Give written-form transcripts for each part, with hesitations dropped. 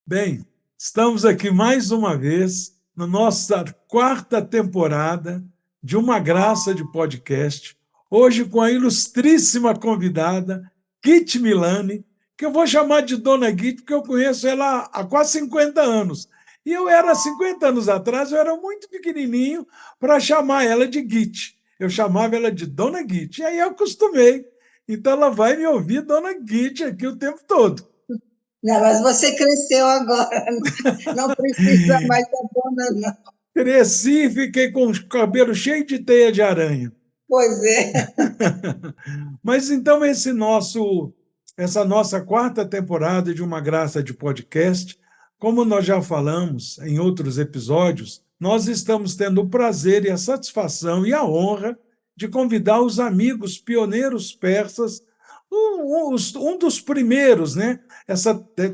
Bem, estamos aqui mais uma vez na nossa quarta temporada de Uma Graça de Podcast, hoje com a ilustríssima convidada, Kit Milani, que eu vou chamar de Dona Kit, porque eu conheço ela há quase 50 anos. E eu era, 50 anos atrás, eu era muito pequenininho para chamar ela de Git. Eu chamava ela de Dona Git, e aí eu acostumei. Então ela vai me ouvir Dona Git aqui o tempo todo. Não, mas você cresceu agora, não precisa mais da dona, não. Cresci e fiquei com o cabelo cheio de teia de aranha. Pois é. Mas então essa nossa quarta temporada de Uma Graça de Podcast, como nós já falamos em outros episódios, nós estamos tendo o prazer e a satisfação e a honra de convidar os amigos pioneiros persas, um dos primeiros, né?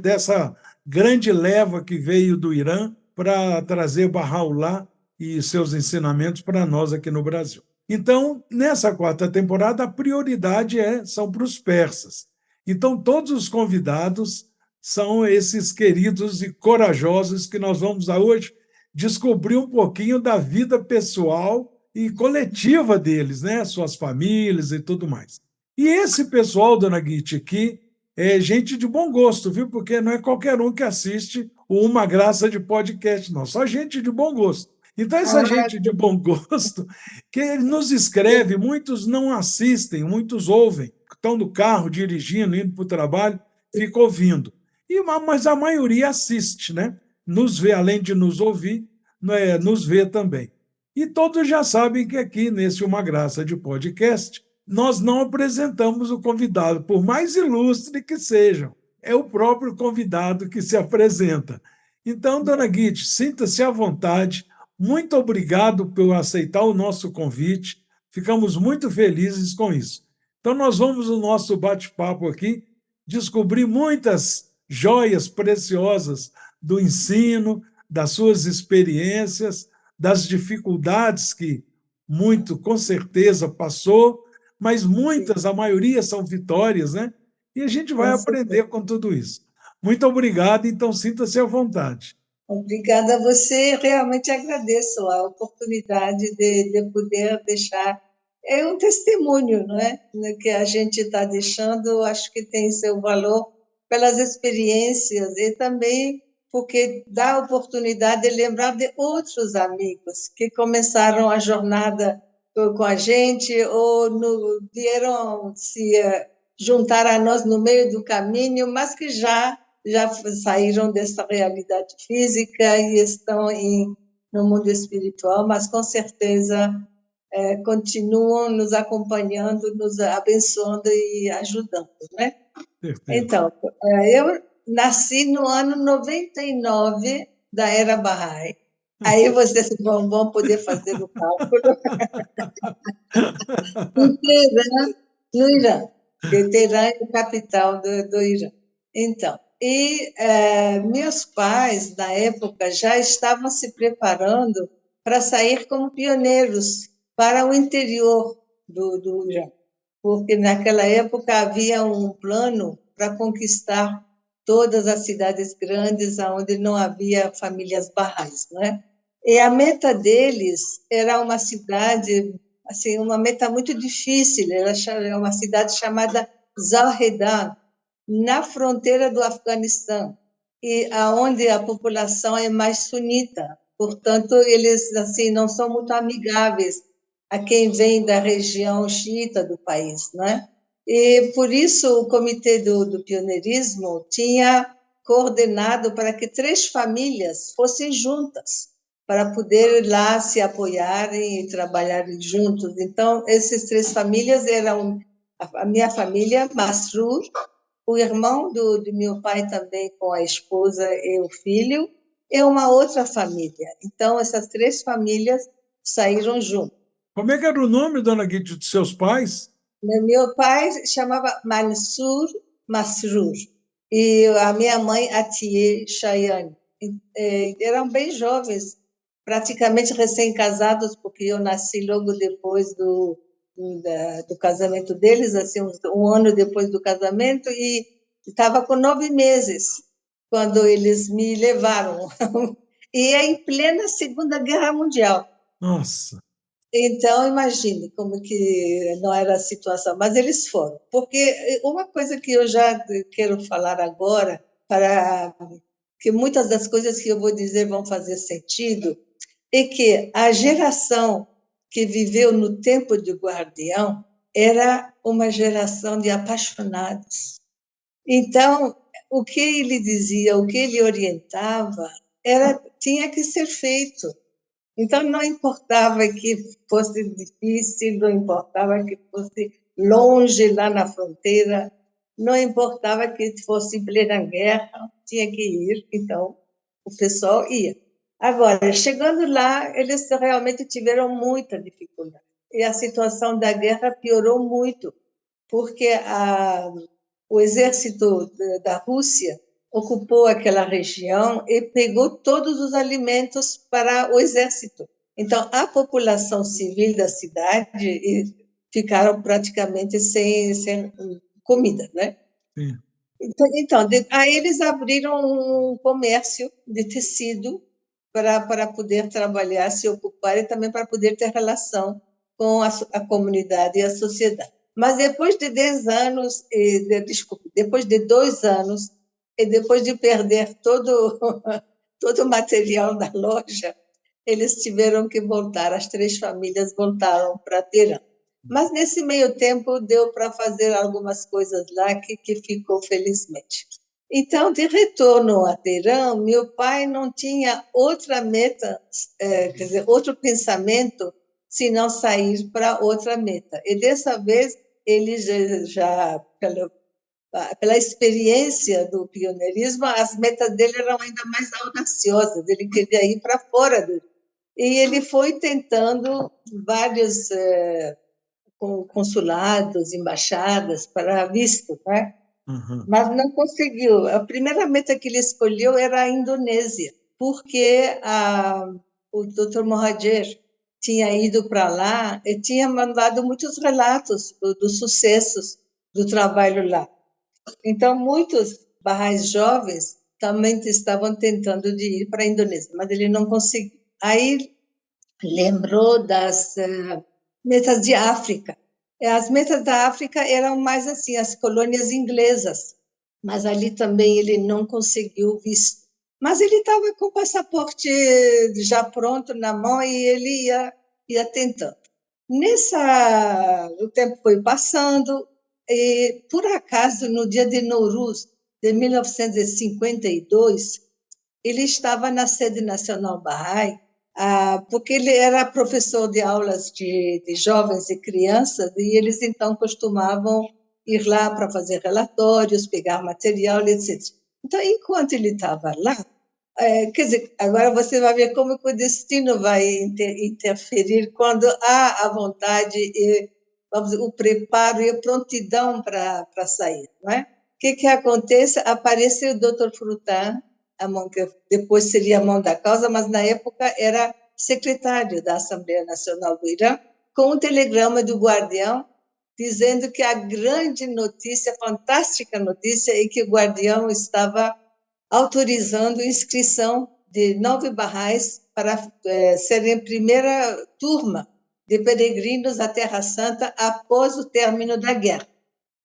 Dessa grande leva que veio do Irã para trazer Bahá'u'lláh e seus ensinamentos para nós aqui no Brasil. Então, nessa quarta temporada, a prioridade são para os persas. Então, todos os convidados são esses queridos e corajosos que nós vamos hoje descobrir um pouquinho da vida pessoal e coletiva deles, né? Suas famílias e tudo mais. E esse pessoal, dona Guite, aqui é gente de bom gosto, viu? Porque não é qualquer um que assiste o Uma Graça de Podcast, não. Só gente de bom gosto. Então, essa Ah, gente de bom gosto que ele nos escreve, muitos não assistem, muitos ouvem, estão no carro, dirigindo, indo para o trabalho, ficam ouvindo. Mas a maioria assiste, né? Nos vê, além de nos ouvir, né, nos vê também. E todos já sabem que aqui, nesse Uma Graça de Podcast, nós não apresentamos o convidado, por mais ilustre que sejam. É o próprio convidado que se apresenta. Então, dona Guide, sinta-se à vontade. Muito obrigado por aceitar o nosso convite. Ficamos muito felizes com isso. Então, nós vamos, no nosso bate-papo aqui, descobrir muitas joias preciosas do ensino, das suas experiências, das dificuldades que muito, com certeza, passou, mas sim, muitas, a maioria são vitórias, né? E a gente vai com certeza. aprender com tudo isso. Muito obrigado, então sinta-se à vontade. Obrigada a você, realmente agradeço a oportunidade de poder deixar um testemunho, não é? Que a gente está deixando, acho que tem seu valor pelas experiências e também porque dá a oportunidade de lembrar de outros amigos que começaram a jornada com a gente ou vieram se juntar a nós no meio do caminho, mas que já saíram dessa realidade física e estão no mundo espiritual, mas com certeza continuam nos acompanhando, nos abençoando e ajudando, né? Certeza. Então, eu nasci no ano 99 da Era Bahá'í. Aí vocês vão poder fazer o cálculo. Em Teherã, no Irã. Porque Teherã é a capital do Irã. Então, meus pais, na época, já estavam se preparando para sair como pioneiros para o interior do Irã, porque naquela época havia um plano para conquistar todas as cidades grandes onde não havia famílias barrais, não é? E a meta deles era uma cidade, assim, uma meta muito difícil, é uma cidade chamada Zahedar, na fronteira do Afeganistão, e aonde a população é mais sunita. Portanto, eles assim não são muito amigáveis a quem vem da região xiita do país, né? E por isso o Comitê do Pioneirismo tinha coordenado para que 3 famílias fossem juntas, para poder lá se apoiarem e trabalharem juntos. Então, essas 3 famílias eram a minha família, Masrur, o irmão do meu pai também com a esposa e o filho, e uma outra família. Então, essas 3 famílias saíram juntas. Como é que era o nome, dona Guide, dos seus pais? Meu pai chamava Mansur Masrur e a minha mãe Atiye Chayane. Eram bem jovens, praticamente recém-casados, porque eu nasci logo depois do casamento deles, assim, um ano depois do casamento, e estava com 9 meses. quando eles me levaram. E é em plena Segunda Guerra Mundial. Nossa. Então, imagine como que não era a situação, mas eles foram. Porque uma coisa que eu já quero falar agora, para que muitas das coisas que eu vou dizer vão fazer sentido, é que a geração que viveu no tempo de Guardião era uma geração de apaixonados. Então, o que ele dizia, o que ele orientava, tinha que ser feito. Então, não importava que fosse difícil, não importava que fosse longe lá na fronteira, não importava que fosse em plena guerra, tinha que ir, então o pessoal ia. Agora, chegando lá, eles realmente tiveram muita dificuldade. E a situação da guerra piorou muito, porque o exército da Rússia ocupou aquela região e pegou todos os alimentos para o exército. Então, a população civil da cidade ficaram praticamente sem comida, né? Sim. Então, aí eles abriram um comércio de tecido para poder trabalhar, se ocupar e também para poder ter relação com a comunidade e a sociedade. Mas depois de 10 anos, desculpe, depois de 2 anos, e depois de perder todo, todo o material da loja, eles tiveram que voltar, as 3 famílias voltaram para Teherã. Mas nesse meio tempo deu para fazer algumas coisas lá que ficou felizmente. Então, de retorno a Teherã, meu pai não tinha outra meta, quer dizer, outro pensamento, se não sair para outra meta. E dessa vez, ele já pela experiência do pioneirismo, as metas dele eram ainda mais audaciosas, ele queria ir para fora dele. E ele foi tentando vários consulados, embaixadas para visto, né? Uhum. Mas não conseguiu. A primeira meta que ele escolheu era a Indonésia, porque o Dr. Mohajer tinha ido para lá e tinha mandado muitos relatos dos sucessos do trabalho lá. Então, muitos barrais jovens também estavam tentando de ir para a Indonésia, mas ele não conseguiu. Aí lembrou das metas de África. As metas da África eram mais assim, as colônias inglesas, mas ali também ele não conseguiu visto. Mas ele estava com o passaporte já pronto na mão e ele ia tentando. O tempo foi passando e, por acaso, no dia de Nowruz de 1952, ele estava na sede nacional Bahá'í, porque ele era professor de aulas de jovens e crianças, e eles então costumavam ir lá para fazer relatórios, pegar material, etc. Então, enquanto ele estava lá, quer dizer, agora você vai ver como que o destino vai interferir quando há a vontade e, vamos dizer, o preparo e a prontidão para sair, não é? O que acontece? Aparece o Dr. Frutan, a mão que depois seria a mão da causa, mas na época era secretário da Assembleia Nacional do Irã, com um telegrama do Guardião dizendo que a grande notícia, a fantástica notícia, é que o Guardião estava autorizando inscrição de 9 barrais para serem primeira turma de peregrinos à Terra Santa após o término da guerra.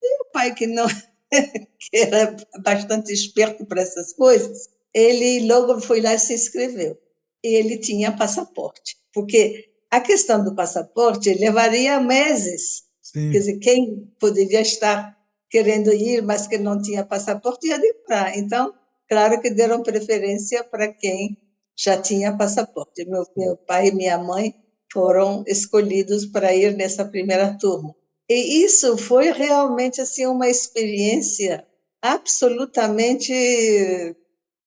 E o pai, que não que era bastante esperto para essas coisas, ele logo foi lá e se inscreveu. E ele tinha passaporte, porque a questão do passaporte levaria meses. Quer Sim. dizer, quem poderia estar querendo ir, mas que não tinha passaporte, ia demorar. Então, claro que deram preferência para quem já tinha passaporte. Meu pai e minha mãe foram escolhidos para ir nessa primeira turma. E isso foi realmente assim uma experiência absolutamente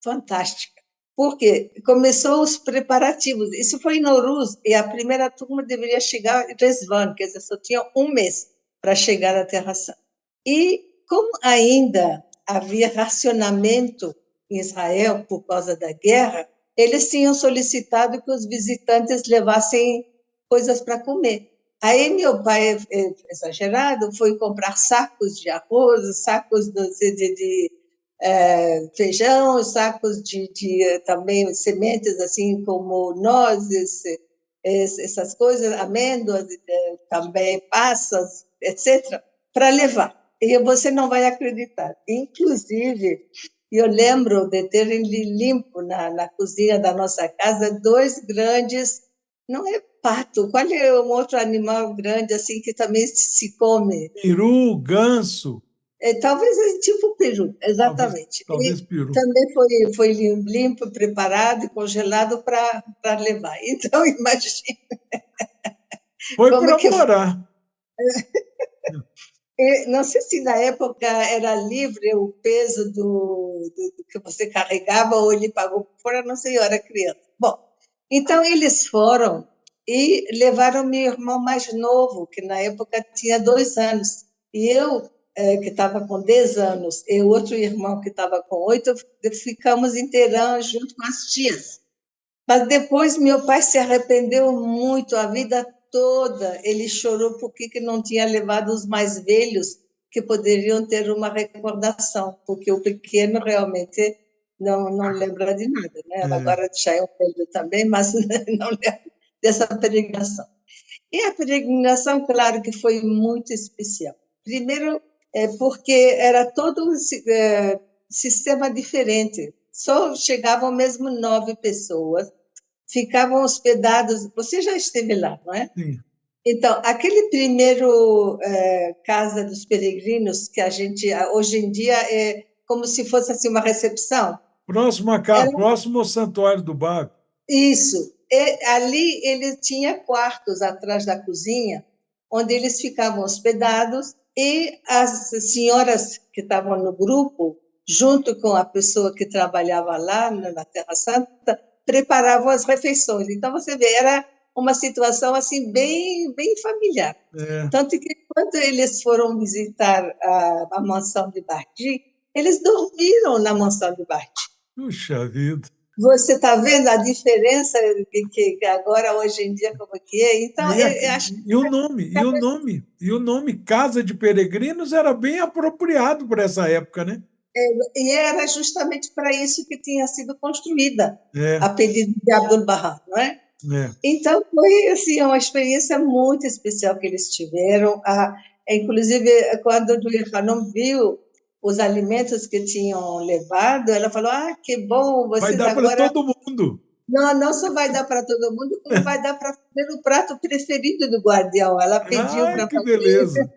fantástica, porque começou os preparativos. Isso foi em Nowruz e a primeira turma deveria chegar em Resvan, quer dizer, só tinha um mês para chegar à Terra Santa. E como ainda havia racionamento em Israel por causa da guerra, eles tinham solicitado que os visitantes levassem coisas para comer. Aí meu pai, exagerado, foi comprar sacos de arroz, sacos de feijão, sacos de também sementes, assim como nozes, essas coisas, amêndoas, também passas, etc., para levar. E você não vai acreditar. Inclusive, eu lembro de terem limpo na cozinha da nossa casa 2 grandes, não é pato, qual é um outro animal grande assim que também se come? Peru, ganso, Talvez tipo peru, exatamente. talvez E peru. também foi limpo, preparado e congelado para levar. Então, imagine Foi como para que morar. não sei se na época era livre o peso do que você carregava ou ele pagou por fora, não sei, eu era criança. Bom, então eles foram e levaram meu irmão mais novo, que na época tinha 2 anos, e eu, que estava com 10 anos, e o outro irmão que estava com 8, ficamos em Teherã junto com as tias. Mas depois meu pai se arrependeu muito, a vida toda ele chorou porque que não tinha levado os mais velhos, que poderiam ter uma recordação, porque o pequeno realmente não lembra de nada, né? É, Agora já é um velho também, mas não lembra dessa peregrinação. E a peregrinação, claro que foi muito especial. Primeiro, porque era todo um sistema diferente. Só chegavam mesmo 9 pessoas, ficavam hospedados. Você já esteve lá, não é? sim. Então, aquele primeiro Casa dos Peregrinos, que a gente, hoje em dia, é como se fosse assim, uma recepção. Era Próximo ao Santuário do Baco. isso. E ali ele tinha quartos atrás da cozinha, onde eles ficavam hospedados e as senhoras que estavam no grupo, junto com a pessoa que trabalhava lá na Terra Santa, preparavam as refeições. Então você vê, era uma situação assim bem familiar. É, Tanto que quando eles foram visitar a mansão de Bardi, eles dormiram na mansão de Bardi. puxa vida. Você está vendo a diferença que agora, hoje em dia, como que é? Então, E, eu acho que e o nome Casa de Peregrinos era bem apropriado para essa época, né? era justamente para isso que tinha sido construída, É, a pedido de Abdu'l-Bahá, não é? é. Então, foi assim, uma experiência muito especial que eles tiveram. Inclusive, quando a Duirra não viu os alimentos que tinham levado, ela falou: que bom, Vai vocês dar para agora todo mundo. não só vai dar para todo mundo, como vai dar para fazer o prato preferido do guardião. Ela pediu Ai, para que fazer beleza.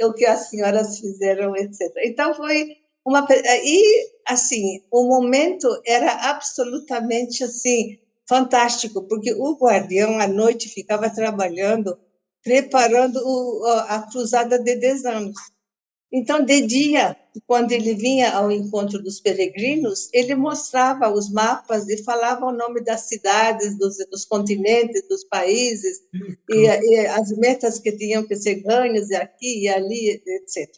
o que as senhoras fizeram, etc. Então, foi uma... E, assim, o momento era absolutamente, assim, fantástico, porque o guardião, à noite, ficava trabalhando, preparando a cruzada de 10 anos. Então, de dia, quando ele vinha ao encontro dos peregrinos, ele mostrava os mapas e falava o nome das cidades, dos continentes, dos países, e as metas que tinham que ser ganhas aqui e ali, etc.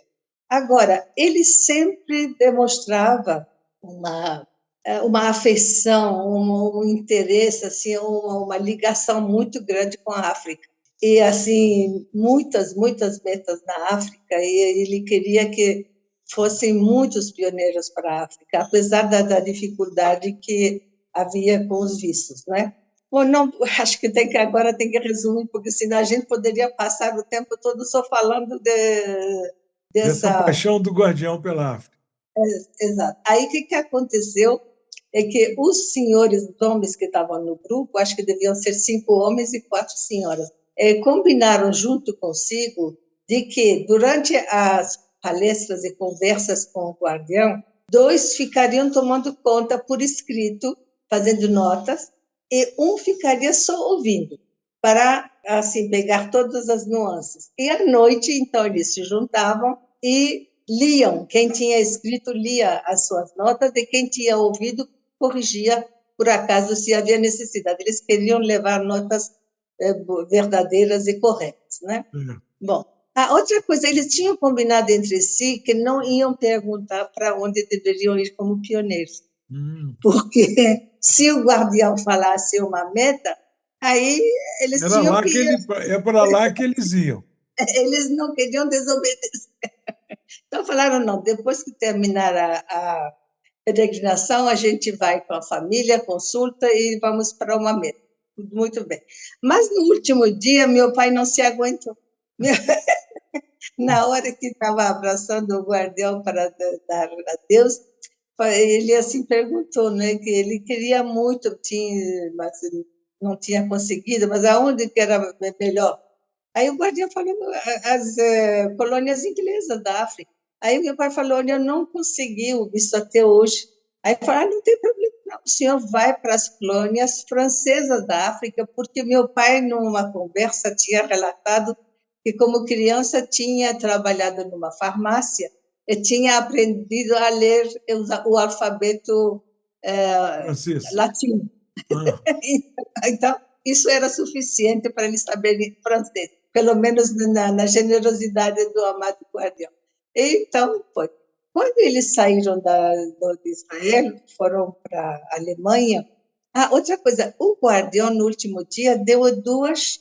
Agora, ele sempre demonstrava uma afeição, um interesse, assim, uma ligação muito grande com a África e assim muitas metas na África e ele queria que fossem muitos pioneiros para a África, apesar da dificuldade que havia com os vistos, né? Bom, não, acho que agora tem que resumir, porque senão a gente poderia passar o tempo todo só falando Dessa dessa... paixão do guardião pela África. Exato. Aí o que aconteceu é que os senhores, os homens que estavam no grupo, acho que deviam ser 5 homens e 4 senhoras, combinaram junto consigo de que, durante as palestras e conversas com o guardião, 2 ficariam tomando conta por escrito, fazendo notas, e um ficaria só ouvindo, para assim pegar todas as nuances. E à noite, então, eles se juntavam e liam. Quem tinha escrito lia as suas notas e quem tinha ouvido corrigia, por acaso, se havia necessidade. Eles queriam levar notas verdadeiras e corretas, né? É. Bom, a outra coisa, eles tinham combinado entre si que não iam perguntar para onde deveriam ir como pioneiros, Hum. porque se o guardião falasse uma meta, aí eles Era tinham lá que que ir, é para lá que eles iam. eles não queriam desobedecer. Então falaram, não, depois que terminar a peregrinação, a gente vai com a família, consulta e vamos para uma mesa. Muito bem. Mas no último dia, meu pai não se aguentou. Na hora que estava abraçando o guardião para dar a Deus, ele assim perguntou, né, que ele queria muito, mas não tinha conseguido, mas aonde que era melhor? Aí o guardião falou, as colônias inglesas da África. Aí meu pai falou, olha, eu não consegui isso até hoje. Aí falou, não tem problema, não. O senhor vai para as colônias francesas da África, porque meu pai, numa conversa, tinha relatado que, como criança, tinha trabalhado numa farmácia e tinha aprendido a ler o alfabeto Francisco. latino. Ah, Então, isso era suficiente para ele saber francês, pelo menos na generosidade do amado guardião. Então, foi. Quando eles saíram de Israel, foram para a Alemanha. Outra coisa, o guardião, no último dia, deu dois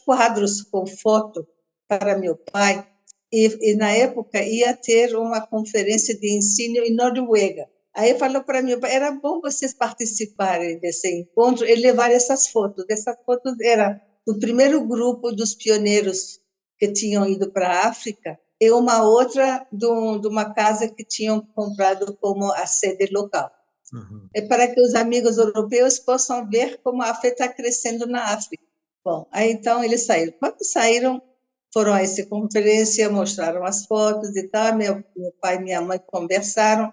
quadros com foto para meu pai, e na época ia ter uma conferência de ensino em Noruega. Aí falou para mim, era bom vocês participarem desse encontro e levar essas fotos. Essas fotos eram do primeiro grupo dos pioneiros que tinham ido para a África e uma outra de uma casa que tinham comprado como a sede local. uhum. É para que os amigos europeus possam ver como a fé está crescendo na África. Bom, aí então eles saíram. Quando saíram, foram a essa conferência, mostraram as fotos e tal, meu pai e minha mãe conversaram,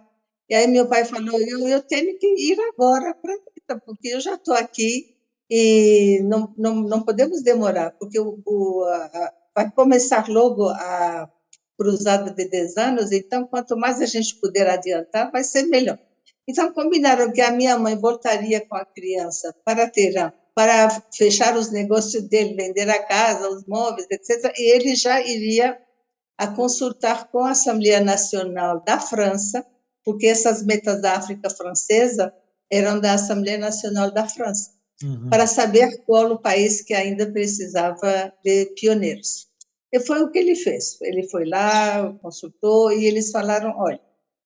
e aí meu pai falou, eu tenho que ir agora para a porque eu já estou aqui e não podemos demorar, porque vai começar logo a cruzada de 10 anos, então quanto mais a gente puder adiantar, vai ser melhor. Então combinaram que a minha mãe voltaria com a criança para Teherã, para fechar os negócios dele, vender a casa, os móveis, etc. E ele já iria a consultar com a Assembleia Nacional da França, porque essas metas da África Francesa eram da Assembleia Nacional da França, para saber qual o país que ainda precisava de pioneiros. E foi o que ele fez. Ele foi lá, consultou, e eles falaram, olha,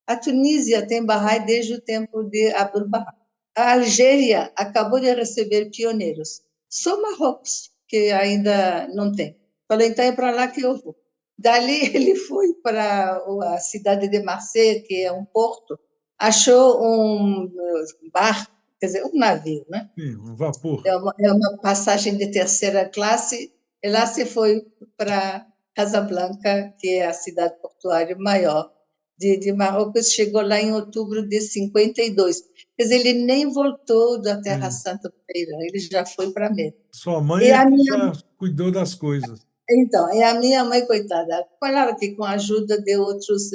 a Tunísia tem Bahá'í desde o tempo de Abdul Bahá. A Algéria acabou de receber pioneiros. Só Marrocos, que ainda não tem. Falei, então é para lá que eu vou. Dali ele foi para a cidade de Marseille, que é um porto, achou um barco, quer dizer, um navio, né? Sim, um vapor. É uma passagem de terceira classe, e lá se foi para Casablanca, que é a cidade portuária maior de Marrocos, chegou lá em outubro de 52. Quer dizer, ele nem voltou da Terra Santa para Irã, ele já foi para Mecca. Sua mãe E é a que minha já cuidou das coisas. Então, e a minha mãe, coitada, claro que com a ajuda de outros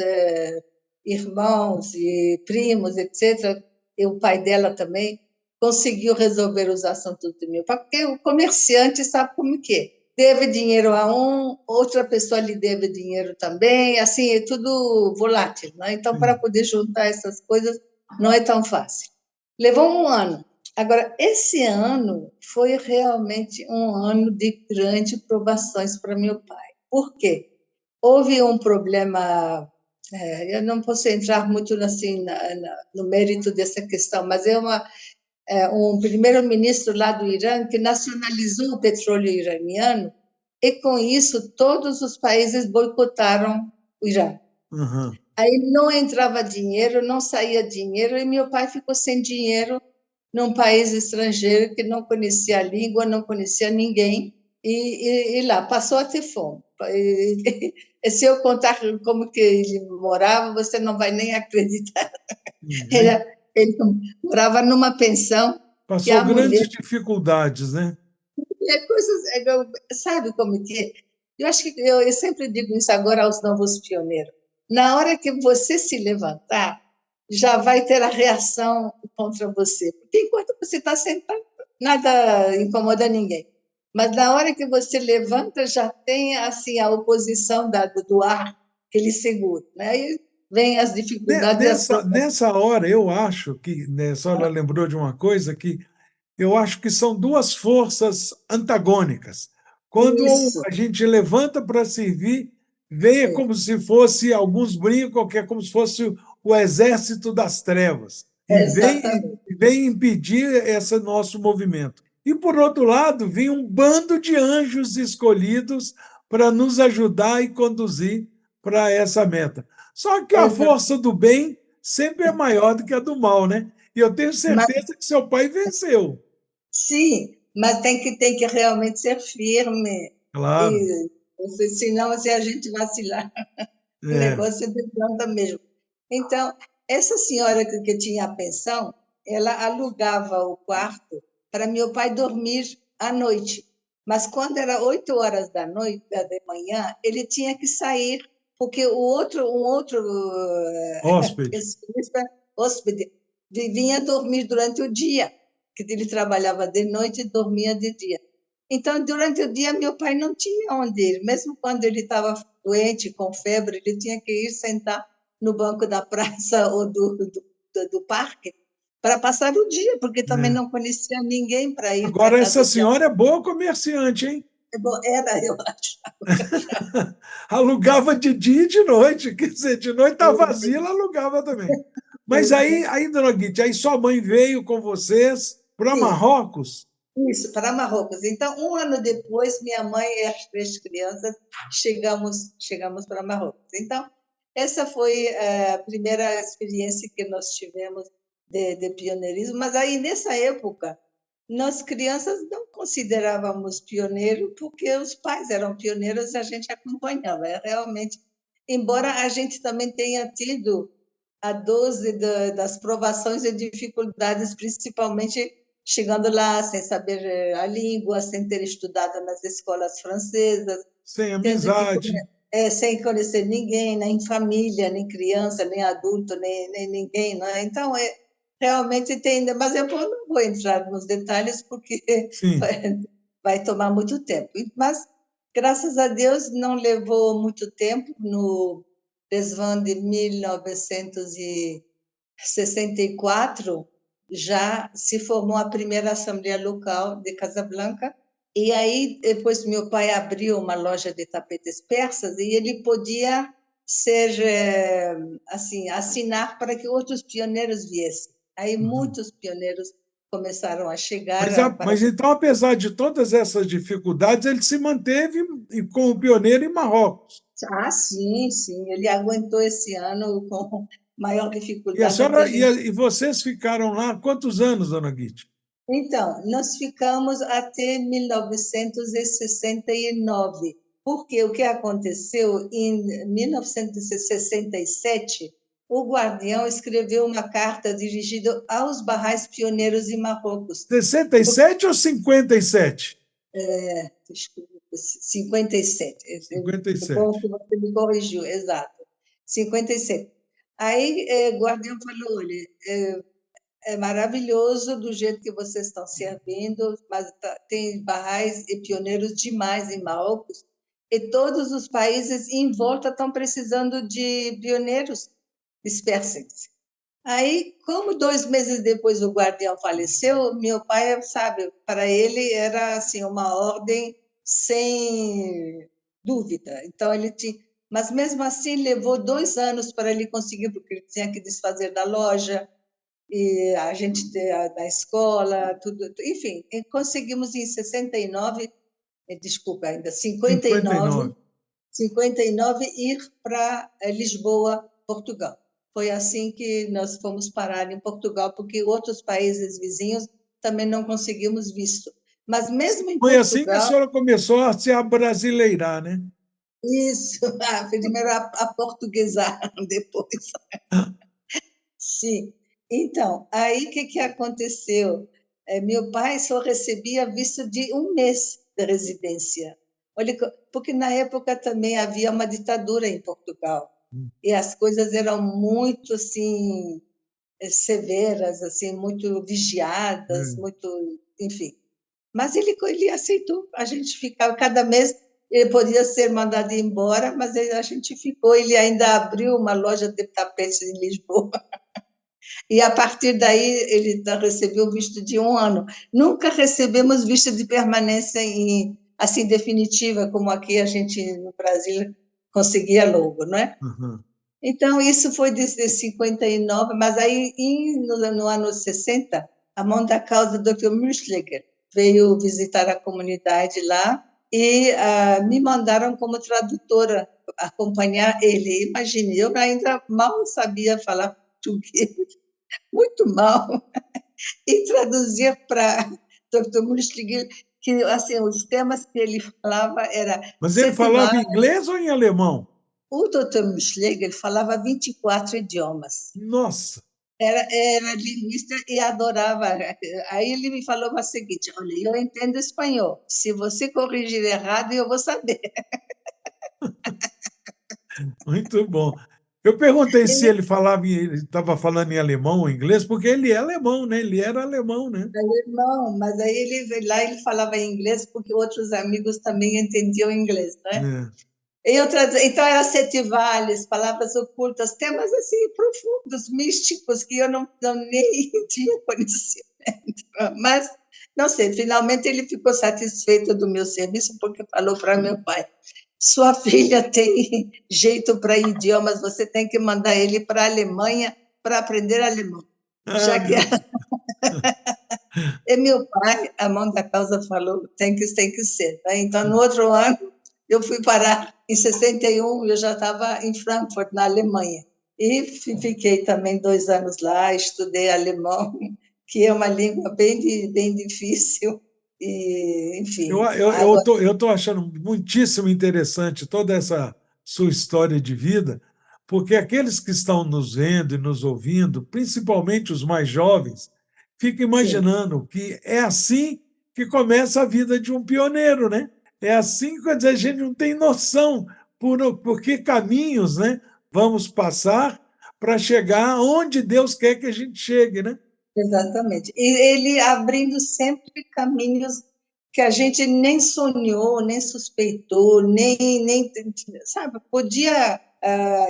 irmãos e primos, etc., e o pai dela também, conseguiu resolver os assuntos do meu pai, porque o comerciante sabe como que é. Deve dinheiro a um, outra pessoa lhe deve dinheiro também, assim, é tudo volátil, né? Então, para poder juntar essas coisas, não é tão fácil. Levou um ano. Agora, esse ano foi realmente um ano de grandes provações para meu pai. Por quê? Houve um problema, eu não posso entrar muito assim no mérito dessa questão, mas um primeiro-ministro lá do Irã que nacionalizou o petróleo iraniano e, com isso, todos os países boicotaram o Irã. Uhum. Aí não entrava dinheiro, não saía dinheiro, e meu pai ficou sem dinheiro num país estrangeiro que não conhecia a língua, não conhecia ninguém, e lá passou a ter fome. E se eu contar como que ele morava, você não vai nem acreditar. Ele morava numa pensão que Passou a mulher... grandes dificuldades, né? Sabe como que é? Eu acho que eu sempre digo isso agora aos novos pioneiros. Na hora que você se levantar, já vai ter a reação contra você. Porque enquanto você está sentado, nada incomoda ninguém. Mas na hora que você levanta, já tem assim a oposição do ar que ele segura. Né? Aí vem as dificuldades e as provações. Nessa hora, eu acho que, né, só ela lembrou de uma coisa que eu acho que são duas forças antagônicas. Quando Isso, a gente levanta para servir vem como se fosse, alguns brincam que é como se fosse o exército das trevas, Exatamente. e vem impedir esse nosso movimento. E, por outro lado, vem um bando de anjos escolhidos para nos ajudar e conduzir para essa meta. Só que a Exatamente. força do bem sempre é maior do que a do mal, né? E eu tenho Mas, certeza que seu pai venceu. sim, mas tem que realmente ser firme, Claro. e, senão, se a gente vacilar, o É. negócio desanda mesmo. Então, essa senhora que tinha a pensão, ela alugava o quarto para meu pai dormir à noite. Mas quando era 8 horas da noite, da manhã, ele tinha que sair, porque um outro Hóspede. pensionista, hóspede, vinha dormir durante o dia, que ele trabalhava de noite e dormia de dia. Então, durante o dia, meu pai não tinha onde ir. Mesmo quando ele estava doente, com febre, ele tinha que ir sentar no banco da praça ou do parque para passar o dia, porque também Né? não conhecia ninguém para ir para a Agora, essa casa de senhora é boa comerciante, hein? avô. Era, eu acho. Alugava de dia e de noite, quer dizer, de noite estava vazia, ela alugava também. Mas aí, dona Guite, aí sua mãe veio com vocês para Sim, Marrocos? isso, para Marrocos. Então, um ano depois, minha mãe e as 3 crianças chegamos para Marrocos. Então, essa foi a primeira experiência que nós tivemos de pioneirismo. Mas aí, nessa época, nós crianças não considerávamos pioneiro, porque os pais eram pioneiros e a gente acompanhava. É realmente, embora a gente também tenha tido a dose das provações e dificuldades, principalmente chegando lá sem saber a língua, sem ter estudado nas escolas francesas, Sem tendo que amizade. sem conhecer ninguém, nem família, nem criança, nem adulto, nem ninguém, não é? Então, realmente tem, mas eu não vou entrar nos detalhes porque Sim. vai tomar muito tempo. Mas, graças a Deus, não levou muito tempo. No desvã de 1964, já se formou a primeira Assembleia Local de Casablanca, e aí depois meu pai abriu uma loja de tapetes persas e ele podia ser, assim, assinar para que outros pioneiros viessem. Aí Uhum. muitos pioneiros começaram a chegar Mas, para... mas então, apesar de todas essas dificuldades, ele se manteve como pioneiro em Marrocos. Ah, sim, sim, ele aguentou esse ano com maior E a dificuldade até a senhora gente... e vocês ficaram lá quantos anos, dona Guite? Então, nós ficamos até 1969, porque o que aconteceu em 1967, o Guardião escreveu uma carta dirigida aos barrais pioneiros em Marrocos. 67 ou 57? Desculpa, 57. É bom 57. que você me corrigiu, exato. 57. Aí, o Guardião falou: olha, é maravilhoso do jeito que vocês estão servindo, mas tem barrais e pioneiros demais em Marrocos, e todos os países em volta estão precisando de pioneiros, dispersem-se. Aí, como 2 meses depois o guardião faleceu, meu pai, sabe, para ele era assim uma ordem sem dúvida. Então ele tinha, mas mesmo assim levou 2 anos para ele conseguir, porque ele tinha que desfazer da loja, e a gente da escola, tudo, enfim, e conseguimos em 69, desculpa, ainda 59, 59. 59 ir para Lisboa, Portugal. Foi assim que nós fomos parar em Portugal, porque outros países vizinhos também não conseguimos visto. Mas mesmo em Foi assim que a Portugal, senhora começou a se abrasileirar, né? isso, primeiro a portuguesar, depois. Sim. Então, aí o que aconteceu? Meu pai só recebia visto de um mês de residência. Olha, porque na época também havia uma ditadura em Portugal e as coisas eram muito assim severas, assim muito vigiadas, É. muito, enfim. Mas ele aceitou. A gente ficava cada mês. Ele podia ser mandado embora, mas a gente ficou. Ele ainda abriu uma loja de tapetes em Lisboa. E a partir daí ele recebeu visto de um ano. Nunca recebemos visto de permanência assim definitiva, como aqui a gente no Brasil conseguia logo, não é? Uhum. Então, isso foi desde 59, mas aí, no ano 60, a mão da causa do Dr. Mürschliger veio visitar a comunidade lá e me mandaram como tradutora acompanhar ele. Imagine, eu ainda mal sabia falar português, muito mal, e traduzir para Dr. Mürschliger, que assim, os temas que ele falava era Mas ele falava em Setivar. inglês ou em alemão? O Dr. Mürschliger falava 24 idiomas. Nossa! Era linguista e adorava. Aí ele me falou o seguinte: olha, eu entendo espanhol. Se você corrigir errado, eu vou saber. Muito bom. Eu perguntei se Ele ele estava falando em alemão ou inglês, porque ele é alemão, né? Ele era alemão, né? era alemão, mas aí ele falava em inglês porque outros amigos também entendiam inglês, né? É. Então era sete vales, palavras ocultas, temas assim profundos, místicos que eu não nem tinha conhecimento. Mas não sei, finalmente ele ficou satisfeito do meu serviço porque falou para meu pai: sua filha tem jeito para idiomas, você tem que mandar ele para a Alemanha para aprender alemão. Ah, Já que meu... e meu pai, a mão da causa, falou: tem que ser. Tá? Então, no outro ano, eu fui parar, em 61, eu já estava em Frankfurt, na Alemanha. E fiquei também 2 anos lá, estudei alemão, que é uma língua bem difícil. E, enfim, agora. Eu tô achando muitíssimo interessante toda essa sua história de vida, porque aqueles que estão nos vendo e nos ouvindo, principalmente os mais jovens, ficam Sim, imaginando que é assim que começa a vida de um pioneiro, né? É assim, quer dizer, a gente não tem noção por que caminhos, né, vamos passar para chegar onde Deus quer que a gente chegue, né? exatamente. E ele abrindo sempre caminhos que a gente nem sonhou, nem suspeitou, nem sabe, podia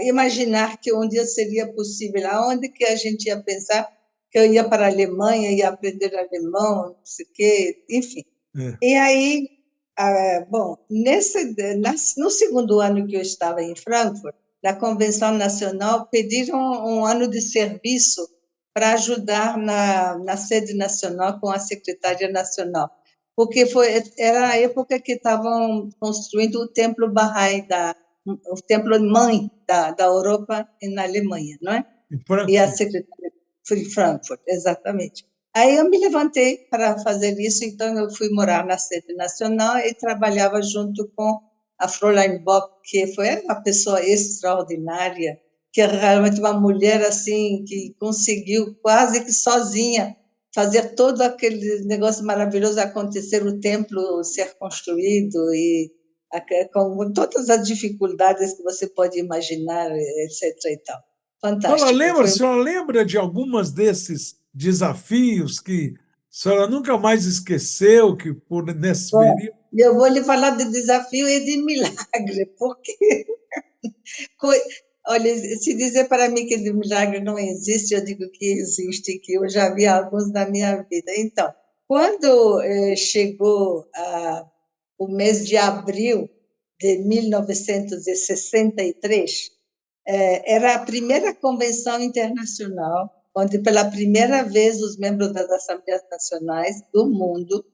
imaginar que um dia seria possível. Aonde que a gente ia pensar que eu ia para a Alemanha, ia aprender alemão, não sei o quê, enfim. É. E aí, bom, no segundo ano que eu estava em Frankfurt, na Convenção Nacional, pediram um ano de serviço para ajudar na sede nacional com a secretária nacional, porque era a época que estavam construindo o Templo Bahá'í, o Templo Mãe da Europa na Alemanha, não é? Em E a Frankfurt. secretária foi em Frankfurt, exatamente. Aí eu me levantei para fazer isso, então eu fui morar na sede nacional e trabalhava junto com a Fräulein Bock, que foi uma pessoa extraordinária, que é realmente uma mulher assim que conseguiu quase que sozinha fazer todo aquele negócio maravilhoso acontecer, o templo ser construído e com todas as dificuldades que você pode imaginar, etc. E tal. Fantástico. A Foi. senhora lembra de algumas desses desafios que a senhora nunca mais esqueceu que por nesse Bom, período? eu vou lhe falar de desafio e de milagre, porque, olha, se dizer para mim que de milagre não existe, eu digo que existe, que eu já vi alguns na minha vida. Então, quando chegou o mês de abril de 1963, era a primeira convenção internacional, onde pela primeira vez os membros das Assembleias Nacionais do mundo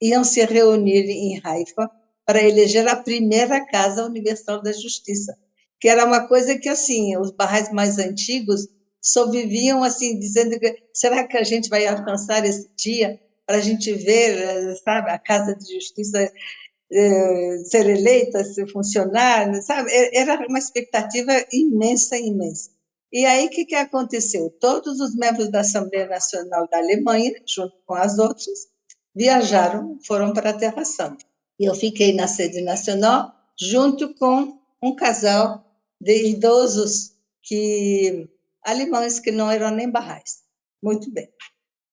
iam se reunir em Haifa para eleger a primeira Casa Universal da Justiça, que era uma coisa que, assim, os barrais mais antigos só viviam, assim, dizendo que será que a gente vai alcançar esse dia para a gente ver, sabe, a Casa de Justiça ser eleita, se funcionar, sabe? Era uma expectativa imensa, imensa. E aí, o que aconteceu? Todos os membros da Assembleia Nacional da Alemanha, junto com as outras, viajaram, foram para a Terra Santa. E eu fiquei na sede nacional, junto com um casal de idosos alemães que não eram nem barrais. Muito bem.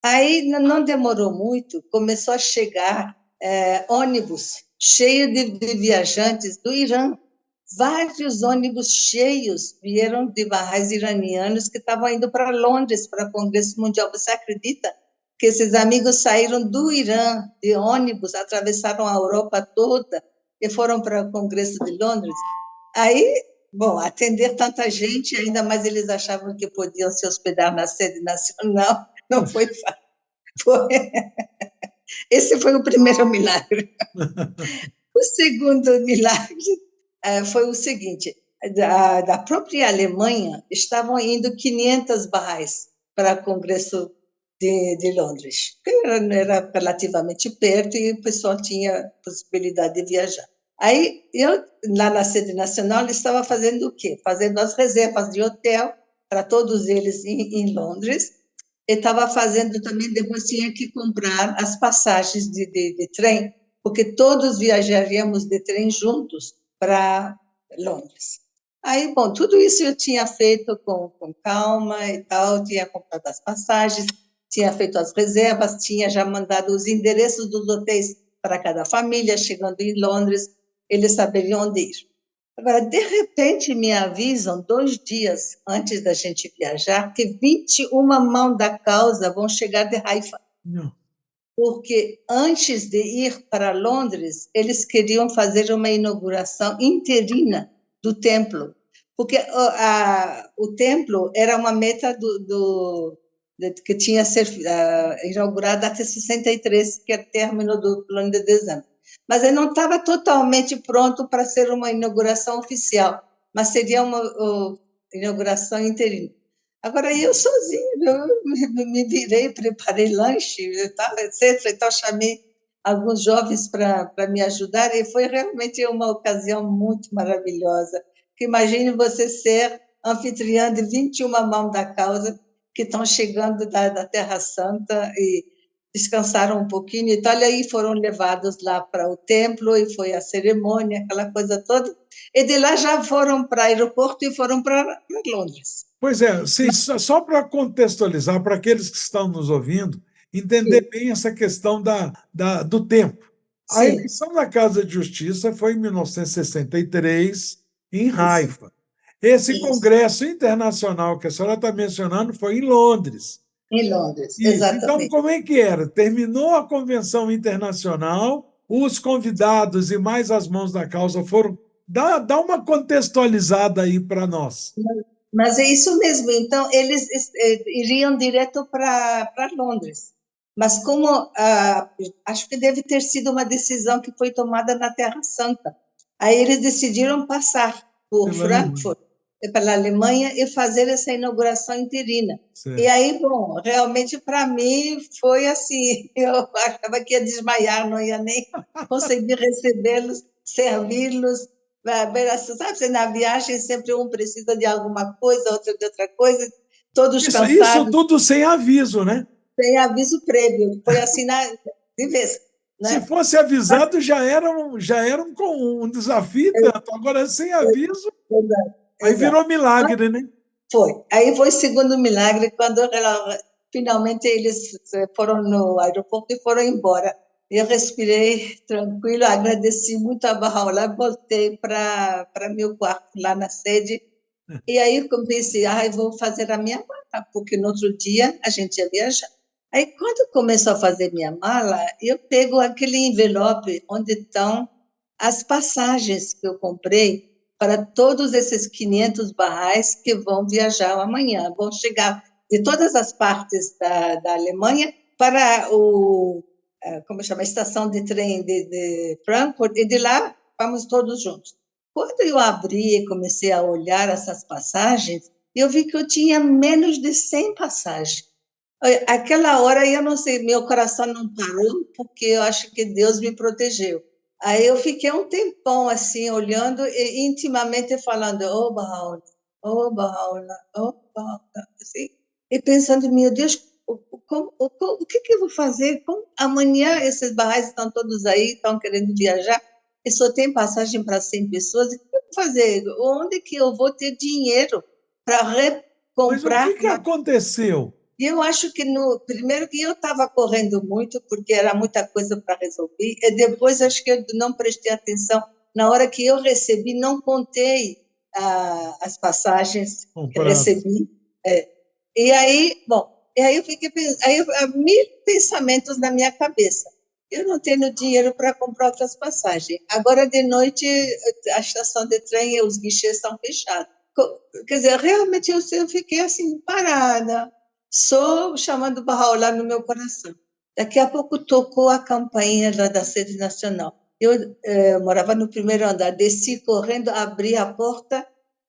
Aí não demorou muito, começou a chegar ônibus cheio de viajantes do Irã. Vários ônibus cheios vieram de barrais iranianos que estavam indo para Londres, para o Congresso Mundial. Você acredita que esses amigos saíram do Irã de ônibus, atravessaram a Europa toda e foram para o Congresso de Londres? Aí, bom, atender tanta gente, ainda mais eles achavam que podiam se hospedar na sede nacional, não foi fácil. Esse foi o primeiro milagre. O segundo milagre foi o seguinte: da própria Alemanha estavam indo 500 barrais para o Congresso de Londres, que era relativamente perto e o pessoal tinha possibilidade de viajar. Aí, eu, lá na sede nacional, estava fazendo o quê? Fazendo as reservas de hotel para todos eles em Londres, e estava fazendo também, depois tinha que comprar as passagens de trem, porque todos viajaríamos de trem juntos para Londres. Aí, bom, tudo isso eu tinha feito com calma e tal, tinha comprado as passagens, tinha feito as reservas, tinha já mandado os endereços dos hotéis para cada família, chegando em Londres, eles saberiam onde ir. Agora, de repente, me avisam 2 dias antes da gente viajar que 21 mãos da causa vão chegar de Haifa. Não. Porque antes de ir para Londres, eles queriam fazer uma inauguração interina do templo, porque o templo era uma meta que tinha sido inaugurada até 63, que é o término do plano de dezembro. Mas ele não estava totalmente pronto para ser uma inauguração oficial, mas seria uma inauguração interina. Agora, eu sozinha, eu me virei, preparei lanche, etc. Então, chamei alguns jovens para me ajudar, e foi realmente uma ocasião muito maravilhosa. Que imagine você ser anfitriã de 21 mãos da causa que estão chegando da Terra Santa e descansaram um pouquinho e tal, e aí foram levados lá para o templo, e foi a cerimônia, aquela coisa toda, e de lá já foram para o aeroporto e foram para Londres. Pois é, sim, só para contextualizar, para aqueles que estão nos ouvindo, entender Sim, bem essa questão do tempo. A sim, eleição da Casa de Justiça foi em 1963, em isso, Haifa. Esse isso, congresso internacional que a senhora está mencionando foi em Londres. em Londres, Isso. Então, exatamente. como é que era? Terminou a convenção internacional, os convidados e mais as mãos da causa foram. Dá uma contextualizada aí para nós. Mas é isso mesmo, então eles iriam direto para Londres. Mas como acho que deve ter sido uma decisão que foi tomada na Terra Santa, aí eles decidiram passar por Pela Alemanha. Frankfurt, pela Alemanha, e fazer essa inauguração interina. E Certo. aí, bom, realmente para mim foi assim, eu achava que ia desmaiar, não ia nem conseguir recebê-los, servi-los, sabe, na viagem sempre um precisa de alguma coisa, outro de outra coisa, todos Isso cansados, tudo sem aviso, né? sem aviso prévio. Foi assim de vez, Se né? fosse Mas, avisado, já era um desafio tanto. Agora, sem aviso, exato, aí exato. virou milagre, né? Foi. Aí foi o segundo milagre, quando finalmente eles foram no aeroporto e foram embora. Eu respirei tranquilo, agradeci muito a Bahá'u'lláh, voltei para meu quarto lá na sede. E aí eu pensei, vou fazer a minha mala, porque no outro dia a gente ia viajar. Aí, quando começou a fazer minha mala, eu pego aquele envelope onde estão as passagens que eu comprei para todos esses 500 barrais que vão viajar amanhã, vão chegar de todas as partes da Alemanha para como chama, a estação de trem de Frankfurt, e de lá vamos todos juntos. Quando eu abri e comecei a olhar essas passagens, eu vi que eu tinha menos de 100 passagens. Aquela hora, eu não sei, meu coração não parou, porque eu acho que Deus me protegeu. Aí eu fiquei um tempão assim, olhando e intimamente falando, oh, Bahá'u'lláh, oh, Bahá'u'lláh, assim, e pensando, meu Deus, o que eu vou fazer? Amanhã esses barrais estão todos aí, estão querendo viajar, e só tem passagem para 100 pessoas, o que eu vou fazer? Onde que eu vou ter dinheiro para Mas o recomprar que aconteceu? e eu acho que primeiro que eu estava correndo muito, porque era muita coisa para resolver, e depois acho que eu não prestei atenção. Na hora que eu recebi, não contei as passagens que Compradas. recebi. É. E aí, bom, e aí eu fiquei aí mil pensamentos na minha cabeça. eu não tenho dinheiro para comprar outras passagens. Agora, de noite, a estação de trem e os guichês estão fechados. Quer dizer, realmente eu fiquei assim, parada, só chamando Bahá'u'lláh no meu coração. Daqui a pouco tocou a campainha lá da sede nacional. Eu morava no primeiro andar, desci correndo, abri a porta.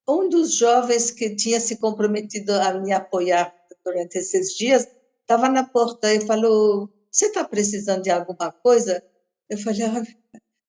Um dos jovens que tinha se comprometido a me apoiar durante esses dias estava na porta e falou: "Você está precisando de alguma coisa?" Eu falei: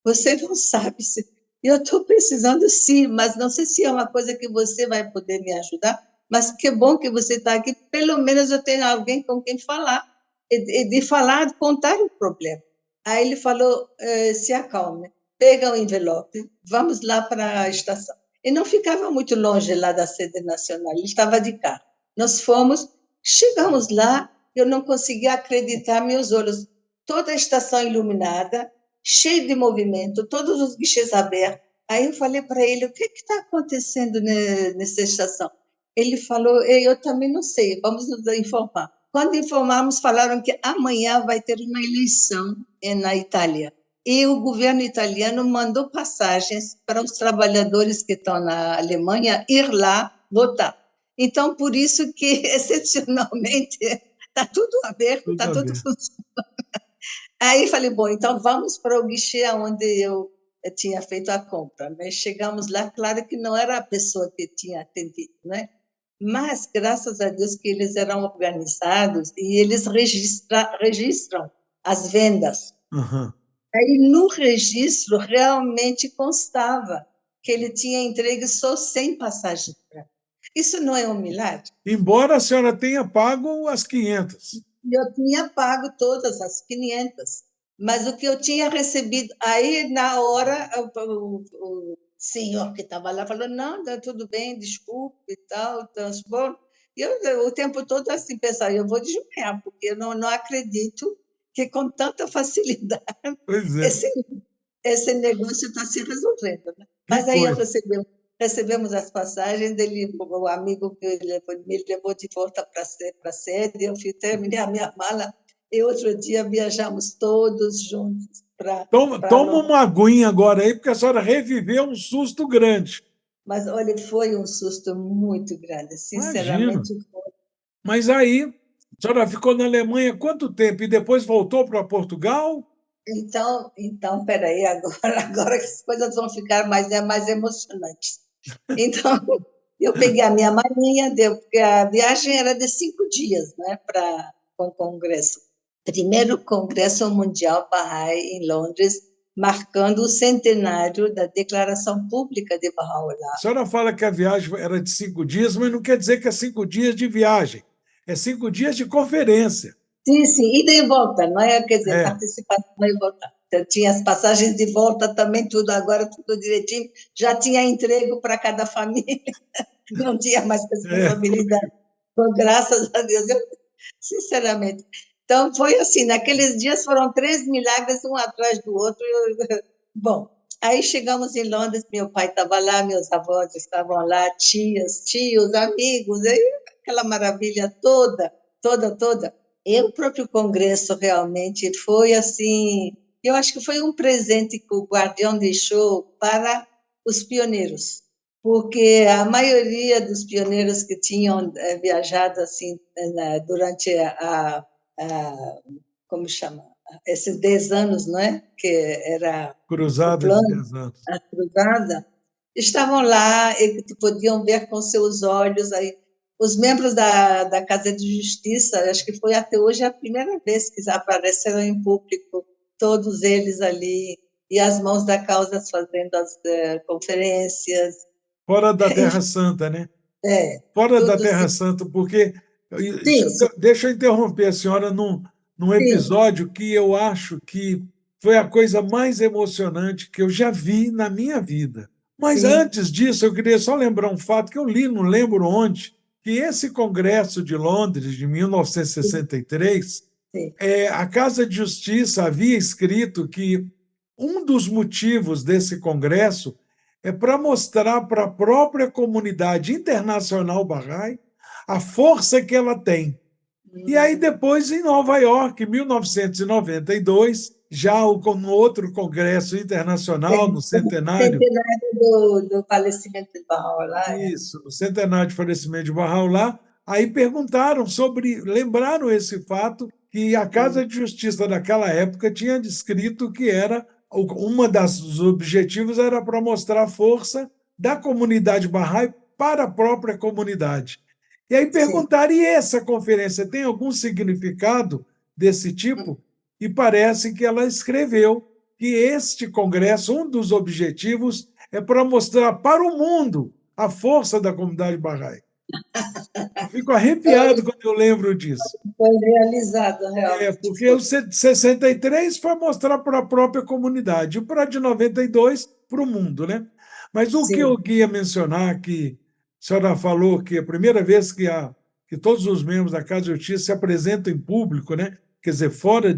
"Você não sabe se eu estou precisando, sim, mas não sei se é uma coisa que você vai poder me ajudar, mas que bom que você está aqui, pelo menos eu tenho alguém com quem falar, e de falar, contar o problema." Aí ele falou: "Se acalme, pega o envelope, vamos lá para a estação." E não ficava muito longe lá da sede nacional, ele estava de carro. Nós fomos, chegamos lá, eu não conseguia acreditar meus olhos. Toda a estação iluminada, cheio de movimento, todos os guichês abertos. Aí eu falei para ele: "O que está acontecendo nessa estação?" Ele falou: "Eu também não sei, vamos nos informar." Quando informamos, falaram que amanhã vai ter uma eleição na Itália. E o governo italiano mandou passagens para os trabalhadores que estão na Alemanha ir lá votar. Então, por isso que, excepcionalmente, está tudo aberto, Tudo está a tudo ver. funcionando. Aí falei: "Bom, então vamos para o guichê onde eu tinha feito a compra." Mas chegamos lá, claro que não era a pessoa que tinha atendido, né? Mas, graças a Deus, que eles eram organizados e eles registram as vendas. Uhum. Aí, no registro, realmente constava que ele tinha entregue só 100 passagens. Isso não é um milagre? Embora a senhora tenha pago as 500. Eu tinha pago todas as 500, mas o que eu tinha recebido, aí na hora o senhor que estava lá falou: "Não, tá tudo bem, desculpe e tal, transporte." E eu o tempo todo assim pensava: "Eu vou desmaiar, porque eu não acredito que com tanta facilidade Pois é, esse esse negócio está se resolvendo, né?" que Mas aí coisa. recebemos as passagens, ele, o amigo me levou de volta para a sede, eu terminei a minha mala, e outro dia viajamos todos juntos para Toma Londres. uma aguinha agora aí, porque a senhora reviveu um susto grande. Mas, olha, foi um susto muito grande, Imagina. sinceramente foi. Mas aí, a senhora ficou na Alemanha quanto tempo? E depois voltou para Portugal? Então, peraí, agora, agora que as coisas vão ficar mais emocionantes. Então, eu peguei a minha malinha, porque a viagem era de 5 dias, né, para o congresso. Primeiro Congresso Mundial Bahá'í em Londres, marcando o centenário da Declaração Pública de A Bahá'u'lláh. senhora fala que a viagem era de 5 dias, mas não quer dizer que é 5 dias de viagem. É 5 dias de conferência. Sim, sim, ida e volta, não é? Quer dizer, É, participação e volta. Então, tinha as passagens de volta também, tudo agora, tudo direitinho. Já tinha entrego para cada família, não tinha mais é. responsabilidade. Então, graças a Deus, eu, sinceramente. Então, foi assim, naqueles dias foram 3 milagres, um atrás do outro. Bom, aí chegamos em Londres, meu pai estava lá, meus avós estavam lá, tias, tios, amigos, aí, aquela maravilha toda, toda, toda. E o próprio congresso realmente foi assim, eu acho que foi um presente que o Guardião deixou para os pioneiros, porque a maioria dos pioneiros que tinham viajado assim durante como chama, esses 10 anos, não é? Que era o Cruzada de plano, 10 anos. a cruzada, estavam lá e que podiam ver com seus olhos. Aí os membros da Casa de Justiça, acho que foi até hoje a primeira vez que apareceram em público, todos eles ali, e as mãos da causa fazendo as conferências. Fora da Terra Santa, né? É, Fora da todos. Terra Santa, porque Sim, sim, deixa eu interromper a senhora num sim, episódio que eu acho que foi a coisa mais emocionante que eu já vi na minha vida. Mas sim, antes disso, eu queria só lembrar um fato que eu li, não lembro onde, que esse Congresso de Londres, de sim, 1963, sim. a Casa de Justiça havia escrito que um dos motivos desse congresso é para mostrar para a própria comunidade internacional Bahá'í a força que ela tem. E aí, Hum, depois, em Nova York, em 1992, já no outro congresso internacional, no centenário. Centenário do falecimento de Bahá'u'lláh. Isso, o centenário de falecimento de Bahá'u'lláh, aí perguntaram sobre, lembraram esse fato, que a Casa de Justiça daquela época tinha descrito que era, uma dos objetivos era para mostrar a força da comunidade Bahá'í para a própria comunidade. E aí perguntaram, e essa conferência tem algum significado desse tipo? E parece que ela escreveu que este congresso, um dos objetivos, é para mostrar para o mundo a força da comunidade Bahá'í. Eu fico arrepiado quando eu lembro disso. Foi realizado, realmente. Porque o de 63 foi mostrar para a própria comunidade, e para de 92 para o mundo. Né? Mas o que eu queria mencionar, que a senhora falou que a primeira vez que todos os membros da Casa de Justiça se apresentam em público, né? Quer dizer, fora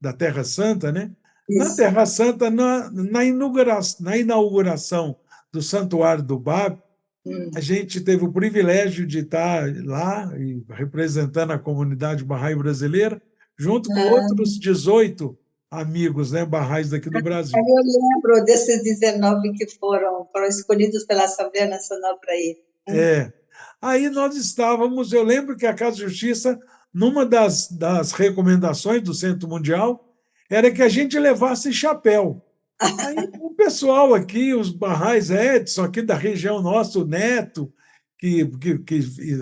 da Terra Santa, né? Na Terra Santa, na inauguração do Santuário do Bab, a gente teve o privilégio de estar lá representando a comunidade Bahá'í brasileira, junto com outros 18 amigos, né, Bahá'ís daqui do Brasil. Eu lembro desses 19 que foram escolhidos pela Assembleia Nacional para ir. Aí nós estávamos, eu lembro que a Casa de Justiça, numa das recomendações do Centro Mundial, era que a gente levasse chapéu. Aí o pessoal aqui, os Bahá'ís Edson, aqui da região nossa, o Neto, que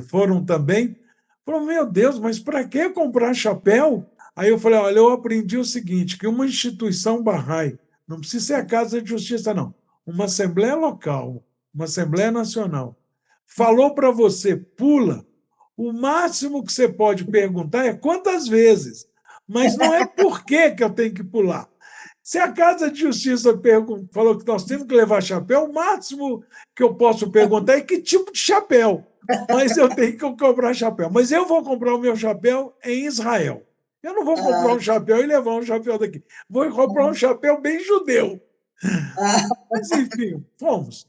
foram também, falaram, meu Deus, mas para que comprar chapéu? Aí eu falei, olha, eu aprendi o seguinte, que uma instituição Bahá'í, não precisa ser a Casa de Justiça, não, uma Assembleia Local, uma Assembleia Nacional, falou para você, pula, o máximo que você pode perguntar é quantas vezes, mas não é por que eu tenho que pular. Se a Casa de Justiça falou que nós temos que levar chapéu, o máximo que eu posso perguntar é que tipo de chapéu. Mas eu tenho que comprar chapéu. Mas eu vou comprar o meu chapéu em Israel. Eu não vou comprar um chapéu e levar um chapéu daqui. Vou comprar um chapéu bem judeu. Mas, enfim, fomos.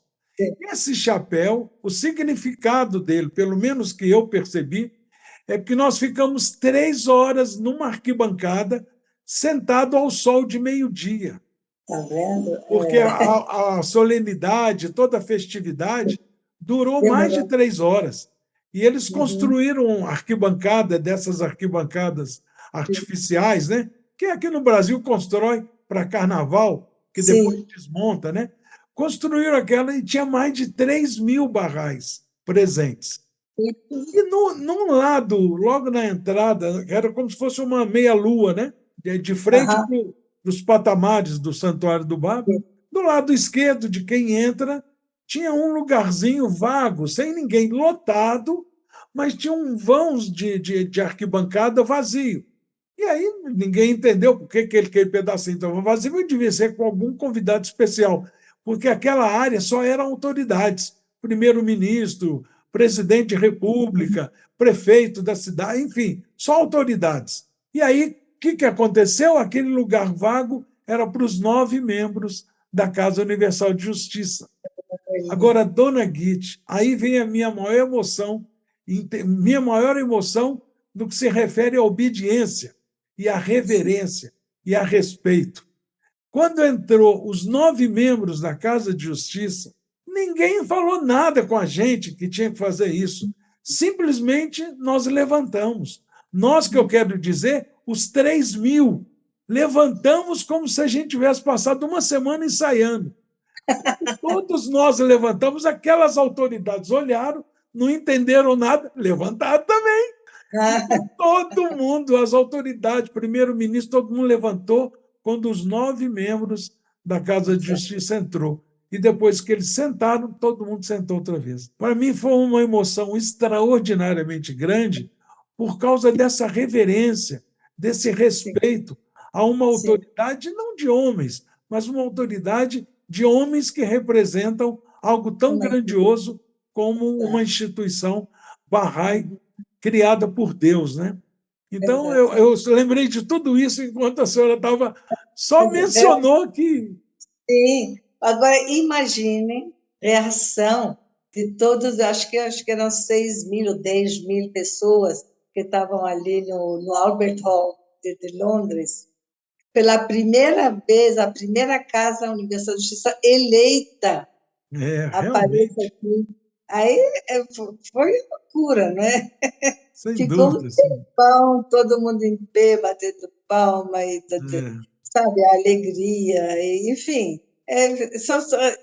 Esse chapéu, o significado dele, pelo menos que eu percebi, é que nós ficamos 3 horas numa arquibancada sentado ao sol de meio-dia. Está vendo? Porque a solenidade, toda a festividade, durou mais de 3 horas. E eles construíram uma arquibancada, dessas arquibancadas artificiais, né? Que aqui no Brasil constrói para carnaval, que depois desmonta, né? Construíram aquela e tinha mais de 3.000 Bahá'ís presentes. E num lado, logo na entrada, era como se fosse uma meia-lua, né? De frente para os patamares do Santuário do Bab, do lado esquerdo de quem entra, tinha um lugarzinho vago, sem ninguém, lotado, mas tinha um vãos de arquibancada vazio. E aí ninguém entendeu por que aquele pedacinho estava vazio, mas devia ser com algum convidado especial, porque aquela área só eram autoridades, primeiro-ministro, presidente de república, prefeito da cidade, enfim, só autoridades. E aí, o que aconteceu? Aquele lugar vago era para os 9 membros da Casa Universal de Justiça. Agora, dona Guite, aí vem a minha maior emoção no que se refere à obediência e à reverência e a respeito. Quando entrou os 9 membros da Casa de Justiça, ninguém falou nada com a gente que tinha que fazer isso. Simplesmente nós levantamos. Nós, que eu quero dizer, os 3.000, levantamos como se a gente tivesse passado uma semana ensaiando. Todos nós levantamos, aquelas autoridades olharam, não entenderam nada, levantaram também. Todo mundo, as autoridades, primeiro-ministro, todo mundo levantou quando os 9 membros da Casa de Justiça entrou. E depois que eles sentaram, todo mundo sentou outra vez. Para mim foi uma emoção extraordinariamente grande por causa dessa reverência, desse respeito a uma autoridade, não de homens, mas uma autoridade de homens que representam algo tão grandioso como uma instituição Bahá'í criada por Deus, né? Então, eu lembrei de tudo isso enquanto a senhora estava... Só mencionou que... Sim. Agora, imagine a reação de todos, acho que eram 6.000 ou 10.000 pessoas que estavam ali no Albert Hall de Londres, pela primeira vez, a primeira casa Universal de Justiça eleita apareça realmente, aqui. Aí foi loucura, né? sem Ficou um dúvida. Sim. tempão, todo mundo em pé, batendo palma, É, sabe, a alegria, enfim.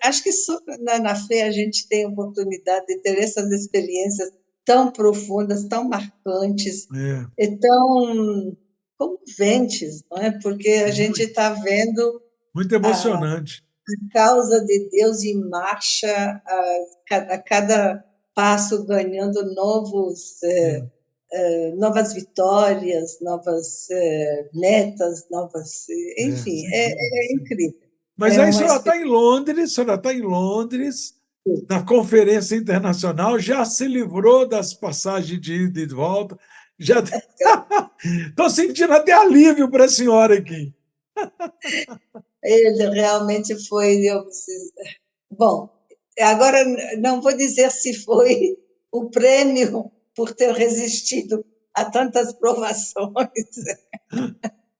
Acho que só na fé a gente tem a oportunidade de ter essas experiências tão profundas, tão marcantes, é, e tão comoventes, não é? Porque a gente muito, está vendo muito a emocionante. causa de Deus em marcha, a cada passo ganhando É, novas vitórias, novas metas, novas, enfim, sem dúvida. é incrível. Mas É aí a uma senhora está experiência. em Londres, a senhora está em Londres, na conferência internacional, já se livrou das passagens de ida e de volta, já estou sentindo até alívio para a senhora aqui. Ele realmente foi. Bom, agora não vou dizer se foi o prêmio por ter resistido a tantas provações,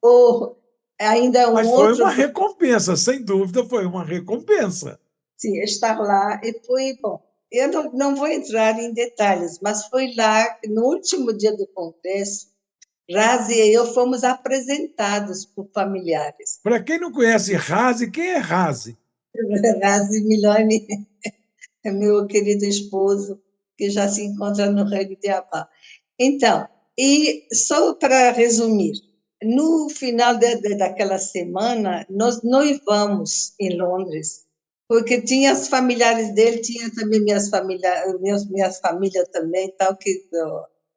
ou ainda um Mas foi uma outro, recompensa, sem dúvida, foi uma recompensa. sim, estar lá. E foi, bom, eu não vou entrar em detalhes, mas foi lá, no último dia do congresso, Razi e eu fomos apresentados por familiares. Para quem não conhece Razi, quem é Razi? Razi Milani é meu querido esposo, que já se encontra no Reino de Abá. Então, e só para resumir, no final daquela semana, nós noivamos em Londres, porque tinha os familiares dele, tinha também minhas famílias também, tal, que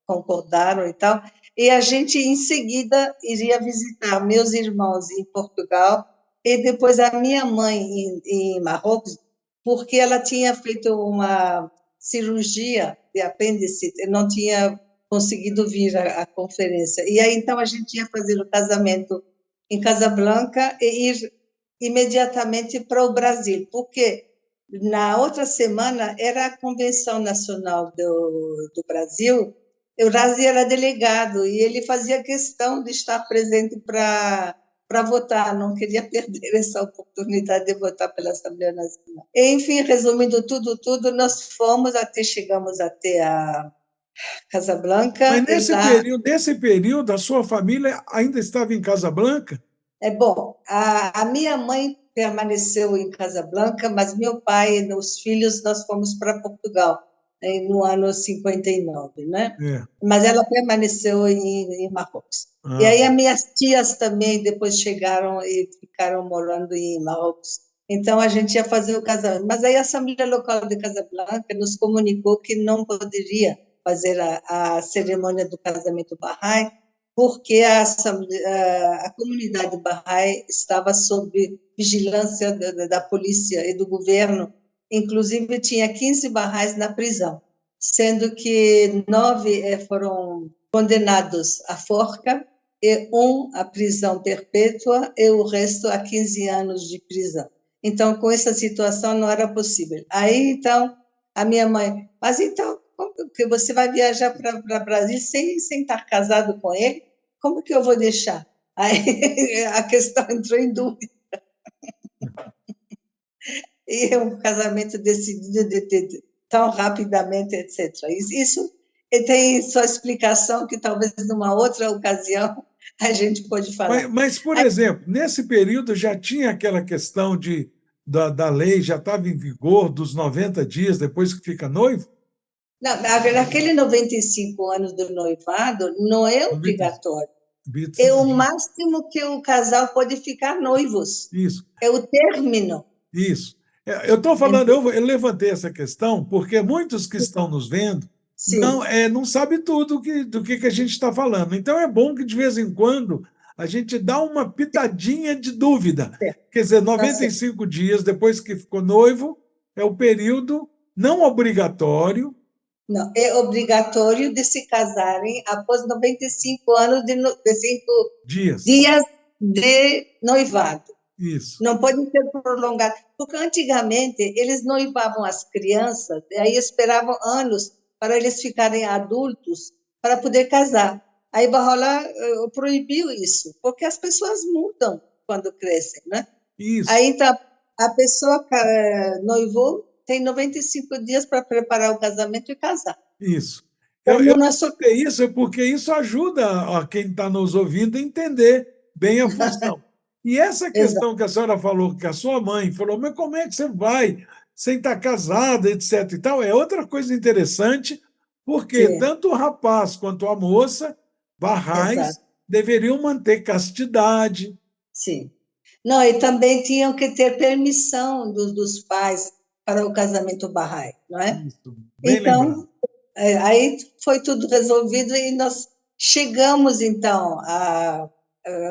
concordaram e tal, e a gente, em seguida, iria visitar meus irmãos em Portugal e depois a minha mãe em Marrocos, porque ela tinha feito uma cirurgia de apêndice, não tinha conseguido vir à conferência. E aí, então, a gente ia fazer o casamento em Casablanca e ir imediatamente para o Brasil, porque na outra semana era a Convenção Nacional do Brasil, o Razi era delegado e ele fazia questão de estar presente para votar, não queria perder essa oportunidade de votar pela Assembleia Nacional. Enfim, resumindo tudo, nós fomos chegamos até a Mas Casablanca, e lá, nesse período, a sua família ainda estava em Casablanca? bom, a minha mãe permaneceu em Casablanca, mas meu pai e os filhos, nós fomos para Portugal, no ano 59, né? É. Mas ela permaneceu em Marrocos. E Ah, aí as minhas tias também depois chegaram e ficaram morando em Marrocos. Então a gente ia fazer o casamento. Mas aí a Assembleia Local de Casablanca nos comunicou que não poderia fazer a cerimônia do casamento Bahá'í, porque a comunidade Bahá'í estava sob vigilância da polícia e do governo, inclusive tinha 15 Bahá'ís na prisão, sendo que 9 foram condenados à forca e um à prisão perpétua e o resto a 15 anos de prisão. Então, com essa situação, não era possível. Aí, então, a minha mãe, mas então, como que você vai viajar para o Brasil sem estar casado com ele? Como que eu vou deixar? Aí a questão entrou em dúvida. E é um casamento decidido tão rapidamente, etc. Isso tem sua explicação, que talvez numa outra ocasião a gente pode falar. Por exemplo, nesse período já tinha aquela questão da lei, já estava em vigor dos 90 dias depois que fica noivo? Não, aquele 95 anos do noivado não é 90, obrigatório. É 25 o dias. máximo que o casal pode ficar noivos. Isso. É o término. Isso. Eu estou falando, eu levantei essa questão porque muitos que estão nos vendo Sim, não sabem tudo do que a gente está falando. Então, é bom que, de vez em quando, a gente dá uma pitadinha de dúvida. certo, Quer dizer, tá noventa e certo. cinco dias depois que ficou noivo é o período não obrigatório. Não, é obrigatório de se casarem após 95 anos de 5 Dias. dias de noivado. Isso. Não pode ser prolongado, porque antigamente eles noivavam as crianças, e aí esperavam anos para eles ficarem adultos para poder casar. Aí Barrola proibiu isso, porque as pessoas mudam quando crescem, né? Isso, Aí, então, a pessoa noivou, tem 95 dias para preparar o casamento e casar. isso. Eu Como nós só... perguntei isso porque isso ajuda a quem está nos ouvindo a entender bem a função. E essa Exato, questão que a senhora falou, que a sua mãe falou, mas como é que você vai sem estar casada, etc. e tal, é outra coisa interessante, porque sim, tanto o rapaz quanto a moça, barrais, exato, deveriam manter castidade. sim. Não, e também tinham que ter permissão dos pais para o casamento Bahá'í, não é? Isso, bem lembrado. Então, aí foi tudo resolvido e nós chegamos, então, a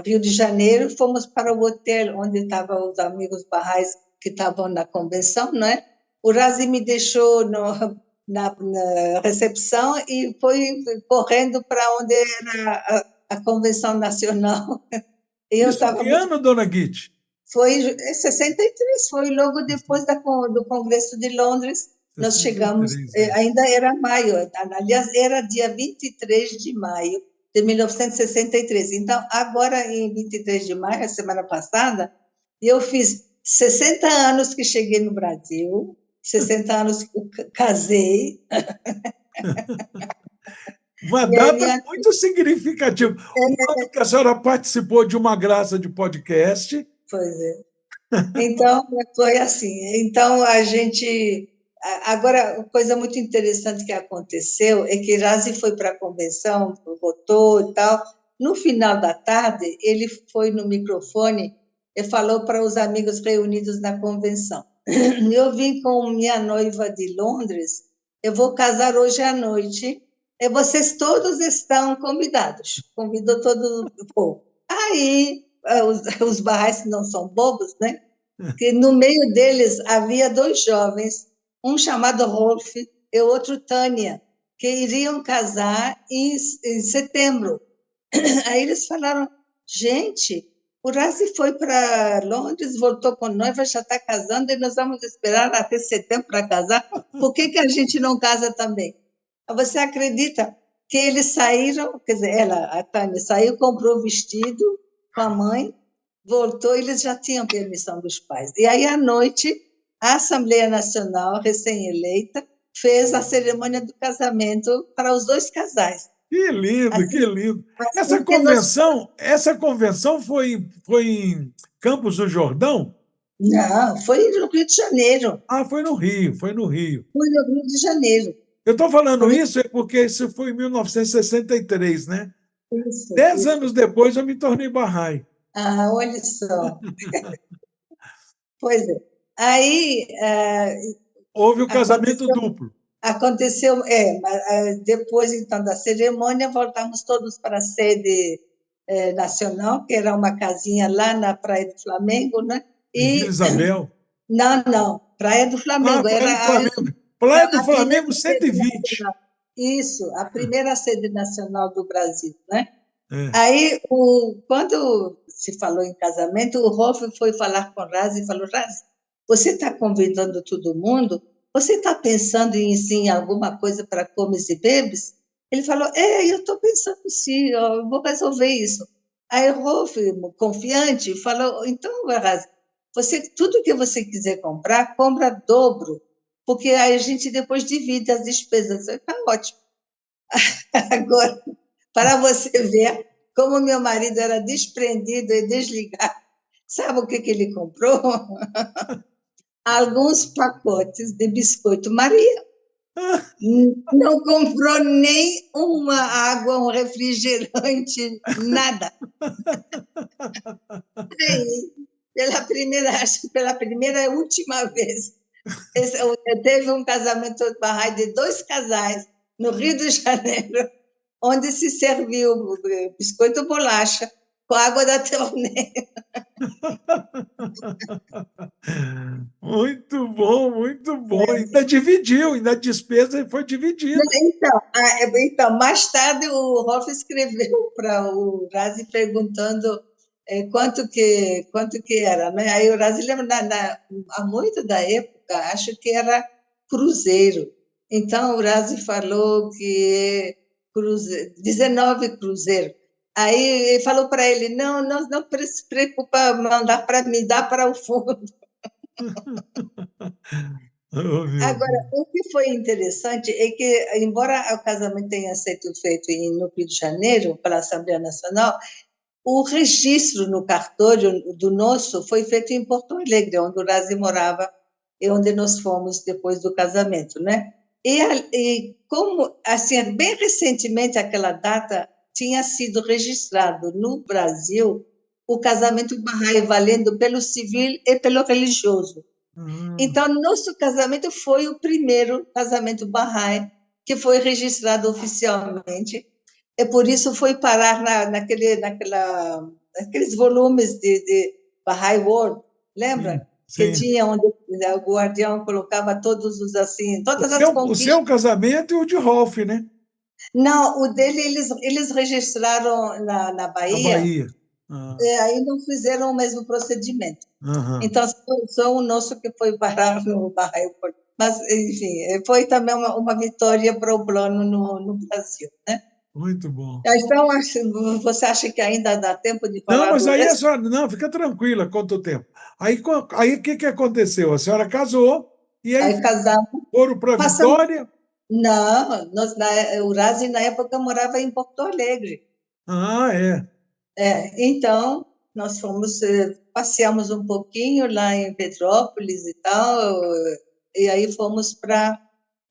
Rio de Janeiro, fomos para o hotel onde estavam os amigos Barrais que estavam na convenção, não é? O Razi me deixou na recepção e foi correndo para onde era a convenção nacional. E eu Isso estava que muito... ano, dona Guite? Foi em 63, foi logo depois do Congresso de Londres. Nós chegamos, 63, é. ainda era maio, aliás, era dia 23 de maio de 1963. Então, agora, em 23 de maio, a semana passada, eu fiz 60 anos que cheguei no Brasil, 60 anos que eu casei, Uma e aí data muito significativa. O ano que a senhora participou de uma graça de podcast. pois é. Então, foi assim. Então, a gente. Agora, coisa muito interessante que aconteceu é que Razi foi para a convenção, votou e tal. No final da tarde, ele foi no microfone e falou para os amigos reunidos na convenção: eu vim com minha noiva de Londres, eu vou casar hoje à noite, e vocês todos estão convidados. Convidou todo o povo. Aí, os barrais não são bobos, né? Que no meio deles havia dois jovens, um chamado Rolf e o outro Tânia, que iriam casar em setembro. Aí eles falaram: gente, o Razi foi para Londres, voltou com noiva, já está casando e nós vamos esperar até setembro para casar. Por que a gente não casa também? Você acredita que eles saíram, quer dizer, a Tânia saiu, comprou o vestido com a mãe, voltou, eles já tinham permissão dos pais. E aí, à noite, a Assembleia Nacional, recém-eleita, fez a cerimônia do casamento para os dois casais. Que lindo, que Assim, lindo. assim que nós... Essa convenção foi em Campos do Jordão? Não, foi no Rio de Janeiro. Ah, foi no Rio, foi no Rio. Foi no Rio de Janeiro. Eu estou falando Foi isso é porque isso foi em 1963, né? isso, 10 anos isso. depois eu me tornei Bahá'í. Ah, olha só. Pois é. Aí, Houve o casamento aconteceu... duplo. Aconteceu, mas depois então da cerimônia, voltamos todos para a sede nacional, que era uma casinha lá na Praia do Flamengo, né? Em Vila E Isabel. não, não, Praia do Ah, Flamengo Praia era do Flamengo. Praia do a primeira Flamengo sede 120. nacional. Isso, a primeira sede nacional do Brasil, né? É. Aí, quando se falou em casamento, o Rolf foi falar com o Razi e falou: Razi, você está convidando todo mundo? Você está pensando em sim alguma coisa para comes e bebes? Ele falou: eu estou pensando sim, eu vou resolver isso. Aí o Rolf, confiante, falou: então, Razi, tudo que você quiser comprar, compra dobro, porque aí a gente depois divide as despesas. Está ótimo. Agora, para você ver como meu marido era desprendido e desligado. Sabe o que ele comprou? Alguns pacotes de biscoito Maria. Não comprou nem uma água, um refrigerante, nada. Aí, acho que pela primeira e última vez, teve um casamento Bahá'í de dois casais no Rio de Janeiro, onde se serviu biscoito bolacha com água da torneira. Muito bom, muito bom. É. Ainda dividiu, ainda a despesa foi dividida. Então, mais tarde o Rolf escreveu para o Razi perguntando quanto que era, né? Aí o Razi lembra, há muito da época, acho que era cruzeiro. Então o Razi falou que 19 cruzeiros. Aí ele falou para ele, não se preocupa, mandar para mim, dá para o fundo. Oh, meu Agora, Deus. o que foi interessante é que, embora o casamento tenha sido feito no Rio de Janeiro, pela Assembleia Nacional, o registro no cartório do nosso foi feito em Porto Alegre, onde o Razi morava e onde nós fomos depois do casamento, né? E como, assim, bem recentemente, aquela data, tinha sido registrado no Brasil o casamento Bahá'í valendo pelo civil e pelo religioso. Ah, Então, nosso casamento foi o primeiro casamento Bahá'í que foi registrado oficialmente, e por isso foi parar naqueles volumes de Bahá'í World, lembra? sim, Que sim. tinha onde o guardião colocava todos os assim, O todas as seu, o seu conquistas. casamento e o de Rolf, né? Não, o dele eles registraram na Na Bahia, Bahia. Ah, e aí não fizeram o mesmo procedimento. aham. Então, só o nosso que foi parar no Bairro. Mas, enfim, foi também uma vitória para o plano no Brasil, né? Muito bom. Então, você acha que ainda dá tempo de Não, falar mas do aí a resto? senhora, não, fica tranquila, quanto tempo. Aí o que aconteceu? A senhora casou e aí Aí casamos, foram para passamos. Vitória. Não, o Razi, na época, morava em Porto Alegre. Ah, é. Então, nós fomos, passeamos um pouquinho lá em Petrópolis e tal, e aí fomos para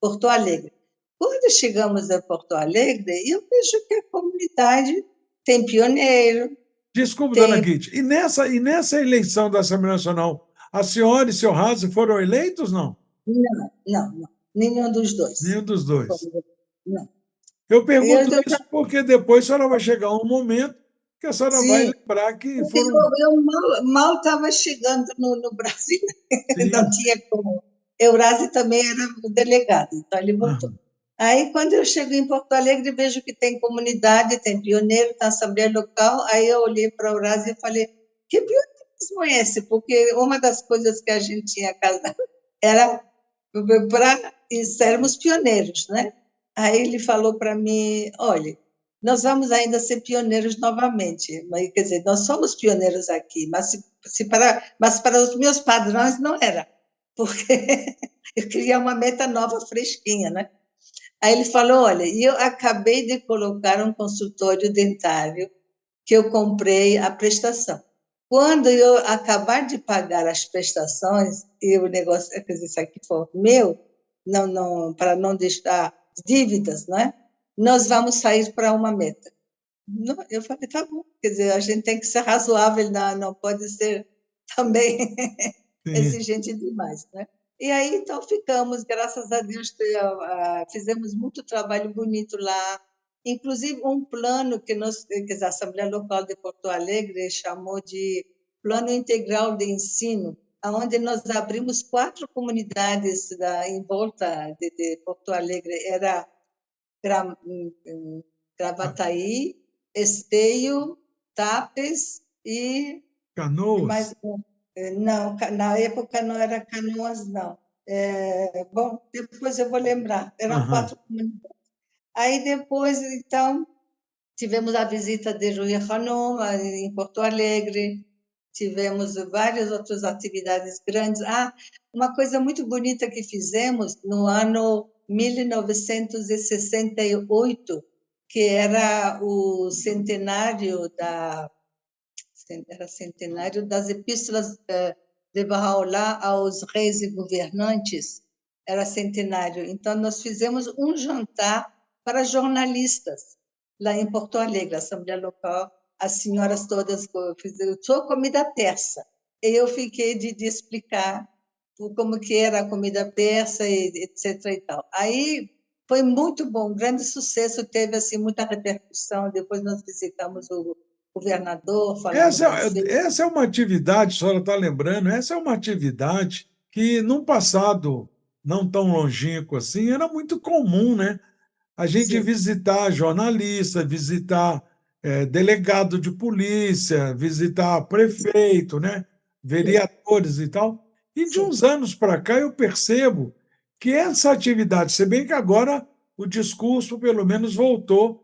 Porto Alegre. Quando chegamos a Porto Alegre, eu vejo que a comunidade tem pioneiro, Desculpa, dona tem. Guide. E nessa eleição da Assembleia Nacional, a senhora e seu Raso foram eleitos, não? Não, não, não, nenhum dos dois. Nenhum dos dois. Não. Eu Eu, pergunto eu, isso porque depois a senhora vai chegar um momento que a senhora vai sim, lembrar que porque foram. eu mal estava chegando no Brasil, não Sim. tinha como. Eurásio também era o delegado, então ele voltou. Aham. Aí, quando eu chego em Porto Alegre, vejo que tem comunidade, tem pioneiro, tem assembleia local. Aí eu olhei para o Eurásio e falei, que pioneirismo é esse? Porque uma das coisas que a gente tinha casado era para sermos pioneiros, né? Aí ele falou para mim, olha, nós vamos ainda ser pioneiros novamente, mas, quer dizer, nós somos pioneiros aqui, mas para os meus padrões não era, porque eu queria uma meta nova, fresquinha, né? Aí ele falou, olha, eu acabei de colocar um consultório dentário que eu comprei a prestação. Quando eu acabar de pagar as prestações, e o negócio, quer dizer, isso aqui for meu, para não deixar dívidas, né? Nós vamos sair para uma meta. Não, eu falei, tá bom, quer dizer, a gente tem que ser razoável, não pode ser também Sim. exigente demais, né? E aí, então, ficamos, graças a Deus, fizemos muito trabalho bonito lá, inclusive um plano que a Assembleia Local de Porto Alegre chamou de Plano Integral de Ensino, onde nós abrimos 4 comunidades em volta de Porto Alegre, era Gravataí, Esteio, Tapes e mais Canoas? um. Não, na época não era Canoas, não. Bom, depois eu vou lembrar. Eram Aham. 4 comunidades. Aí depois, então, tivemos a visita de Rui Hanom, em Porto Alegre, tivemos várias outras atividades grandes. Uma coisa muito bonita que fizemos no ano 1968, que era o centenário das epístolas de Bahá'u'lláh aos reis e governantes, era centenário. Então, nós fizemos um jantar para jornalistas lá em Porto Alegre, Assembleia Local, as senhoras todas fizeram só comida persa. E eu fiquei de explicar como que era a comida persa, etc. E tal. Aí foi muito bom, grande sucesso, teve assim muita repercussão. Depois nós visitamos o governador falando Essa, mal feito. essa é uma atividade, a senhora está lembrando, essa é uma atividade que, num passado não tão longínquo assim, era muito comum, né? A gente Sim, visitar jornalista, visitar delegado de polícia, visitar prefeito, né? sim, Vereadores e tal. E de sim, uns anos para cá eu percebo que essa atividade, se bem que agora o discurso, pelo menos, voltou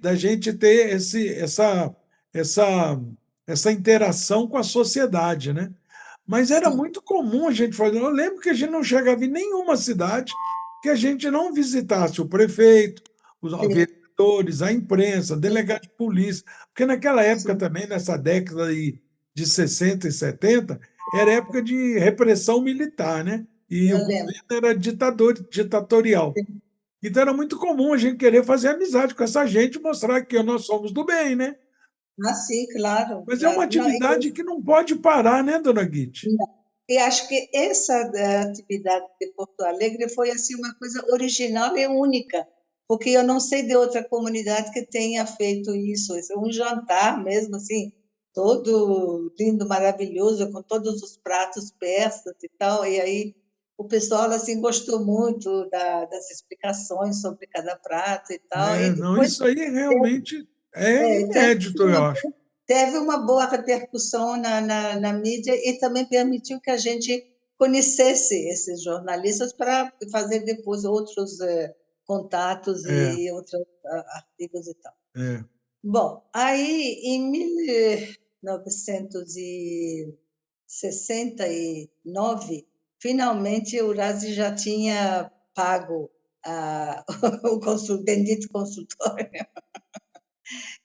da gente ter essa interação com a sociedade, né? Mas era sim, muito comum a gente fazer. Eu lembro que a gente não chegava em nenhuma cidade que a gente não visitasse o prefeito, os sim, vereadores, a imprensa, delegado de polícia, porque naquela época sim, também, nessa década aí de 60 e 70, era época de repressão militar, né? E o eu lembro. governo era ditatorial. Sim. Então era muito comum a gente querer fazer amizade com essa gente e mostrar que nós somos do bem, né? Ah, sim, claro, Mas é uma claro. Não, atividade que não pode parar, né, dona Guite? e acho que essa atividade de Porto Alegre foi assim uma coisa original e única, porque eu não sei de outra comunidade que tenha feito isso. Isso é um jantar mesmo assim, todo lindo, maravilhoso, com todos os pratos persas e tal. E aí o pessoal assim gostou muito das explicações sobre cada prato e tal. E Não, depois isso aí realmente é teve inédito, eu acho. teve uma boa repercussão na mídia e também permitiu que a gente conhecesse esses jornalistas para fazer depois outros contatos É, e outros artigos e tal. é. Bom, aí em 1969, finalmente a Eurasia já tinha pago o bendito consultório,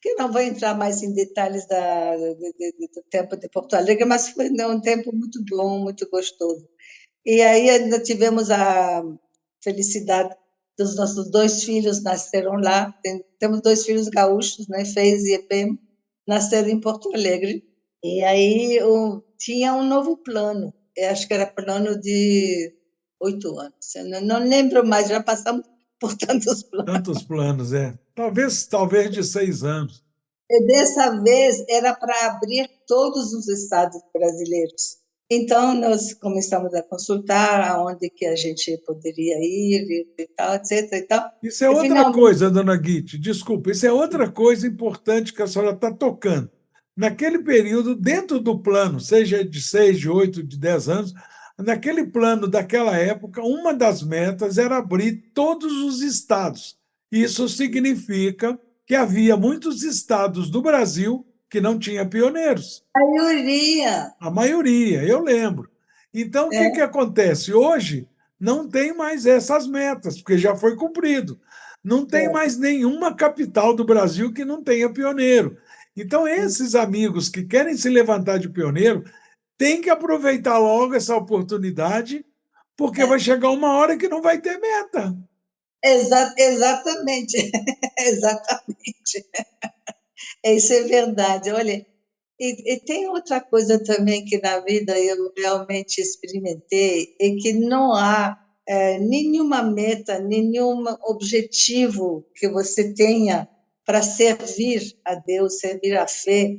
que eu não vou entrar mais em detalhes do tempo de Porto Alegre, mas foi um tempo muito bom, muito gostoso. E aí ainda tivemos a felicidade dos nossos dois filhos nasceram lá. Temos dois filhos gaúchos, né? Fez e Epem, nasceram em Porto Alegre. E aí tinha um novo plano. Eu acho que era plano de 8 anos. Eu não lembro mais, já passamos por tantos planos. Tantos planos, é. Talvez de 6 anos. E dessa vez era para abrir todos os estados brasileiros. Então, nós começamos a consultar aonde que a gente poderia ir e tal, etc. E, tal. Isso é E outra finalmente, coisa, dona Guite, desculpa, isso é outra coisa importante que a senhora está tocando. Naquele período, dentro do plano, seja de 6, de 8, de 10 anos, naquele plano daquela época, uma das metas era abrir todos os estados. Isso significa que havia muitos estados do Brasil que não tinha pioneiros. a maioria, A maioria, eu lembro. Então, o que, que né? acontece? Hoje, não tem mais essas metas, porque já foi cumprido. Não tem mais nenhuma capital do Brasil que não tenha pioneiro. Então, esses amigos que querem se levantar de pioneiro têm que aproveitar logo essa oportunidade, porque vai chegar uma hora que não vai ter meta. Exatamente, exatamente. Isso é verdade. Olha, e tem outra coisa também que na vida eu realmente experimentei, é que não há nenhuma meta, nenhum objetivo que você tenha para servir a Deus, servir a fé,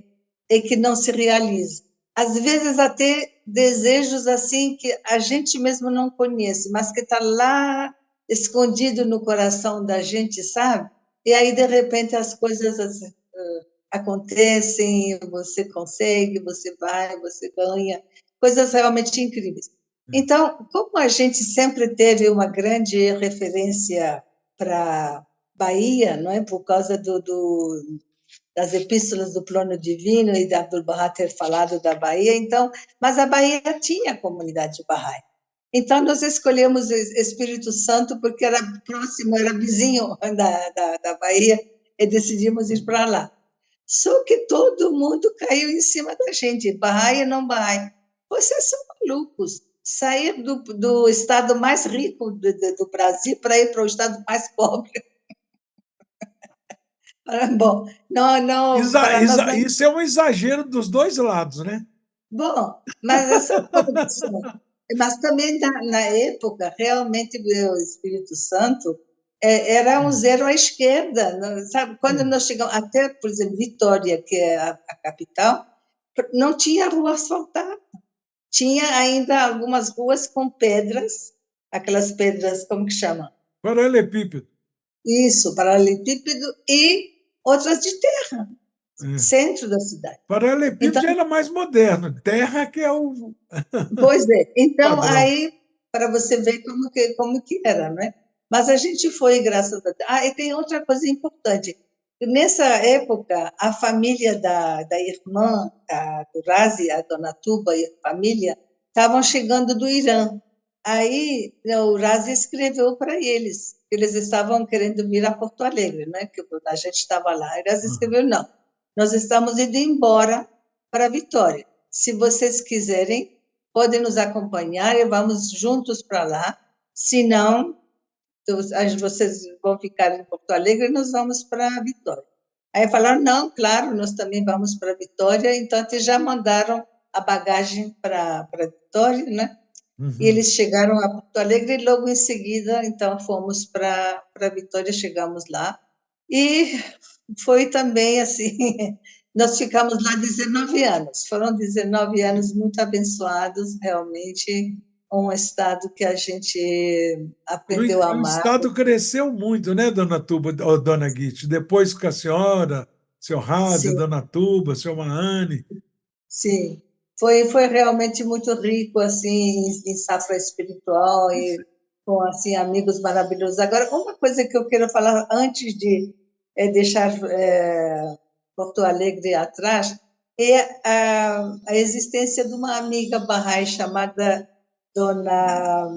e que não se realize. Às vezes até desejos assim que a gente mesmo não conhece, mas que está lá escondido no coração da gente, sabe? E aí, de repente, as coisas acontecem, você consegue, você vai, você ganha, coisas realmente incríveis. Então, como a gente sempre teve uma grande referência para Bahia, não é, por causa das epístolas do plano divino e da Abdu'l-Bahá ter falado da Bahia, então, mas a Bahia tinha a comunidade Bahá'í. Então, nós escolhemos Espírito Santo porque era próximo, era vizinho da Bahia, e decidimos ir para lá. Só que todo mundo caiu em cima da gente, Bahá'í e não Bahá'í. Vocês são malucos. Sair do estado mais rico do Brasil para ir para o estado mais pobre. Bom, não, não, para nós não. Isso é um exagero dos dois lados, né? Bom, mas essa condição. Mas também na época, realmente, o Espírito Santo era um zero à esquerda, sabe? Quando nós chegamos, até, por exemplo, Vitória, que é a capital, não tinha rua asfaltada. Tinha ainda algumas ruas com pedras, aquelas pedras, como que chama? Paralelepípedo. Isso, paralelepípedo, e outras de terra, centro da cidade. Então, Paralelepípedo já era mais moderno. Terra que é o pois é. Então, padrão. aí, para você ver como que era, né? Mas a gente foi, graças a Deus. Ah, e tem outra coisa importante. Nessa época, a família da irmã do Razi, a Dona Tuba e a família, estavam chegando do Irã. Aí o Razi escreveu para eles estavam querendo vir a Porto Alegre, né? Que a gente estava lá. O Razi escreveu: não, nós estamos indo embora para Vitória. Se vocês quiserem, podem nos acompanhar e vamos juntos para lá. Se não, vocês vão ficar em Porto Alegre e nós vamos para Vitória. Aí falaram: não, claro, nós também vamos para Vitória. Então, eles já mandaram a bagagem para Vitória, né? E eles chegaram a Porto Alegre e logo em seguida, então, fomos para Vitória, chegamos lá. E foi também assim, nós ficamos lá 19 anos. Foram 19 anos muito abençoados, realmente, um estado que a gente aprendeu a O amar. Estado cresceu muito, né, dona Tuba, ou dona Guite? Depois com a senhora, seu Razi, Sim, dona Tuba, seu Maane. sim. Foi realmente muito rico, assim, em safra espiritual e com, assim, amigos maravilhosos. Agora, uma coisa que eu quero falar antes de deixar Porto Alegre atrás é a existência de uma amiga Bahá'í chamada Dona...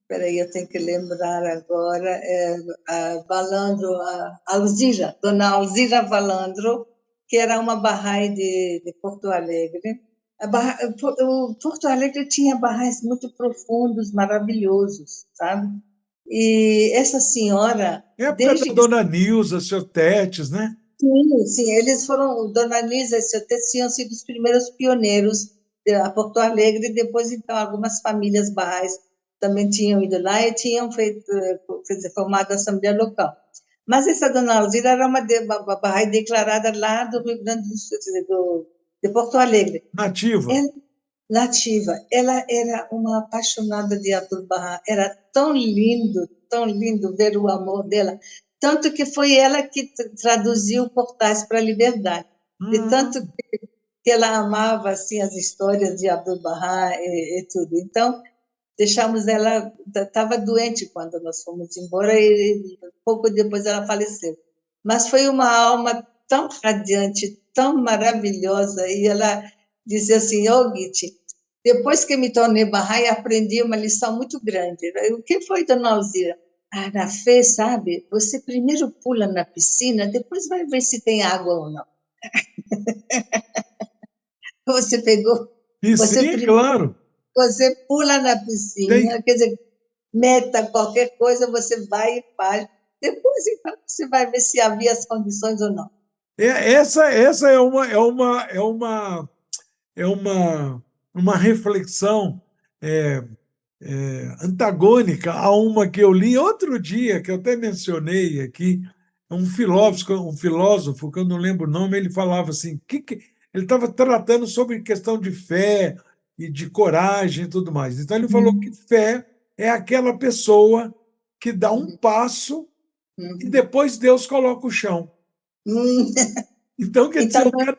Espera aí, eu tenho que lembrar agora. Valandro, Alzira, Dona Alzira Valandro, que era uma Bahá'í de Porto Alegre. O Porto Alegre tinha barrais muito profundos, maravilhosos, sabe? E essa senhora, É a época da desde que... dona Nilza, seu Tetes, né? Sim, sim, eles foram, Dona Lisa e seu Tê tinham sido os primeiros pioneiros a Porto Alegre, e depois, então, algumas famílias barrais também tinham ido lá e tinham feito, quer dizer, formado a Assembleia Local. Mas essa Dona Alzira era uma barrai declarada lá do Rio Grande do Sul, quer dizer, de Porto Alegre. Nativa. Ela, nativa, ela era uma apaixonada de Abdu'l-Bahá, era tão lindo ver o amor dela, tanto que foi ela que traduziu Portais para a Liberdade, de tanto Hum, que ela amava assim as histórias de Abdu'l-Bahá e tudo. Então, deixamos ela, estava doente quando nós fomos embora e pouco depois ela faleceu. Mas foi uma alma tão radiante, tão maravilhosa, e ela dizia assim: ô Giti, depois que me tornei Bahá'í, aprendi uma lição muito grande. O que foi, dona Alzira? Ah, na fé, sabe, você primeiro pula na piscina, depois vai ver se tem água ou não. Você pegou, e você sim, primeiro claro. você pula na Tem, piscina, quer dizer, meta qualquer coisa, você vai e faz. Depois, então, você vai ver se havia as condições ou não. essa uma reflexão é, antagônica a uma que eu li outro dia, que eu até mencionei aqui, um filósofo, que eu não lembro o nome, ele falava assim, ele estava tratando sobre questão de fé e de coragem e tudo mais. Então ele falou que Uhum, fé é aquela pessoa que dá um uhum, passo e uhum. depois Deus coloca o chão. Hum, Então, quer dizer, Então, o cara.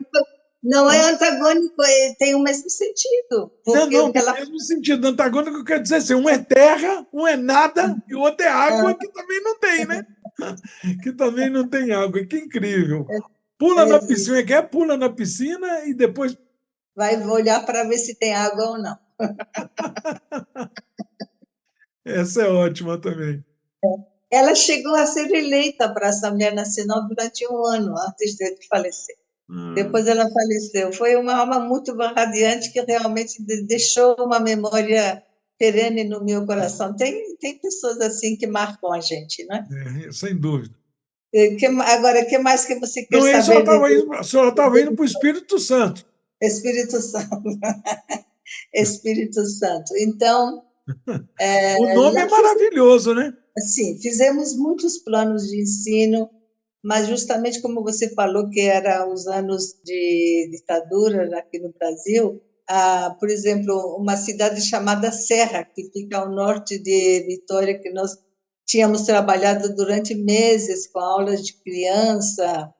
não é antagônico, tem o mesmo sentido, Não, porque não, o que no ela... mesmo sentido. Antagônico quer dizer assim, um é terra, um é nada, e o outro é água, Ah, que também não tem, né? Que também não tem água. Que incrível. Pula é, na piscina, quer pula na piscina e depois. vai olhar para ver se tem água ou não. Essa é ótima também. Ela chegou a ser eleita para a Assembleia Nacional durante um ano antes de falecer. Hum, Depois ela faleceu. Foi uma alma muito radiante que realmente deixou uma memória perene no meu coração. Tem pessoas assim que marcam a gente, né? sem dúvida. Agora, o que mais que você quer Não, isso ela saber estava indo, a senhora estava indo para o Espírito Santo. Espírito Santo? Espírito Santo. Então, O nome é lá maravilhoso, né? sim, fizemos muitos planos de ensino, mas justamente como você falou que era os anos de ditadura aqui no Brasil, por exemplo, uma cidade chamada Serra, que fica ao norte de Vitória, que nós tínhamos trabalhado durante meses com aulas de criança,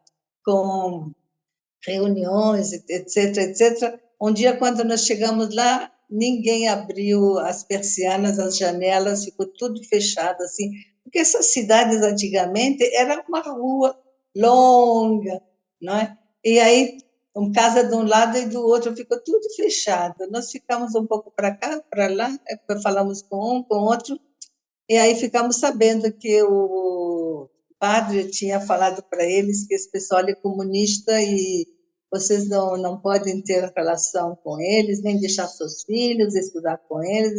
com reuniões, etc, etc. Um dia, quando nós chegamos lá, ninguém abriu as persianas, as janelas, ficou tudo fechado, assim, Porque essas cidades, antigamente, era uma rua longa, não é? E aí, uma casa de um lado e do outro, ficou tudo fechado. Nós ficamos um pouco para cá, para lá, falamos com um, com outro, e aí ficamos sabendo que o padre tinha falado para eles que esse pessoal é comunista e vocês não podem ter relação com eles, nem deixar seus filhos estudar com eles.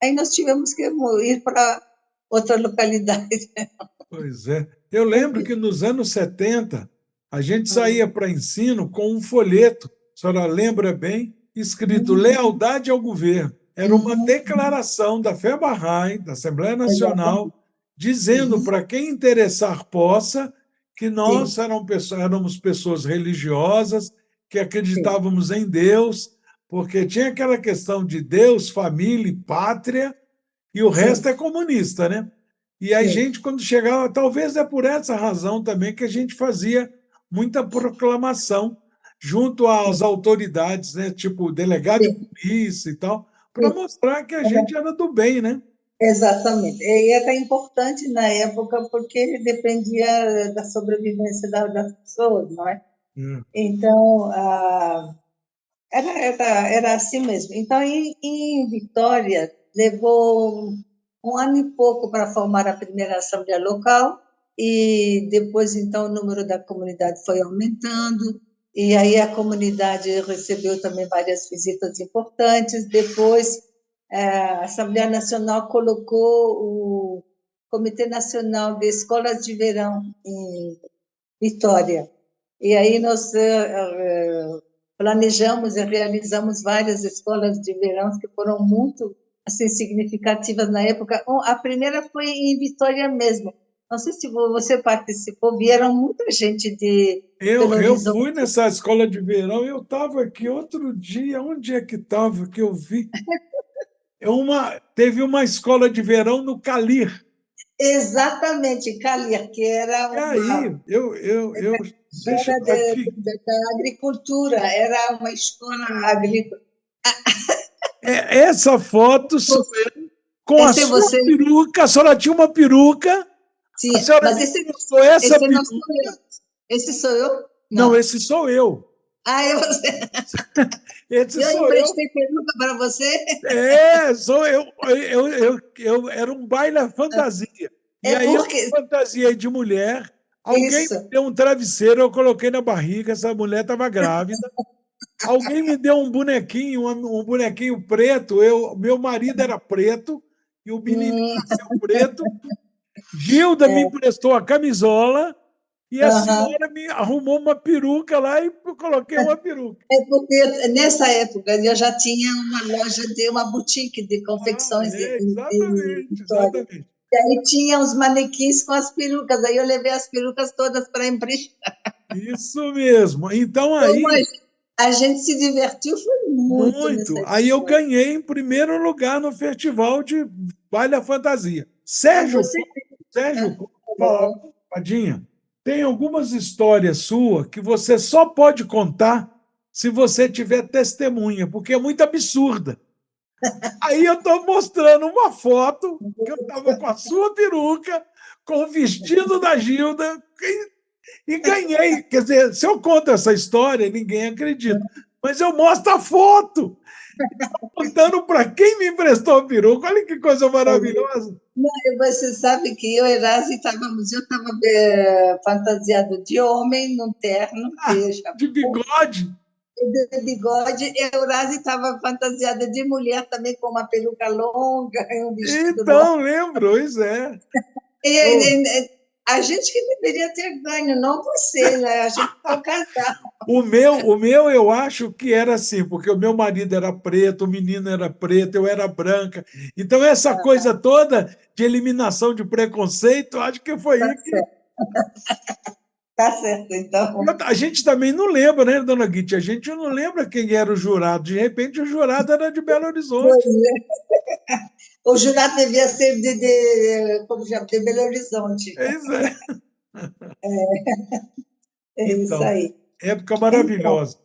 Aí nós tivemos que ir para outra localidade. Pois é. Eu lembro que nos anos 70 a gente saía para ensino com um folheto, a senhora lembra bem, escrito Lealdade ao Governo. Era uma declaração da fé Bahá'í, da Assembleia Nacional, dizendo para quem interessar possa que nós éramos pessoas religiosas, que acreditávamos em Deus, porque tinha aquela questão de Deus, família e pátria, e o resto é comunista, né? E a gente, quando chegava, talvez é por essa razão também que a gente fazia muita proclamação junto às autoridades, né? Tipo o delegado de polícia e tal, para mostrar que a gente era do bem, né? Exatamente. E era importante na época porque dependia da sobrevivência das pessoas, não é? Então, era assim mesmo. Então, em Vitória, levou um ano e pouco para formar a primeira assembleia local, e depois, então, o número da comunidade foi aumentando, e aí a comunidade recebeu também várias visitas importantes. Depois, a Assembleia Nacional colocou o Comitê Nacional de Escolas de Verão em Vitória. E aí nós planejamos e realizamos várias escolas de verão que foram muito assim, significativas na época. A primeira foi em Vitória mesmo. Não sei se você participou, vieram muita gente de Belo Eu Horizonte. fui nessa escola de verão, eu estava aqui outro dia, onde é que estava que eu vi? Teve uma escola de verão no Calir. Exatamente, Calia, que era E aí, deixa era aqui. da agricultura, era uma escola agrícola. Essa foto sou eu com a Esse é sua você, peruca, a senhora tinha uma peruca, a sim, senhora mas me emprestou essa esse não sou eu. peruca. Esse sou eu? Não, Não. esse sou eu. É você. Esse Eu sou eu. emprestei peruca para você? Sou eu. Eu era um baile à fantasia. E É aí eu porque. me fantasiei de mulher, alguém me Isso. deu um travesseiro, eu coloquei na barriga, essa mulher estava grávida. Alguém me deu um bonequinho, um bonequinho preto, meu marido era preto, e o menininho Hum, nasceu preto. Gilda me emprestou a camisola e a aham. senhora me arrumou uma peruca lá e eu coloquei uma peruca. É porque nessa época eu já tinha uma loja, uma boutique de confecções em Exatamente, Vitória. exatamente. E aí tinha os manequins com as perucas, aí eu levei as perucas todas para emprestar. Isso mesmo. Então Como aí, a gente se divertiu, foi muito nessa muito. Aí eu escola. ganhei em primeiro lugar no festival de baile à fantasia. Você. Sérgio, fala, Padinha, tem algumas histórias suas que você só pode contar se você tiver testemunha, porque é muito absurda. Aí eu estou mostrando uma foto que eu estava com a sua peruca, com o vestido da Gilda, e ganhei. Quer dizer, se eu conto essa história, ninguém acredita. Mas eu mostro a foto, contando para quem me emprestou a peruca. Olha que coisa maravilhosa. Não, você sabe que eu e Erasmo estávamos, eu estava fantasiado de homem, num terno, Ah, de de chapéu, bigode. de bigode, e a Eurasi estava fantasiada de mulher também, com uma peruca longa e um vestido longo. Então, lembro, pois é. E, Eu, a gente que deveria ter ganho, não você, né? A gente foi casar. o meu, eu acho que era assim, porque o meu marido era preto, o menino era preto, eu era branca. Então, essa coisa toda de eliminação de preconceito, acho que foi Tá aí que. certo, tá certo, então. A gente também não lembra, né, dona Guite? A gente não lembra quem era o jurado. De repente, o jurado era de Belo Horizonte. Pois é. O jurado devia ser como já, de Belo Horizonte. Pois é. É isso Então, aí. época Então, maravilhosa.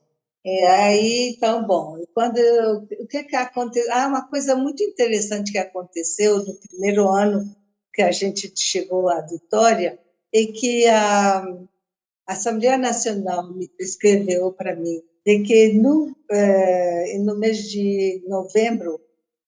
aí, então, bom, o que aconteceu? Uma coisa muito interessante que aconteceu no primeiro ano que a gente chegou à vitória, e que a Assembleia Nacional me escreveu para mim de que no mês de novembro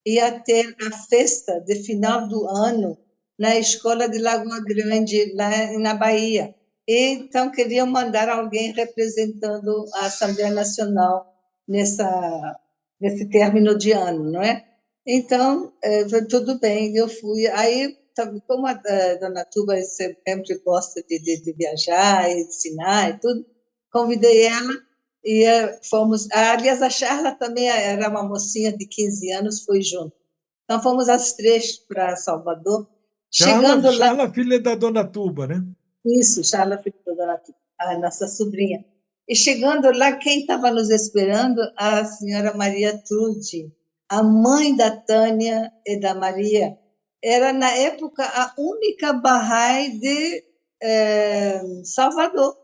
ia ter a festa de final do ano na escola de Lagoa Grande, lá na Bahia. E, então, queriam mandar alguém representando a Assembleia Nacional nesse término de ano, não é? Então, tudo bem, eu fui. Aí, como a dona Tuba sempre gosta de viajar, ensinar e tudo, convidei ela e fomos. Aliás, a Charla também era uma mocinha de 15 anos, foi junto. Então, fomos as três para Salvador. Charla, Chegando lá, Charla, filha da dona Tuba, né? isso, Charla, filha da dona Tuba, a nossa sobrinha. E chegando lá, quem estava nos esperando? A senhora Maria Trude, a mãe da Tânia e da Maria. Era, na época, a única Bahá'í de Salvador.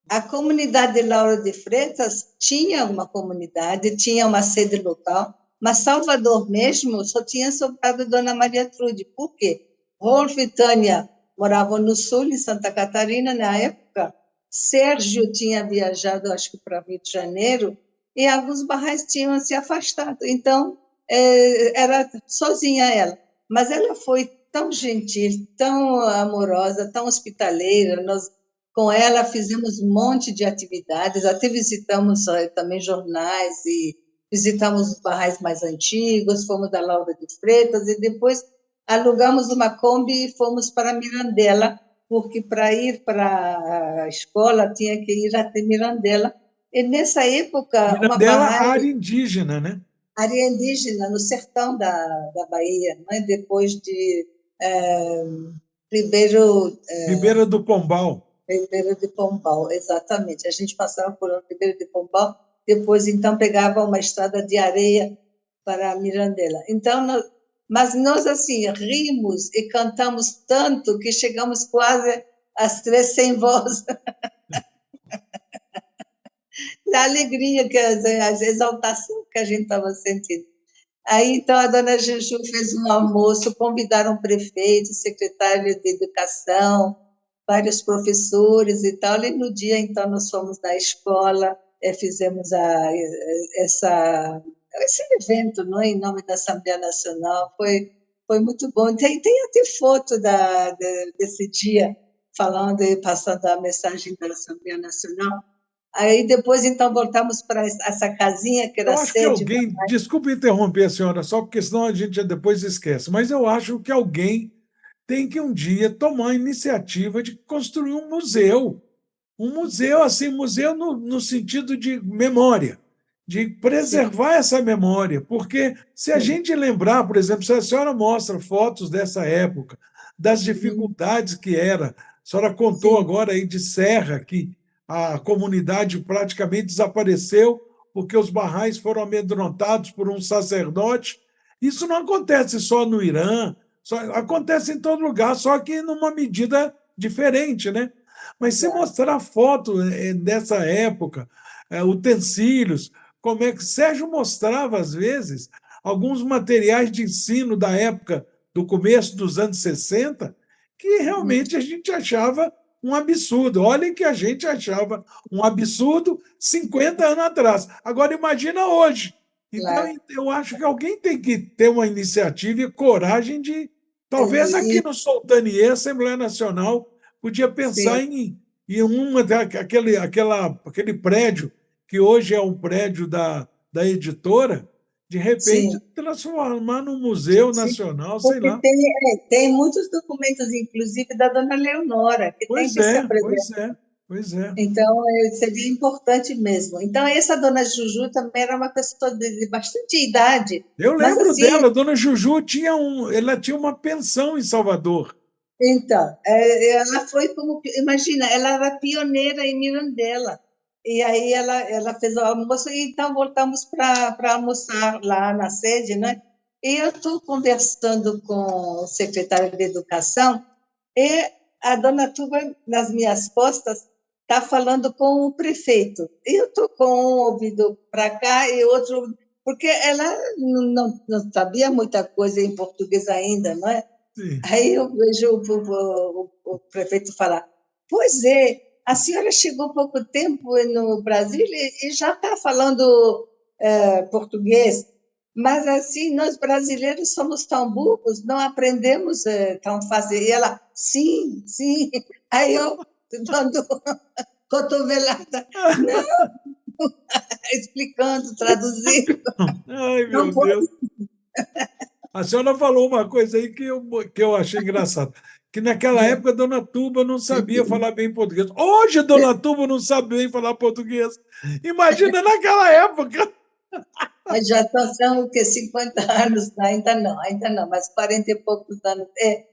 A comunidade de Lauro de Freitas tinha uma comunidade, tinha uma sede local, mas Salvador mesmo só tinha sobrado Dona Maria Trude. Por quê? Rolf e Tânia moravam no sul, em Santa Catarina, na época. Sérgio tinha viajado, acho que para Rio de Janeiro, e alguns barrais tinham se afastado. Então, era sozinha ela. Mas ela foi tão gentil, tão amorosa, tão hospitaleira. Nós, com ela, fizemos um monte de atividades, até visitamos também jornais e visitamos os barrais mais antigos, fomos da Laura de Freitas e depois alugamos uma Kombi e fomos para Mirandela, porque para ir para a escola tinha que ir até Mirandela. E nessa época, uma Mirandela, barragem, área indígena, né? área indígena, no sertão da Bahia, né? Depois de Ribeiro, Ribeira do Pombal. Ribeiro de Pombal, exatamente. A gente passava por Ribeiro de Pombal, depois então pegava uma estrada de areia para Mirandela. Então, mas nós assim rimos e cantamos tanto que chegamos quase às três sem voz, da alegria, a exaltação que a gente estava sentindo. Aí, então, a dona Juju fez um almoço, convidaram o prefeito, o secretário de educação, vários professores e tal, e no dia, então, nós fomos na escola, fizemos esse evento, não é? Em nome da Assembleia Nacional, foi muito bom. Tem até foto desse dia, falando e passando a mensagem da Assembleia Nacional. Aí depois, então, voltamos para essa casinha que era Eu acho que sede. alguém, desculpe interromper a senhora, só porque senão a gente já depois esquece, mas eu acho que alguém tem que um dia tomar a iniciativa de construir um museu. Um museu, assim, museu no sentido de memória, de Sim, preservar essa memória, porque se a sim. gente lembrar, por exemplo, se a senhora mostra fotos dessa época, das Uhum. dificuldades que era, a senhora contou Sim, agora aí de Serra, que a comunidade praticamente desapareceu porque os barrais foram amedrontados por um sacerdote. Isso não acontece só no Irã, acontece em todo lugar, só que numa medida diferente, né? Mas se exato. mostrar foto dessa época, utensílios, como é que Sérgio mostrava, às vezes, alguns materiais de ensino da época do começo dos anos 60, que Uhum. realmente a gente achava um absurdo. Olhem que a gente achava um absurdo 50 anos atrás. Agora, imagina hoje. Então, Claro. eu acho que alguém tem que ter uma iniciativa e coragem de. Talvez aqui no Soltanier, a Assembleia Nacional podia pensar Sim, em aquele prédio, que hoje é um prédio da editora, de repente sim, transformar num museu sim. nacional, sei Porque lá. tem muitos documentos, inclusive da dona Leonora, que tem Pois que se é, apresentar. pois é, pois é. Então, seria importante mesmo. Então, essa dona Juju também era uma pessoa de bastante idade, Eu mas lembro assim, dela, a dona Juju ela tinha uma pensão em Salvador. então, ela foi como, imagina, ela era pioneira em Mirandela. E aí ela fez o almoço e então voltamos para almoçar lá na sede, né? E eu estou conversando com o secretário de Educação e a dona Tuba, nas minhas costas, está falando com o prefeito. E eu estou com um ouvido para cá e outro, porque ela não sabia muita coisa em português ainda, não é? Sim. Aí eu vejo o prefeito falar: pois é, a senhora chegou há pouco tempo no Brasil e já está falando português, mas assim, nós brasileiros somos tão burros, não aprendemos tão fácil. E ela: sim, sim. Aí eu dando cotovelada, não, explicando, traduzindo. Ai, Não meu pode. Deus. A senhora falou uma coisa aí que eu achei engraçado, que naquela época a Dona Tuba não sabia falar bem português. Hoje a Dona Tuba não sabe bem falar português. Imagina naquela época. Mas já são o quê? 50 anos? Ainda não, mas 40 e poucos anos. É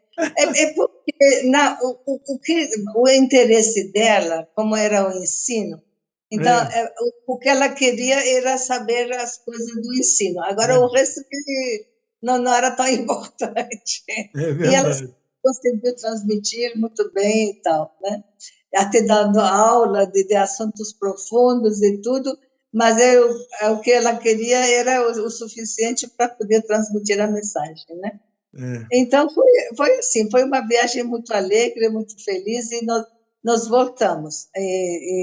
porque o interesse dela, como era o ensino, então, É, o que ela queria era saber as coisas do ensino. Agora, o é, resto que não era tão importante. é E ela verdade. conseguiu transmitir muito bem e tal, né? Até dando aula de assuntos profundos e tudo, mas o que ela queria era o suficiente para poder transmitir a mensagem, né? É. Então, foi assim, foi uma viagem muito alegre, muito feliz, e nós voltamos.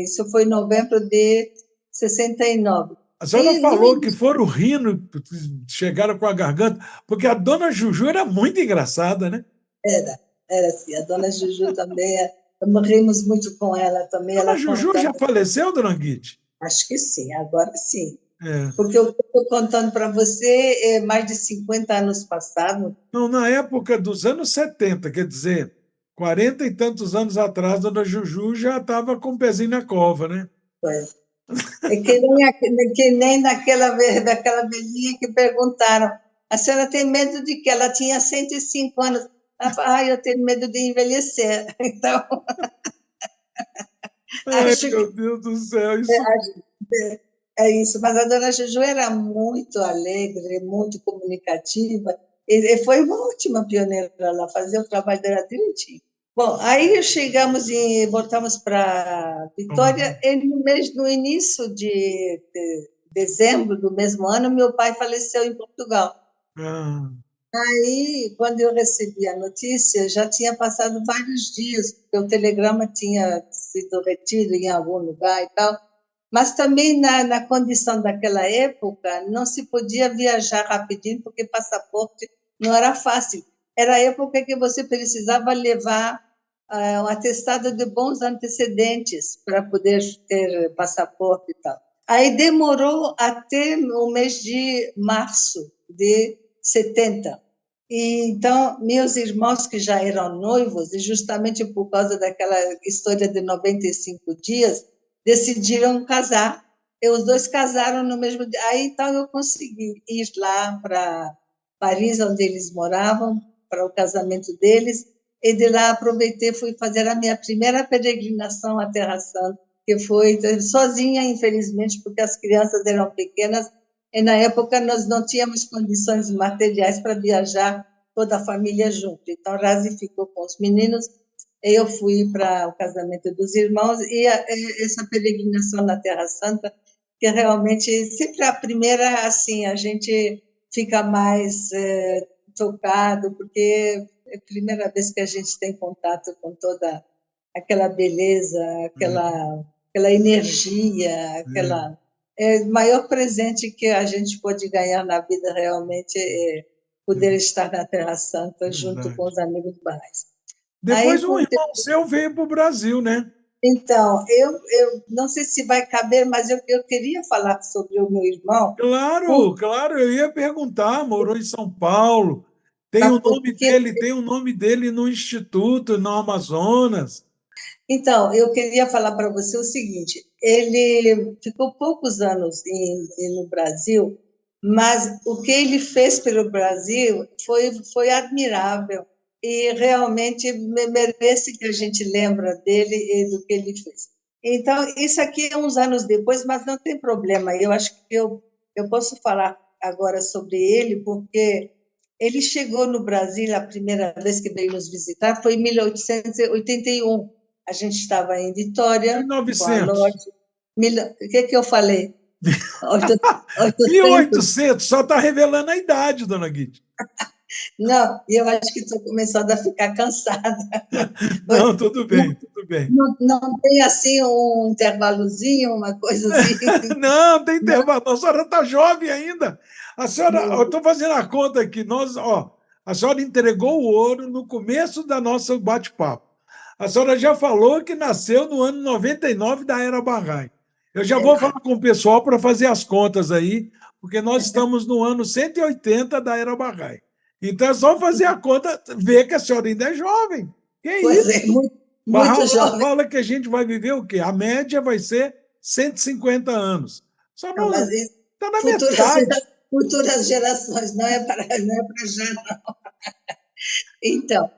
Isso foi em novembro de 69. A senhora E no falou que foram rindo, chegaram com a garganta, porque a Dona Juju era muito engraçada, né? era assim, a dona Juju também, rimos muito com ela também, Dona ela Juju já contando, faleceu, Dona Guide? acho que sim, agora sim. É. Porque o que eu estou contando para você é mais de 50 anos passados. Não, na época dos anos 70, quer dizer, 40 e tantos anos atrás, Dona Juju já estava com o pezinho na cova, né? Pois. É que nem daquela velhinha que perguntaram: a senhora tem medo de que ela tinha 105 anos? Ela falou: eu tenho medo de envelhecer. Então, Ai, acho que meu Deus do céu, isso. é isso. Mas a dona Juju era muito alegre, muito comunicativa, e foi uma ótima pioneira, ela fazia o trabalho dela direitinho. Bom, aí chegamos e voltamos para Vitória, e no início de dezembro do mesmo ano, meu pai faleceu em Portugal. Ah, Aí, quando eu recebi a notícia, já tinha passado vários dias, porque o telegrama tinha sido retido em algum lugar e tal, mas também na condição daquela época, não se podia viajar rapidinho, porque passaporte não era fácil. Era a época que você precisava levar um atestado de bons antecedentes para poder ter passaporte e tal. Aí demorou até o mês de março de 70. E, então, meus irmãos que já eram noivos, e justamente por causa daquela história de 95 dias, decidiram casar. E os dois casaram no mesmo dia. Aí, então, eu consegui ir lá para Paris, onde eles moravam, para o casamento deles, e de lá aproveitei, fui fazer a minha primeira peregrinação à Terra Santa, que foi sozinha, infelizmente, porque as crianças eram pequenas, e na época nós não tínhamos condições materiais para viajar toda a família junto. Então, Razi ficou com os meninos, e eu fui para o casamento dos irmãos, e essa peregrinação na Terra Santa, que realmente, sempre a primeira, assim, a gente fica mais tocado, porque é a primeira vez que a gente tem contato com toda aquela beleza, aquela energia, é, aquela o maior presente que a gente pode ganhar na vida realmente é poder é estar na Terra Santa junto com verdade. os amigos mais. Depois Aí, um irmão seu veio para o Brasil, né? então, eu não sei se vai caber, mas eu queria falar sobre o meu irmão, Claro, claro, eu ia perguntar, morou em São Paulo, porque tem o nome dele no Instituto, no Amazonas. então, eu queria falar para você o seguinte: ele ficou poucos anos no Brasil, mas o que ele fez pelo Brasil foi admirável e realmente merece que a gente lembre dele e do que ele fez. Então, isso aqui é uns anos depois, mas não tem problema. Eu acho que eu posso falar agora sobre ele, porque ele chegou no Brasil, a primeira vez que veio nos visitar foi em 1881. A gente estava em Vitória, com a 1900. loja. O que eu falei? 800? 1800, só está revelando a idade, dona Guide. Não, e eu acho que estou começando a ficar cansada. Não, tudo bem, tudo bem. Não tem assim um intervalozinho, uma coisa assim? Não, tem Não, intervalo. A senhora está jovem ainda. A senhora, meu eu Deus. estou fazendo a conta aqui. A senhora entregou o ouro no começo da nossa bate-papo. A senhora já falou que nasceu no ano 99 da Era Bahá'í. Eu já vou falar com o pessoal para fazer as contas aí, porque nós estamos no ano 180 da Era Bahá'í. Então é só fazer a conta, ver que a senhora ainda é jovem. Que Pois isso? é, muito, muito Bahá'u'lláh jovem. fala que a gente vai viver o quê? A média vai ser 150 anos. Só Não, mas não está na futuras, metade. futuras gerações, não é para já, não. Então,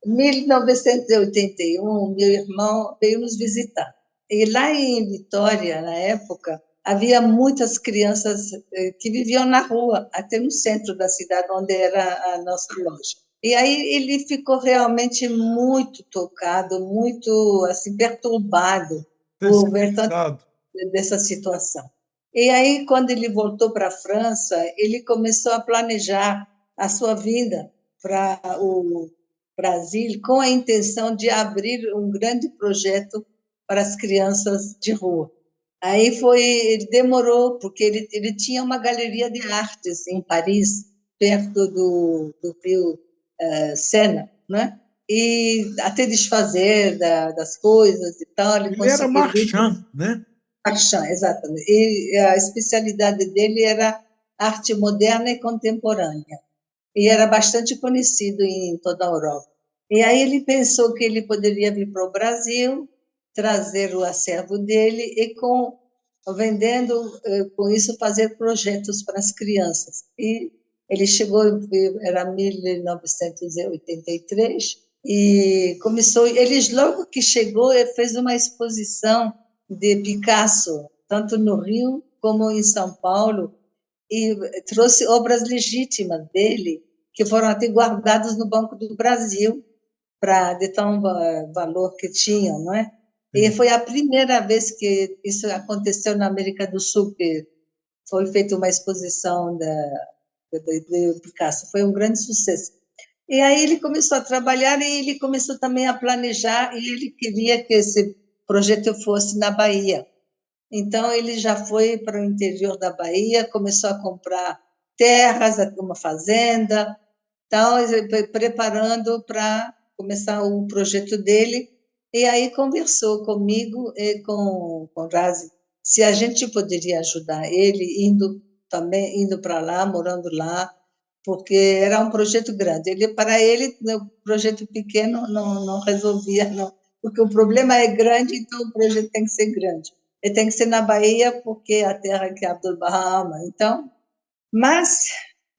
em 1981, meu irmão veio nos visitar. E lá em Vitória, na época, havia muitas crianças que viviam na rua, até no centro da cidade, onde era a nossa loja. E aí ele ficou realmente muito tocado, muito assim perturbado por ver tanto Sensibilizado. dessa situação. E aí, quando ele voltou para a França, ele começou a planejar a sua vinda para o Brasil com a intenção de abrir um grande projeto para as crianças de rua. Aí ele demorou, porque ele tinha uma galeria de artes em Paris, perto do rio Sena, né? E até desfazer das coisas e tal, ele Ele era conseguiu marchand, né? Marchand, exatamente. E a especialidade dele era arte moderna e contemporânea. E era bastante conhecido em toda a Europa. E aí ele pensou que ele poderia vir para o Brasil, trazer o acervo dele e vendendo com isso fazer projetos para as crianças. E ele chegou, era 1983 e começou. Eles logo que chegou, ele fez uma exposição de Picasso, tanto no Rio como em São Paulo, e trouxe obras legítimas dele, que foram até guardadas no Banco do Brasil, de tão valor que tinham, não é? E Sim. foi a primeira vez que isso aconteceu na América do Sul, que foi feita uma exposição de Picasso. Foi um grande sucesso. E aí ele começou a trabalhar e ele começou também a planejar, e ele queria que esse projeto fosse na Bahia. Então, ele já foi para o interior da Bahia, começou a comprar terras, uma fazenda, então, preparando para começar o projeto dele. E aí conversou comigo e com o Razi se a gente poderia ajudar ele indo para lá, morando lá, porque era um projeto grande. Para ele, o projeto pequeno não resolvia, não, porque o problema é grande, então o projeto tem que ser grande. Ele tem que ser na Bahia, porque é a terra que é Abdul Bahama. Então, mas,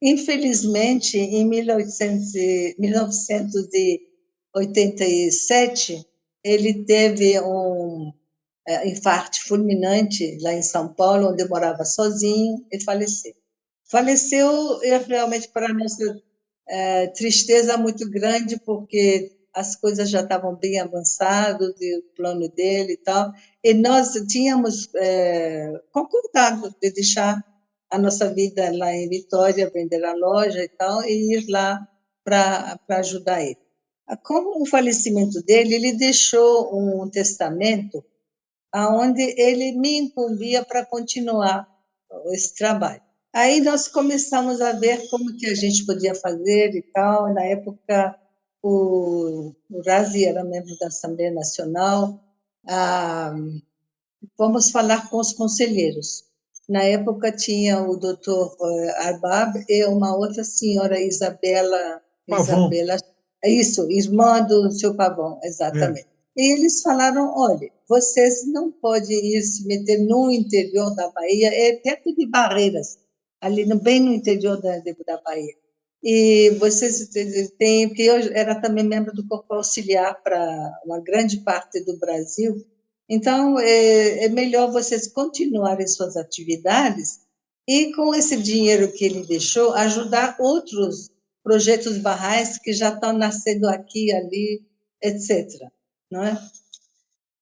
infelizmente, em 1987, ele teve um infarto fulminante lá em São Paulo, onde morava sozinho, e faleceu. Faleceu realmente para a nossa tristeza muito grande, porque as coisas já estavam bem avançadas, e o plano dele e tal, e nós tínhamos concordado de deixar a nossa vida lá em Vitória, vender a loja e tal, e ir lá para ajudar ele. Com o falecimento dele, ele deixou um testamento onde ele me incumbia para continuar esse trabalho. Aí nós começamos a ver como que a gente podia fazer e tal. Na época, o Razi era membro da Assembleia Nacional. Vamos falar com os conselheiros. Na época tinha o doutor Arbab e uma outra senhora, Pavão. isso, irmã do seu Pavão, É. exatamente. E eles falaram, olha, vocês não podem ir se meter no interior da Bahia, é perto de Barreiras, ali bem no interior da Bahia. E vocês têm, porque eu era também membro do Corpo Auxiliar para uma grande parte do Brasil, então é melhor vocês continuarem suas atividades e, com esse dinheiro que ele deixou, ajudar outros projetos barrais que já estão nascendo aqui, ali, etc. Não é?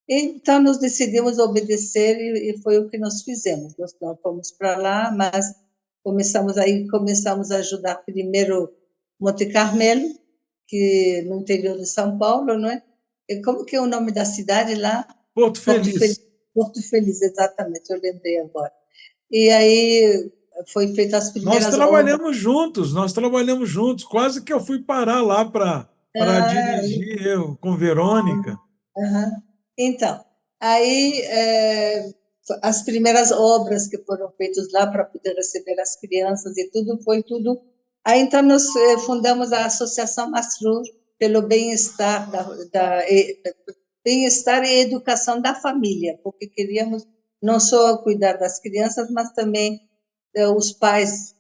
Então, nós decidimos obedecer e foi o que nós fizemos. Nós não fomos para lá, mas começamos a ajudar primeiro Monte Carmelo, que no interior de São Paulo, não é? E como que é o nome da cidade lá? Porto Feliz. Porto Feliz, exatamente, eu lembrei agora. E aí foi feita as primeiras obras. Nós trabalhamos juntos, quase que eu fui parar lá para dirigir eu, com Verônica. Uhum. Então, aí as primeiras obras que foram feitas lá para poder receber as crianças e tudo, foi tudo. Aí então nós fundamos a Associação Masrur pelo bem-estar bem-estar e educação da família, porque queríamos não só cuidar das crianças, mas também os pais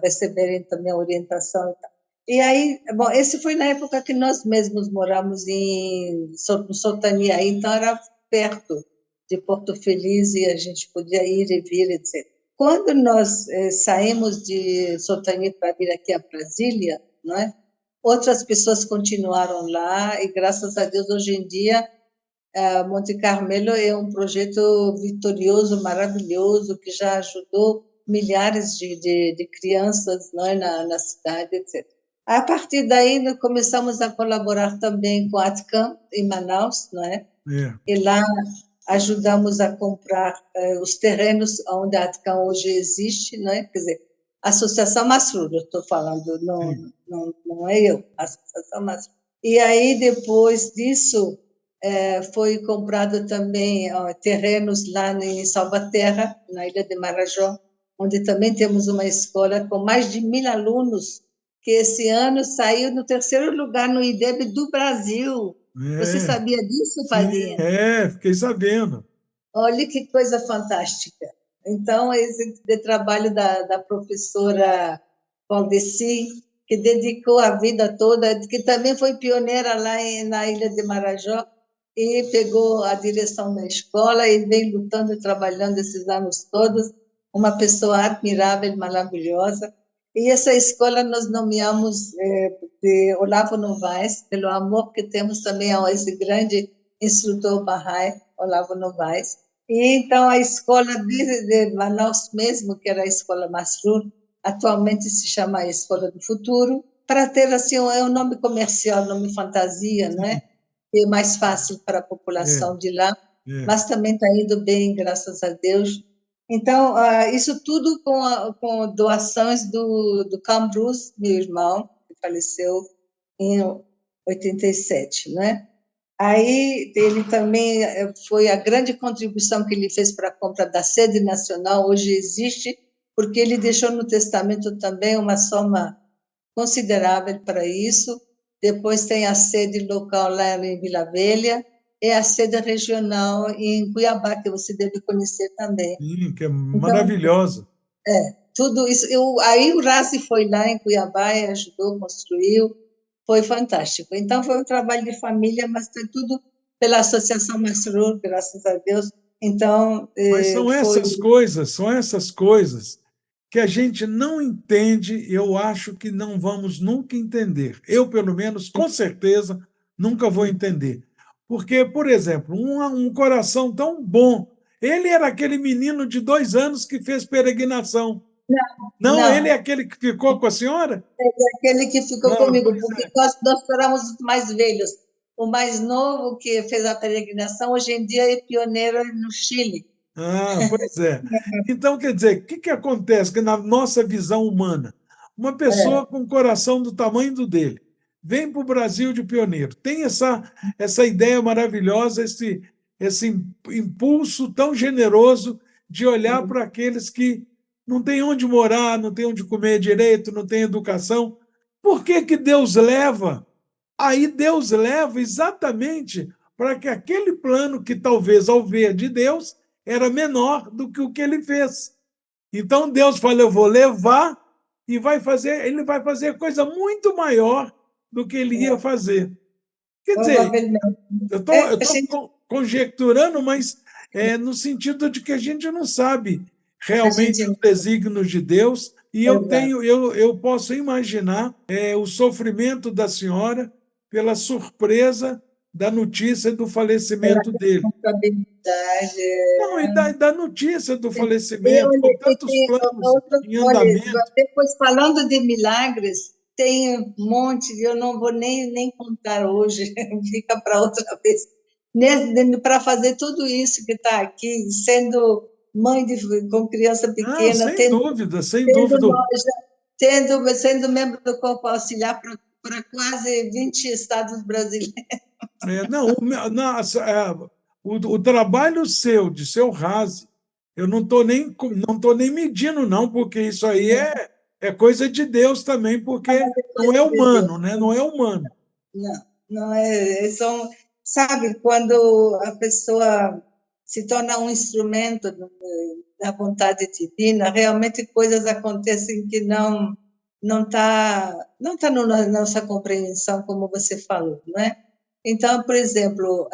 receberem também a orientação e tal. E aí, bom, esse foi na época que nós mesmos moramos no Sotaniaí, então era perto de Porto Feliz e a gente podia ir e vir, etc. Quando nós saímos de Sotaniaí para vir aqui a Brasília, não é? Outras pessoas continuaram lá e, graças a Deus, hoje em dia, Monte Carmelo é um projeto vitorioso, maravilhoso, que já ajudou milhares de crianças, não é, na cidade, etc. A partir daí, nós começamos a colaborar também com a ATCAM, em Manaus, não é? E lá ajudamos a comprar os terrenos onde a ATCAM hoje existe, não é? Quer dizer, a Associação Masrur, eu estou falando, não é eu, a Associação Masrur. E aí, depois disso, foi comprado também terrenos lá em Salvaterra, na Ilha de Marajó, onde também temos uma escola com mais de 1.000 alunos, que esse ano saiu no 3º lugar no IDEB do Brasil. Você sabia disso, Padinha? Sim, fiquei sabendo. Olha que coisa fantástica. Então, esse trabalho da professora Valdeci, que dedicou a vida toda, que também foi pioneira lá na Ilha de Marajó, e pegou a direção da escola e vem lutando e trabalhando esses anos todos, uma pessoa admirável, maravilhosa. E essa escola nós nomeamos de Olavo Novaes, pelo amor que temos também a esse grande instrutor Bahá'í, Olavo Novaes. E então a escola de Manaus mesmo, que era a Escola Masrur, atualmente se chama a Escola do Futuro, para ter assim um nome comercial, nome fantasia, não é? É mais fácil para a população de lá, mas também está indo bem, graças a Deus. Então, isso tudo com doações do Cam Bruce, meu irmão, que faleceu em 87, né? Aí ele também foi a grande contribuição que ele fez para a compra da sede nacional, hoje existe, porque ele deixou no testamento também uma soma considerável para isso. Depois tem a sede local lá em Vila Velha e a sede regional em Cuiabá, que você deve conhecer também. Sim, que é maravilhosa. Então, tudo isso. Aí o Razi foi lá em Cuiabá e ajudou, construiu, foi fantástico. Então, foi um trabalho de família, mas foi tudo pela Associação Masrur, graças a Deus. Então, mas são essas coisas que a gente não entende, eu acho que não vamos nunca entender. Eu, pelo menos, com certeza, nunca vou entender. Porque, por exemplo, um coração tão bom, ele era aquele menino de 2 anos que fez peregrinação. Não, ele é aquele que ficou com a senhora? É aquele que ficou comigo, porque nós éramos os mais velhos. O mais novo, que fez a peregrinação, hoje em dia é pioneiro no Chile. Pois é. Então, quer dizer, o que acontece? Que na nossa visão humana, uma pessoa com o coração do tamanho do dele vem para o Brasil de pioneiro, tem essa ideia maravilhosa, esse impulso tão generoso de olhar para aqueles que não têm onde morar, não têm onde comer direito, não têm educação. Por que Deus leva? Aí Deus leva exatamente para que aquele plano que talvez, ao ver de Deus, era menor do que o que ele fez. Então Deus fala: eu vou levar e ele vai fazer coisa muito maior do que ele ia fazer. Quer dizer, eu estou conjecturando, mas no sentido de que a gente não sabe realmente os desígnios de Deus, e eu posso imaginar o sofrimento da senhora pela surpresa da notícia do falecimento dele. Não, e da notícia do falecimento, com tantos planos em andamento. Depois, falando de milagres, tem um monte, eu não vou nem contar hoje, fica para outra vez. Para fazer tudo isso que está aqui, sendo mãe com criança Não, pequena, sem dúvida, sem tendo dúvida. loja, sendo membro do corpo auxiliar para quase 20 estados brasileiros. Não, o trabalho seu, de seu RASE, eu não tô nem medindo, não, porque isso aí é coisa de Deus também, porque não é humano, né? Não é humano. Não, não sabe, quando a pessoa se torna um instrumento da vontade divina, realmente coisas acontecem que não tá na nossa compreensão, como você falou, não é? Então, por exemplo,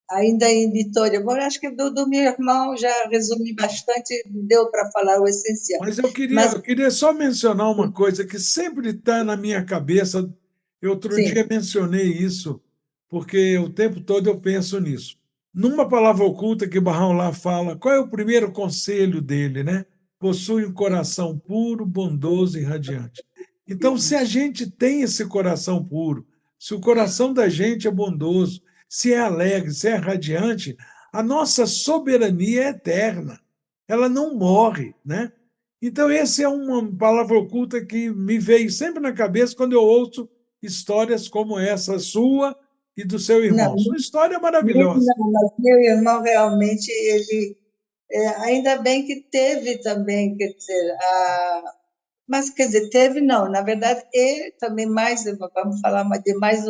ainda em Vitória, bom, acho que do meu irmão já resumi bastante, deu para falar o essencial. Mas eu queria, Mas, eu queria só mencionar uma coisa que sempre está na minha cabeça. Eu outro sim, dia mencionei isso, porque o tempo todo eu penso nisso. Numa palavra oculta que Barrão lá fala, qual é o primeiro conselho dele, né? Possui um coração puro, bondoso e radiante. Então, se a gente tem esse coração puro, se o coração da gente é bondoso, se é alegre, se é radiante, a nossa soberania é eterna. Ela não morre, né? Então, essa é uma palavra oculta que me veio sempre na cabeça quando eu ouço histórias como essa sua e do seu irmão. não, Sua história é maravilhosa. não, mas meu irmão realmente, ele, ainda bem que teve também, quer dizer, mas quer dizer, teve não, na verdade, ele também vamos falar de mais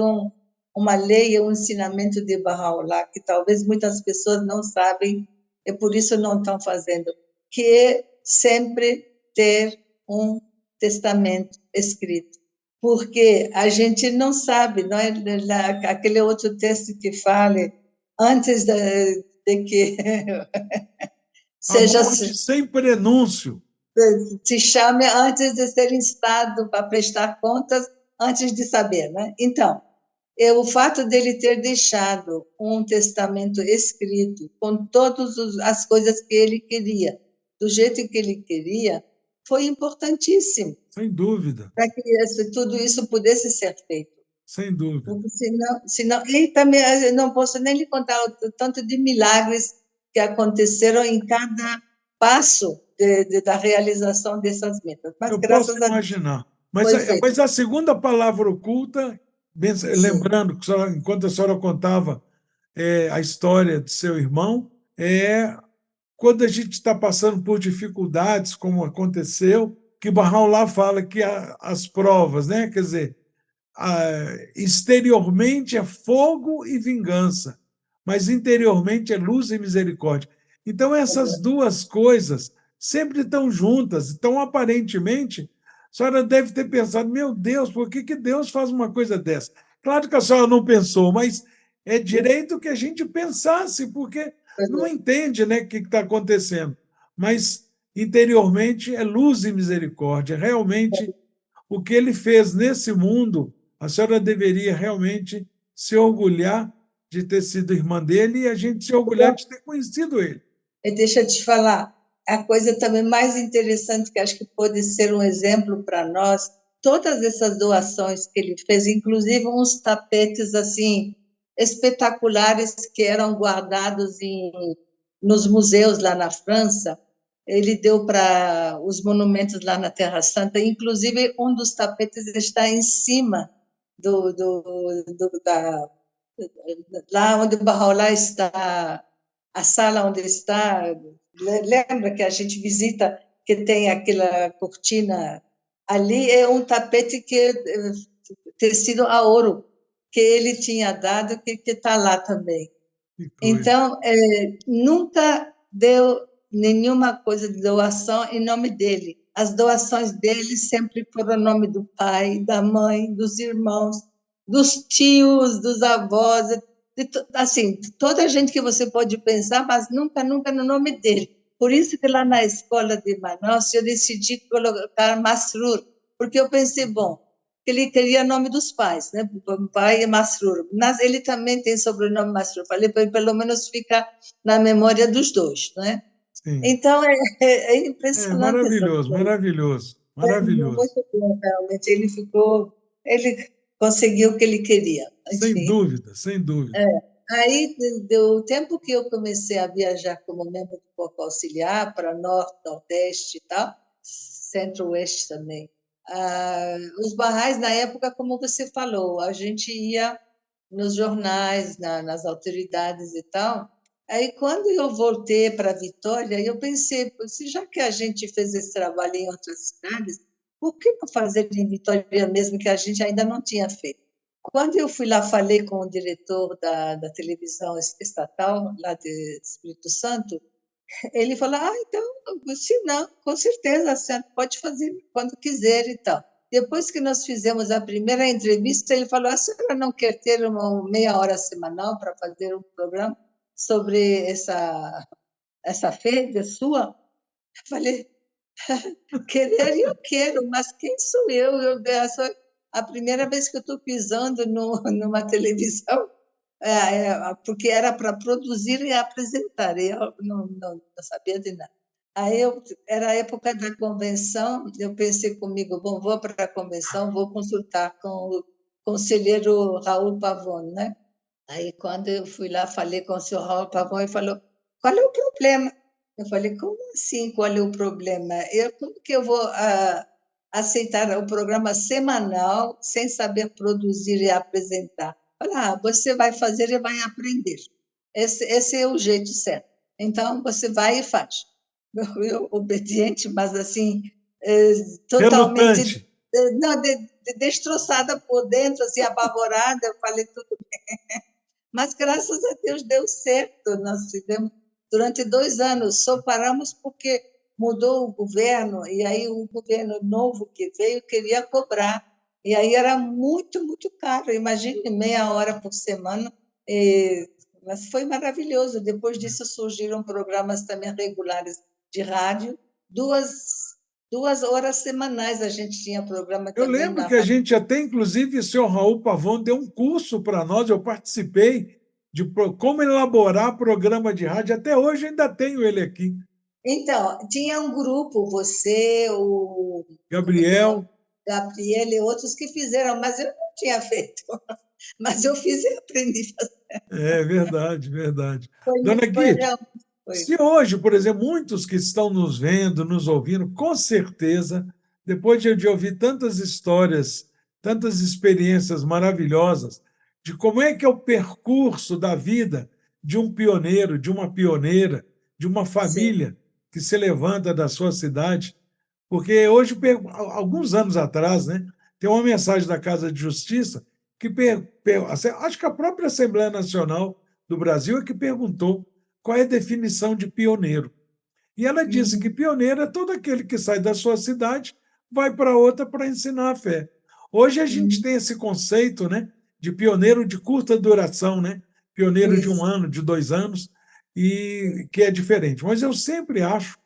uma lei, um ensinamento de Bahá'u'lláh, que talvez muitas pessoas não sabem, e por isso não estão fazendo, que é sempre ter um testamento escrito. Porque a gente não sabe, não é? Aquele outro texto que fala, antes de que A seja morte sem prenúncio. se chame antes de ser instado para prestar contas, antes de saber, né? Então, o fato dele ter deixado um testamento escrito com todas as coisas que ele queria, do jeito que ele queria, foi importantíssimo Sem dúvida, para que tudo isso pudesse ser feito. sem dúvida. Porque senão, e também eu não posso nem lhe contar o tanto de milagres que aconteceram em cada passo da realização dessas metas. Mas, Eu posso graças a Deus, imaginar. Mas, foi feito. mas a segunda palavra oculta, Sim, lembrando que enquanto a senhora contava a história de seu irmão, é quando a gente está passando por dificuldades, como aconteceu, que Barral lá fala que as provas, né? Quer dizer, exteriormente é fogo e vingança, mas interiormente é luz e misericórdia. Então, essas duas coisas sempre estão juntas. Então, aparentemente, a senhora deve ter pensado: meu Deus, por que Deus faz uma coisa dessa? Claro que a senhora não pensou, mas é direito que a gente pensasse, porque não entende, né, o que está acontecendo. Mas interiormente é luz e misericórdia. Realmente, o que ele fez nesse mundo, a senhora deveria realmente se orgulhar de ter sido irmã dele e a gente se orgulhar de ter conhecido ele. e deixa eu te falar, a coisa também mais interessante, que acho que pode ser um exemplo para nós, todas essas doações que ele fez, inclusive uns tapetes assim espetaculares que eram guardados nos museus lá na França, ele deu para os monumentos lá na Terra Santa, inclusive um dos tapetes está em cima lá onde o Bahá'u'lláh está, a sala onde está, lembra que a gente visita, que tem aquela cortina, ali é um tapete que é tecido a ouro, que ele tinha dado, que está lá também. Que coisa. Então, nunca deu nenhuma coisa de doação em nome dele. As doações dele sempre foram em nome do pai, da mãe, dos irmãos, dos tios, dos avós, assim, toda a gente que você pode pensar, mas nunca, nunca no nome dele. Por isso que lá na escola de Manaus eu decidi colocar Masrur, porque eu pensei, bom, ele queria o nome dos pais, né? O pai é Masrur, mas ele também tem sobrenome Masrur. Falei, pelo menos fica na memória dos dois, né? Sim. Então, é É impressionante essa maravilhoso, coisa. maravilhoso. Maravilhoso. muito bom, realmente. Ele conseguiu o que ele queria, Sem enfim. dúvida, sem dúvida. Aí, do tempo que eu comecei a viajar como membro do Corpo Auxiliar para Norte, Nordeste e tal, Centro-Oeste também, os barrais, na época, como você falou, a gente ia nos jornais, nas autoridades e tal. Aí, quando eu voltei para Vitória, eu pensei, se já que a gente fez esse trabalho em outras cidades, por que não fazer em Vitória mesmo, que a gente ainda não tinha feito? Quando eu fui lá, falei com o diretor da televisão estatal, lá de Espírito Santo, ele falou: então, se não, com certeza, a senhora pode fazer quando quiser e tal. Depois que nós fizemos a primeira entrevista, ele falou: a senhora não quer ter uma meia hora semanal para fazer um programa sobre essa feira sua? Eu falei: querer eu quero, mas quem sou eu? A primeira vez que eu estou pisando numa televisão, porque era para produzir e apresentar, e eu não sabia de nada. Aí era a época da convenção, eu pensei comigo, bom, vou para a convenção, vou consultar com o conselheiro Raul Pavone, né? Aí, quando eu fui lá, falei com o senhor Raul Pavão e falou: qual é o problema? Eu falei: como assim, qual é o problema? Como que eu vou aceitar o programa semanal sem saber produzir e apresentar? Falei: você vai fazer e vai aprender. Esse é o jeito certo. Então, você vai e faz. Eu obediente, mas assim, totalmente Relutante. não, destroçada por dentro, assim, apavorada. Eu falei: tudo. Mas, graças a Deus, deu certo. Nós tivemos, durante 2 anos, só paramos porque mudou o governo, e aí o governo novo que veio queria cobrar. E aí era muito, muito caro. Imagine, meia hora por semana. Mas foi maravilhoso. Depois disso, surgiram programas também regulares de rádio. Duas horas semanais a gente tinha programa Eu também lembro na que a rádio. gente até, inclusive, o senhor Raul Pavão deu um curso para nós, eu participei de como elaborar programa de rádio. Até hoje ainda tenho ele aqui. Então, tinha um grupo, você, como é que é o nome? Gabriel, Gabriel e outros que fizeram, mas eu não tinha feito. Mas eu fiz e aprendi a fazer. é verdade, verdade. Foi, Dona foi Gui, realmente. Foi. se hoje, por exemplo, muitos que estão nos vendo, nos ouvindo, com certeza, depois de ouvir tantas histórias, tantas experiências maravilhosas, de como é que é o percurso da vida de um pioneiro, de uma pioneira, de uma Sim, família que se levanta da sua cidade, porque hoje, alguns anos atrás, né, tem uma mensagem da Casa de Justiça que acho que a própria Assembleia Nacional do Brasil é que perguntou qual é a definição de pioneiro. E ela disse que uhum, pioneiro é todo aquele que sai da sua cidade, vai para outra para ensinar a fé. Hoje a gente uhum, tem esse conceito, né, de pioneiro de curta duração, né, pioneiro de um isso, ano, de 2 anos, e que é diferente. Mas eu sempre acho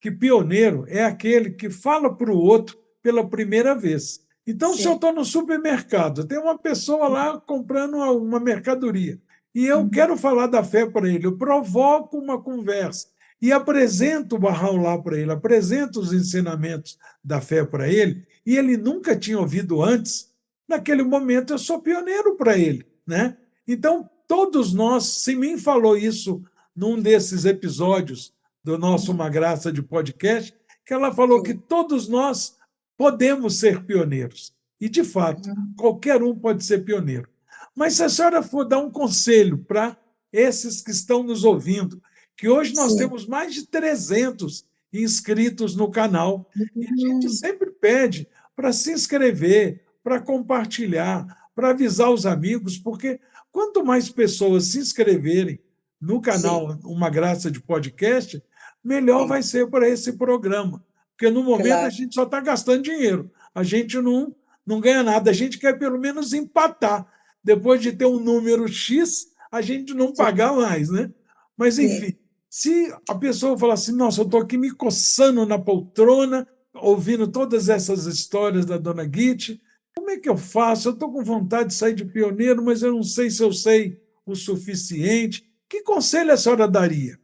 que pioneiro é aquele que fala para o outro pela primeira vez. Então, se eu sim, estou no supermercado, tem uma pessoa lá comprando uma mercadoria, e eu uhum, quero falar da fé para ele, eu provoco uma conversa e apresento o Barral lá para ele, apresento os ensinamentos da fé para ele, e ele nunca tinha ouvido antes, naquele momento eu sou pioneiro para ele. Né? Então, todos nós, Simin falou isso num desses episódios do nosso uhum, Uma Graça de podcast, que ela falou que sim, todos nós podemos ser pioneiros. E, de fato, uhum, qualquer um pode ser pioneiro. Mas se a senhora for dar um conselho para esses que estão nos ouvindo, que hoje nós sim. temos mais de 300 inscritos no canal, e a gente Uhum, sempre pede para se inscrever, para compartilhar, para avisar os amigos, porque quanto mais pessoas se inscreverem no sim, canal Uma Graça de Podcast, melhor sim, vai ser para esse programa. Porque no momento a claro, gente só está gastando dinheiro, a gente não ganha nada, a gente quer pelo menos empatar. Depois de ter um número X, a gente não sim, pagar mais. Né? Mas, sim. enfim, se a pessoa falar assim, nossa, eu estou aqui me coçando na poltrona, ouvindo todas essas histórias da dona Guite, como é que eu faço? Eu estou com vontade de sair de pioneiro, mas eu não sei se eu sei o suficiente. Que conselho a senhora daria?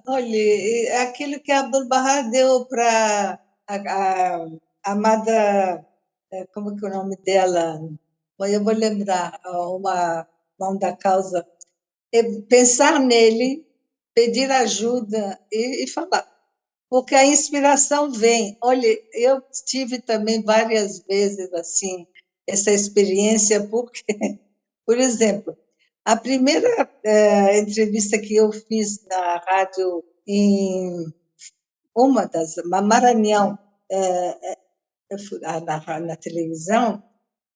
Olha, é aquilo que a Abdul-Bahá deu para a amada, como que é o nome dela? Bom, eu vou lembrar, uma mão da causa, pensar nele, pedir ajuda e falar. Porque a inspiração vem. Olha, eu tive também várias vezes assim essa experiência, porque, por exemplo, a primeira entrevista que eu fiz na rádio em Maranhão, na televisão,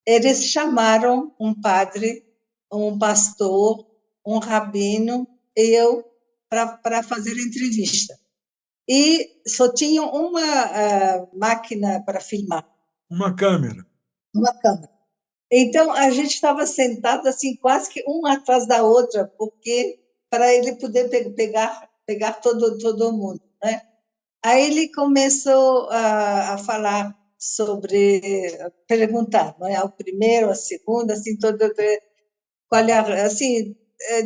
eles chamaram um padre, um pastor, um rabino e eu para fazer a entrevista. E só tinham uma máquina para filmar. Uma câmera. Uma câmera. Então, a gente estava sentado assim, quase que uma atrás da outra, porque para ele poder pegar todo mundo, né? Aí ele começou a falar sobre, perguntar, não é? O primeiro, a segunda, assim, qual é, assim,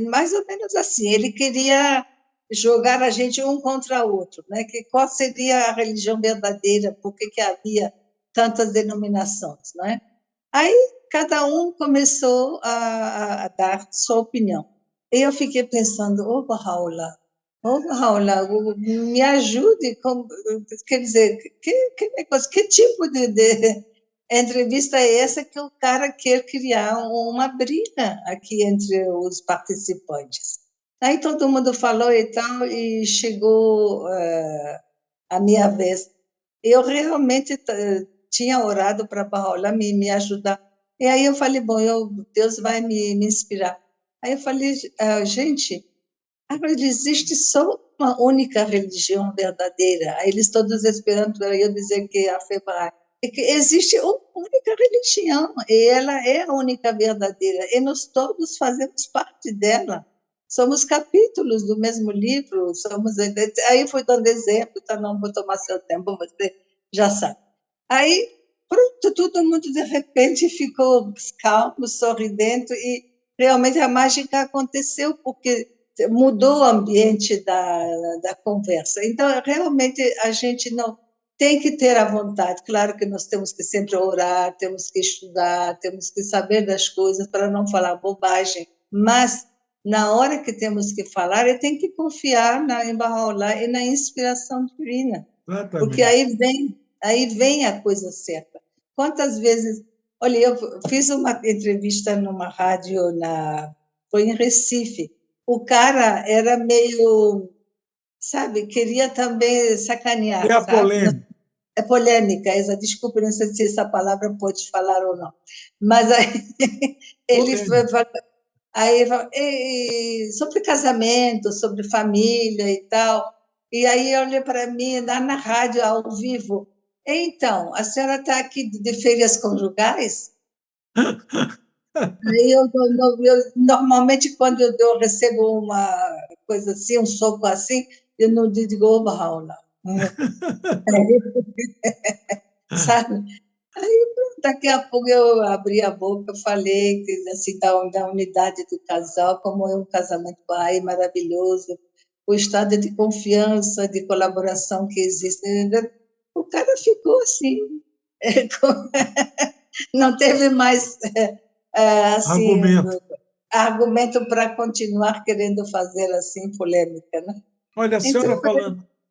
mais ou menos assim. Ele queria jogar a gente um contra o outro, né? Que qual seria a religião verdadeira? Por que havia tantas denominações, não é? Aí cada um começou a dar sua opinião. E eu fiquei pensando, ô Raula, me ajude, quer dizer, que negócio, que tipo de entrevista é essa que o cara quer criar uma briga aqui entre os participantes? Aí todo mundo falou e tal, e chegou a minha vez. Eu realmente tinha orado para a Paola me ajudar. E aí eu falei, bom, Deus vai me inspirar. Aí eu falei, gente, agora existe só uma única religião verdadeira. Aí eles todos esperando para eu dizer que a fé Bahá'í. É que existe uma única religião, e ela é a única verdadeira, e nós todos fazemos parte dela. Somos capítulos do mesmo livro, aí fui dando exemplo, tá, não vou tomar seu tempo, você já sabe. Aí, pronto, todo mundo de repente ficou calmo, sorridente, e realmente a mágica aconteceu, porque mudou o ambiente da conversa. Então, realmente, a gente não tem que ter a vontade. Claro que nós temos que sempre orar, temos que estudar, temos que saber das coisas para não falar bobagem, mas na hora que temos que falar, tem que confiar em Bahá'u'lláh e na inspiração divina, porque Exatamente. aí vem a coisa certa. Quantas vezes... Olha, eu fiz uma entrevista numa rádio, foi em Recife. O cara era meio, sabe, queria também É sacanear, a sabe? polêmica. É polêmica, desculpe, não sei se essa palavra pode falar ou não. Mas aí ele Polêmica. sobre casamento, sobre família e tal. E aí olha para mim, na rádio, ao vivo. Então, a senhora está aqui de férias conjugais? Aí normalmente, quando eu recebo uma coisa assim, um soco assim, eu não digo, oba, Raula, sabe? Aí, daqui a pouco, eu abri a boca, falei assim, da unidade do casal, como é um casamento Bahá'í maravilhoso, o estado de confiança, de colaboração que existe. O cara ficou assim, não teve mais assim Argumento. argumento para continuar querendo fazer assim polêmica, né? Olha, Então,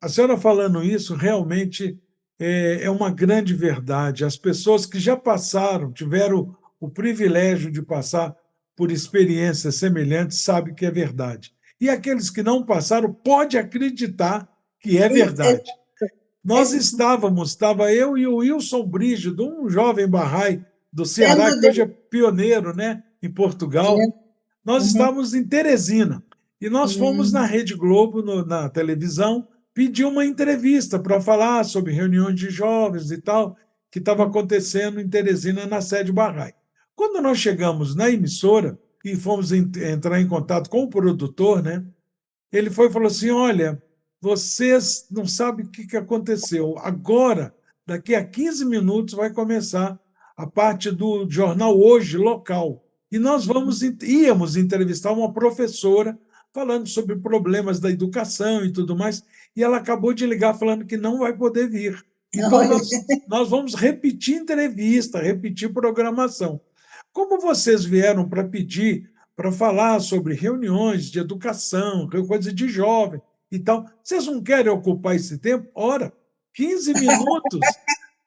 a senhora falando isso realmente é uma grande verdade. As pessoas que já passaram, tiveram o privilégio de passar por experiências semelhantes, sabem que é verdade. E aqueles que não passaram, pode acreditar que é verdade. Nós estava eu e o Wilson Brígido, um jovem Bahá'í do Ceará, lembro que hoje é dele. pioneiro, né, em Portugal. Nós Uhum, estávamos em Teresina e nós fomos na uhum, Rede Globo, na televisão, pedir uma entrevista para falar sobre reuniões de jovens e tal, que estava acontecendo em Teresina, na sede Bahá'í. Quando nós chegamos na emissora e fomos entrar em contato com o produtor, né, ele foi e falou assim: olha, vocês não sabem o que aconteceu. Agora, daqui a 15 minutos, vai começar a parte do jornal Hoje, local. E nós íamos entrevistar uma professora falando sobre problemas da educação e tudo mais, e ela acabou de ligar falando que não vai poder vir. Então, nós vamos repetir entrevista, repetir programação. Como vocês vieram para pedir, para falar sobre reuniões de educação, coisa de jovem e tal, vocês não querem ocupar esse tempo? Ora, 15 minutos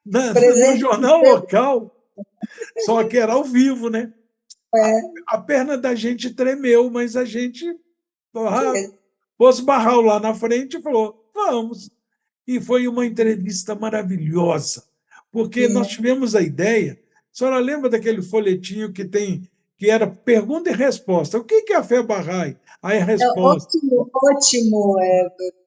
no Presente. jornal local, só que era ao vivo, né? É, A perna da gente tremeu, mas a gente pôs barral lá na frente e falou: vamos. E foi uma entrevista maravilhosa, porque nós sim. tivemos a ideia. A senhora lembra daquele folhetinho que era pergunta e resposta? O que é a fé Bahá'í? Aí a É resposta. ótimo, ótimo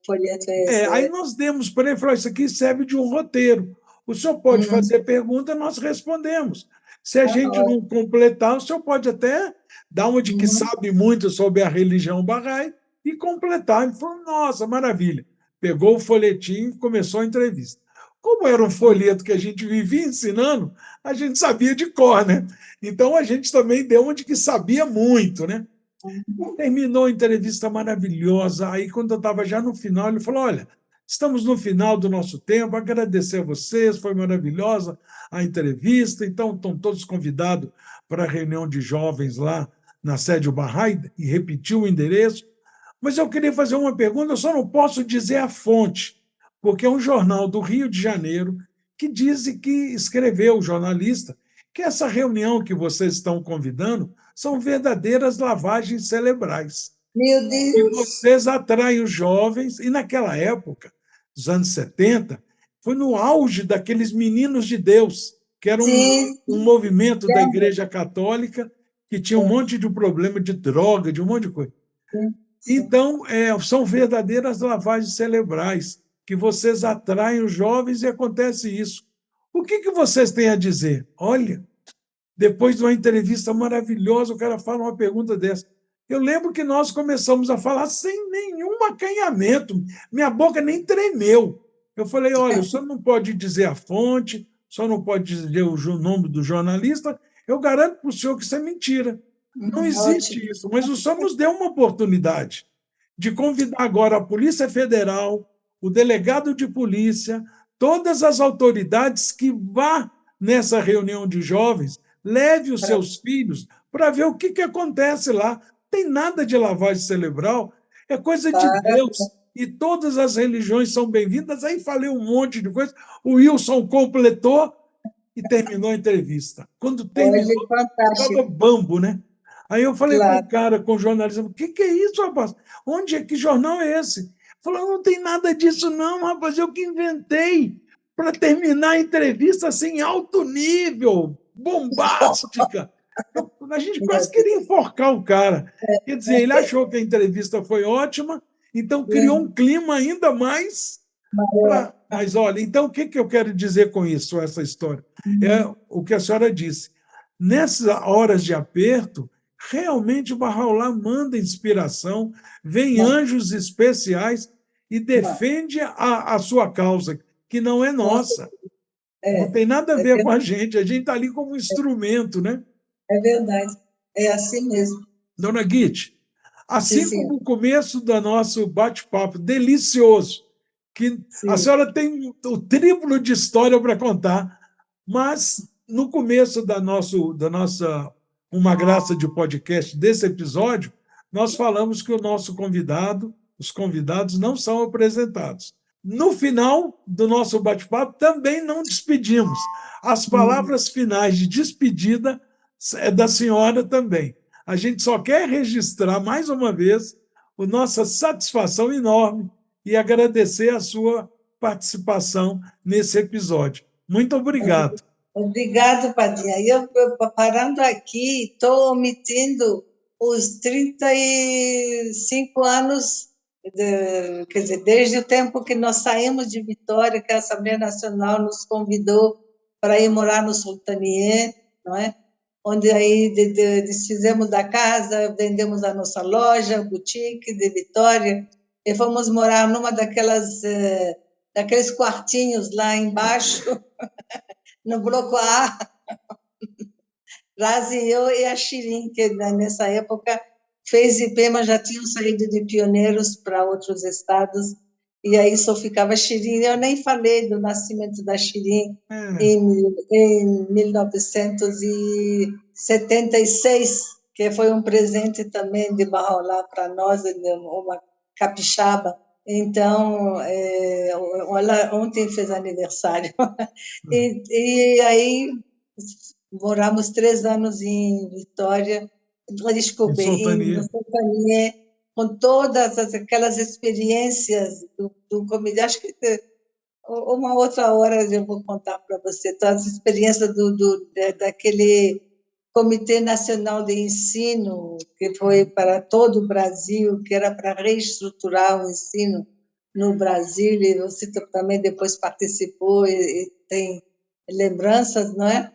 folheto esse. Aí nós demos para ele, falou, isso aqui serve de um roteiro. O senhor pode Uhum. fazer pergunta, nós respondemos. Se a gente Ó, não completar, o senhor pode até dar uma de que uhum. sabe muito sobre a religião Bahá'í e completar. Ele falou, nossa, maravilha. Pegou o folhetim e começou a entrevista. Como era um folheto que a gente vivia ensinando, a gente sabia de cor, né? Então a gente também deu uma de que sabia muito, né? Terminou a entrevista maravilhosa. Aí, quando eu estava já no final, ele falou: olha, estamos no final do nosso tempo, agradecer a vocês, foi maravilhosa a entrevista. Então, estão todos convidados para a reunião de jovens lá na sede Bahá'í e repetiu o endereço. Mas eu queria fazer uma pergunta, eu só não posso dizer a fonte, porque é um jornal do Rio de Janeiro que diz que escreveu, o jornalista, que essa reunião que vocês estão convidando são verdadeiras lavagens cerebrais. Meu E Deus! vocês atraem os jovens, e naquela época, dos anos 70, foi no auge daqueles meninos de Deus, que era Sim, um movimento da lembro. Igreja Católica que tinha um É, monte de problema de droga, de um monte de coisa. sim, sim. Então, são verdadeiras lavagens cerebrais, que vocês atraem os jovens e acontece isso. O que vocês têm a dizer? Olha, depois de uma entrevista maravilhosa, o cara fala uma pergunta dessa. Eu lembro que nós começamos a falar sem nenhum acanhamento, minha boca nem tremeu. Eu falei: olha, o senhor não pode dizer a fonte, o senhor não pode dizer o nome do jornalista, eu garanto para o senhor que isso é mentira. Não existe Ótimo. isso, mas o senhor nos deu uma oportunidade de convidar agora a Polícia Federal, o delegado de polícia, todas as autoridades que vá nessa reunião de jovens, leve os seus filhos para ver o que acontece lá. Tem nada de lavagem cerebral, é coisa de Para. Deus. E todas as religiões são bem-vindas. Aí falei um monte de coisa. O Wilson completou e terminou a entrevista. Quando Olha, terminou, estava fantástico. bambo, né? Aí eu falei com o Claro. cara, com o jornalista, o que é isso, rapaz? Onde é que jornal é esse? Falou, não tem nada disso não, rapaz, eu que inventei para terminar a entrevista assim, alto nível, bombástica. A gente quase queria enforcar o cara. Quer dizer, ele achou que a entrevista foi ótima, então criou um clima ainda mais. Mas olha, então o que eu quero dizer com isso, essa história? É o que a senhora disse. Nessas horas de aperto, realmente o Bahá'u'lláh manda inspiração, vem anjos especiais e defende a sua causa, que não é nossa. Não É, tem nada a é, ver com a gente está ali como um instrumento, né? é verdade. É assim mesmo. Dona Guite, Sim, assim sim, como o começo do nosso bate-papo delicioso, que a sim. senhora tem o triplo de história para contar, mas no começo da nossa Uma Graça de Podcast, desse episódio, nós falamos que o nosso convidado, os convidados não são apresentados. No final do nosso bate-papo, também não despedimos. As palavras finais de despedida é da senhora também. A gente só quer registrar mais uma vez a nossa satisfação enorme e agradecer a sua participação nesse episódio. Muito obrigado. Obrigado, Padinha. Eu parando aqui, estou omitindo os 35 anos, quer dizer, desde o tempo que nós saímos de Vitória, que a Assembleia Nacional nos convidou para ir morar no Sultaniê, não é? Onde aí desfizemos da casa, vendemos a nossa loja, boutique de Vitória, e fomos morar numa daqueles quartinhos lá embaixo, no bloco A, Razi, eu e a Shirin, que nessa época fez IP, mas já tinham saído de pioneiros para outros estados, e aí só ficava Shirin. Eu nem falei do nascimento da Shirin É, em 1976, que foi um presente também de Bahá'u'lláh para nós, uma capixaba. Então, ela ontem fez aniversário. E aí moramos 3 anos em Vitória, em desculpe, em Soltania. Montagnier, com todas aquelas experiências do comitê. Acho que uma outra hora eu vou contar para você todas as experiências daquele Comitê Nacional de Ensino, que foi para todo o Brasil, que era para reestruturar o ensino no Brasil, e você também depois participou e tem lembranças, não é?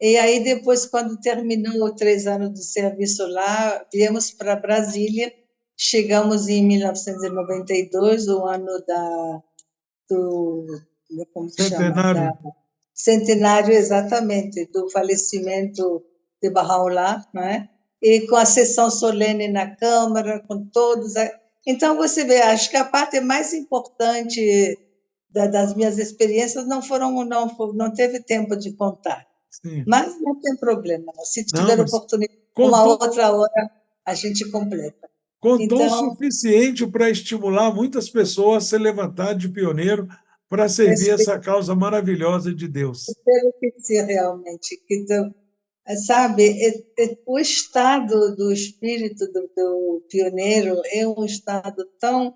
E aí, depois, quando terminou 3 anos de serviço lá, viemos para Brasília, chegamos em 1992, o ano do, como que chama? Centenário. Centenário, exatamente, do falecimento de Bahá'u'lláh, não é? E com a sessão solene na Câmara, com todos. Então, você vê, acho que a parte mais importante das minhas experiências não teve tempo de contar. Sim. Mas não tem problema, se Não, tiver mas oportunidade, uma contou, outra hora a gente completa. contou o Então, suficiente para estimular muitas pessoas a se levantar de pioneiro para servir essa causa maravilhosa de Deus. espero que sim, realmente. Sabe, o estado do espírito do pioneiro é um estado tão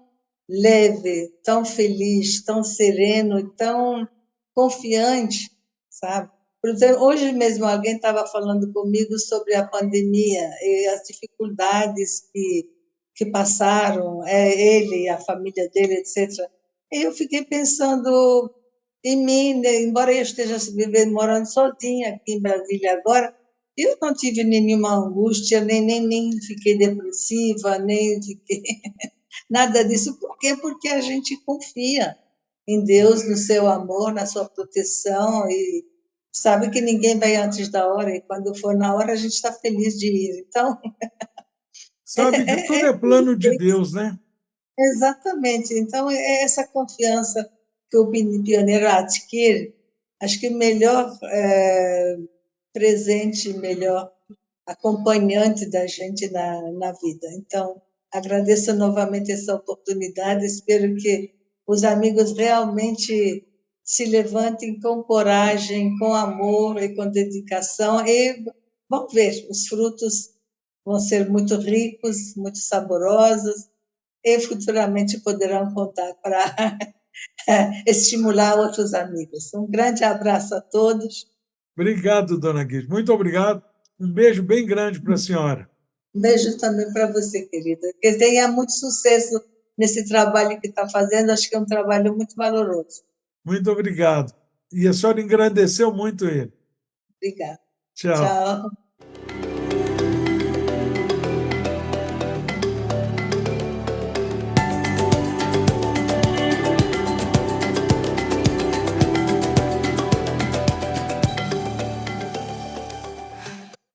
leve, tão feliz, tão sereno, tão confiante, sabe? Por exemplo, hoje mesmo alguém estava falando comigo sobre a pandemia e as dificuldades que passaram, ele, a família dele, etc. E eu fiquei pensando em mim, né? Embora eu esteja vivendo, morando sozinha aqui em Brasília agora, eu não tive nenhuma angústia, nem fiquei depressiva, nem fiquei nada disso. Por quê? Porque a gente confia em Deus, no seu amor, na sua proteção, e sabe que ninguém vai antes da hora, e quando for na hora a gente está feliz de ir. Então, Sabe que tudo é plano de Deus, né? exatamente. Então, é essa confiança que o pioneiro adquire, acho que o melhor presente, melhor acompanhante da gente na vida. Então, agradeço novamente essa oportunidade, espero que os amigos realmente se levantem com coragem, com amor e com dedicação, e vão ver, os frutos vão ser muito ricos, muito saborosos, e futuramente poderão contar para estimular outros amigos. Um grande abraço a todos. Obrigado, dona Guide. Muito obrigado. Um beijo bem grande para a senhora. Um beijo também para você, querida. Que tenha muito sucesso nesse trabalho que está fazendo. Acho que é um trabalho muito valoroso. Muito obrigado. E a senhora engrandeceu muito ele. Obrigada. Tchau. Tchau.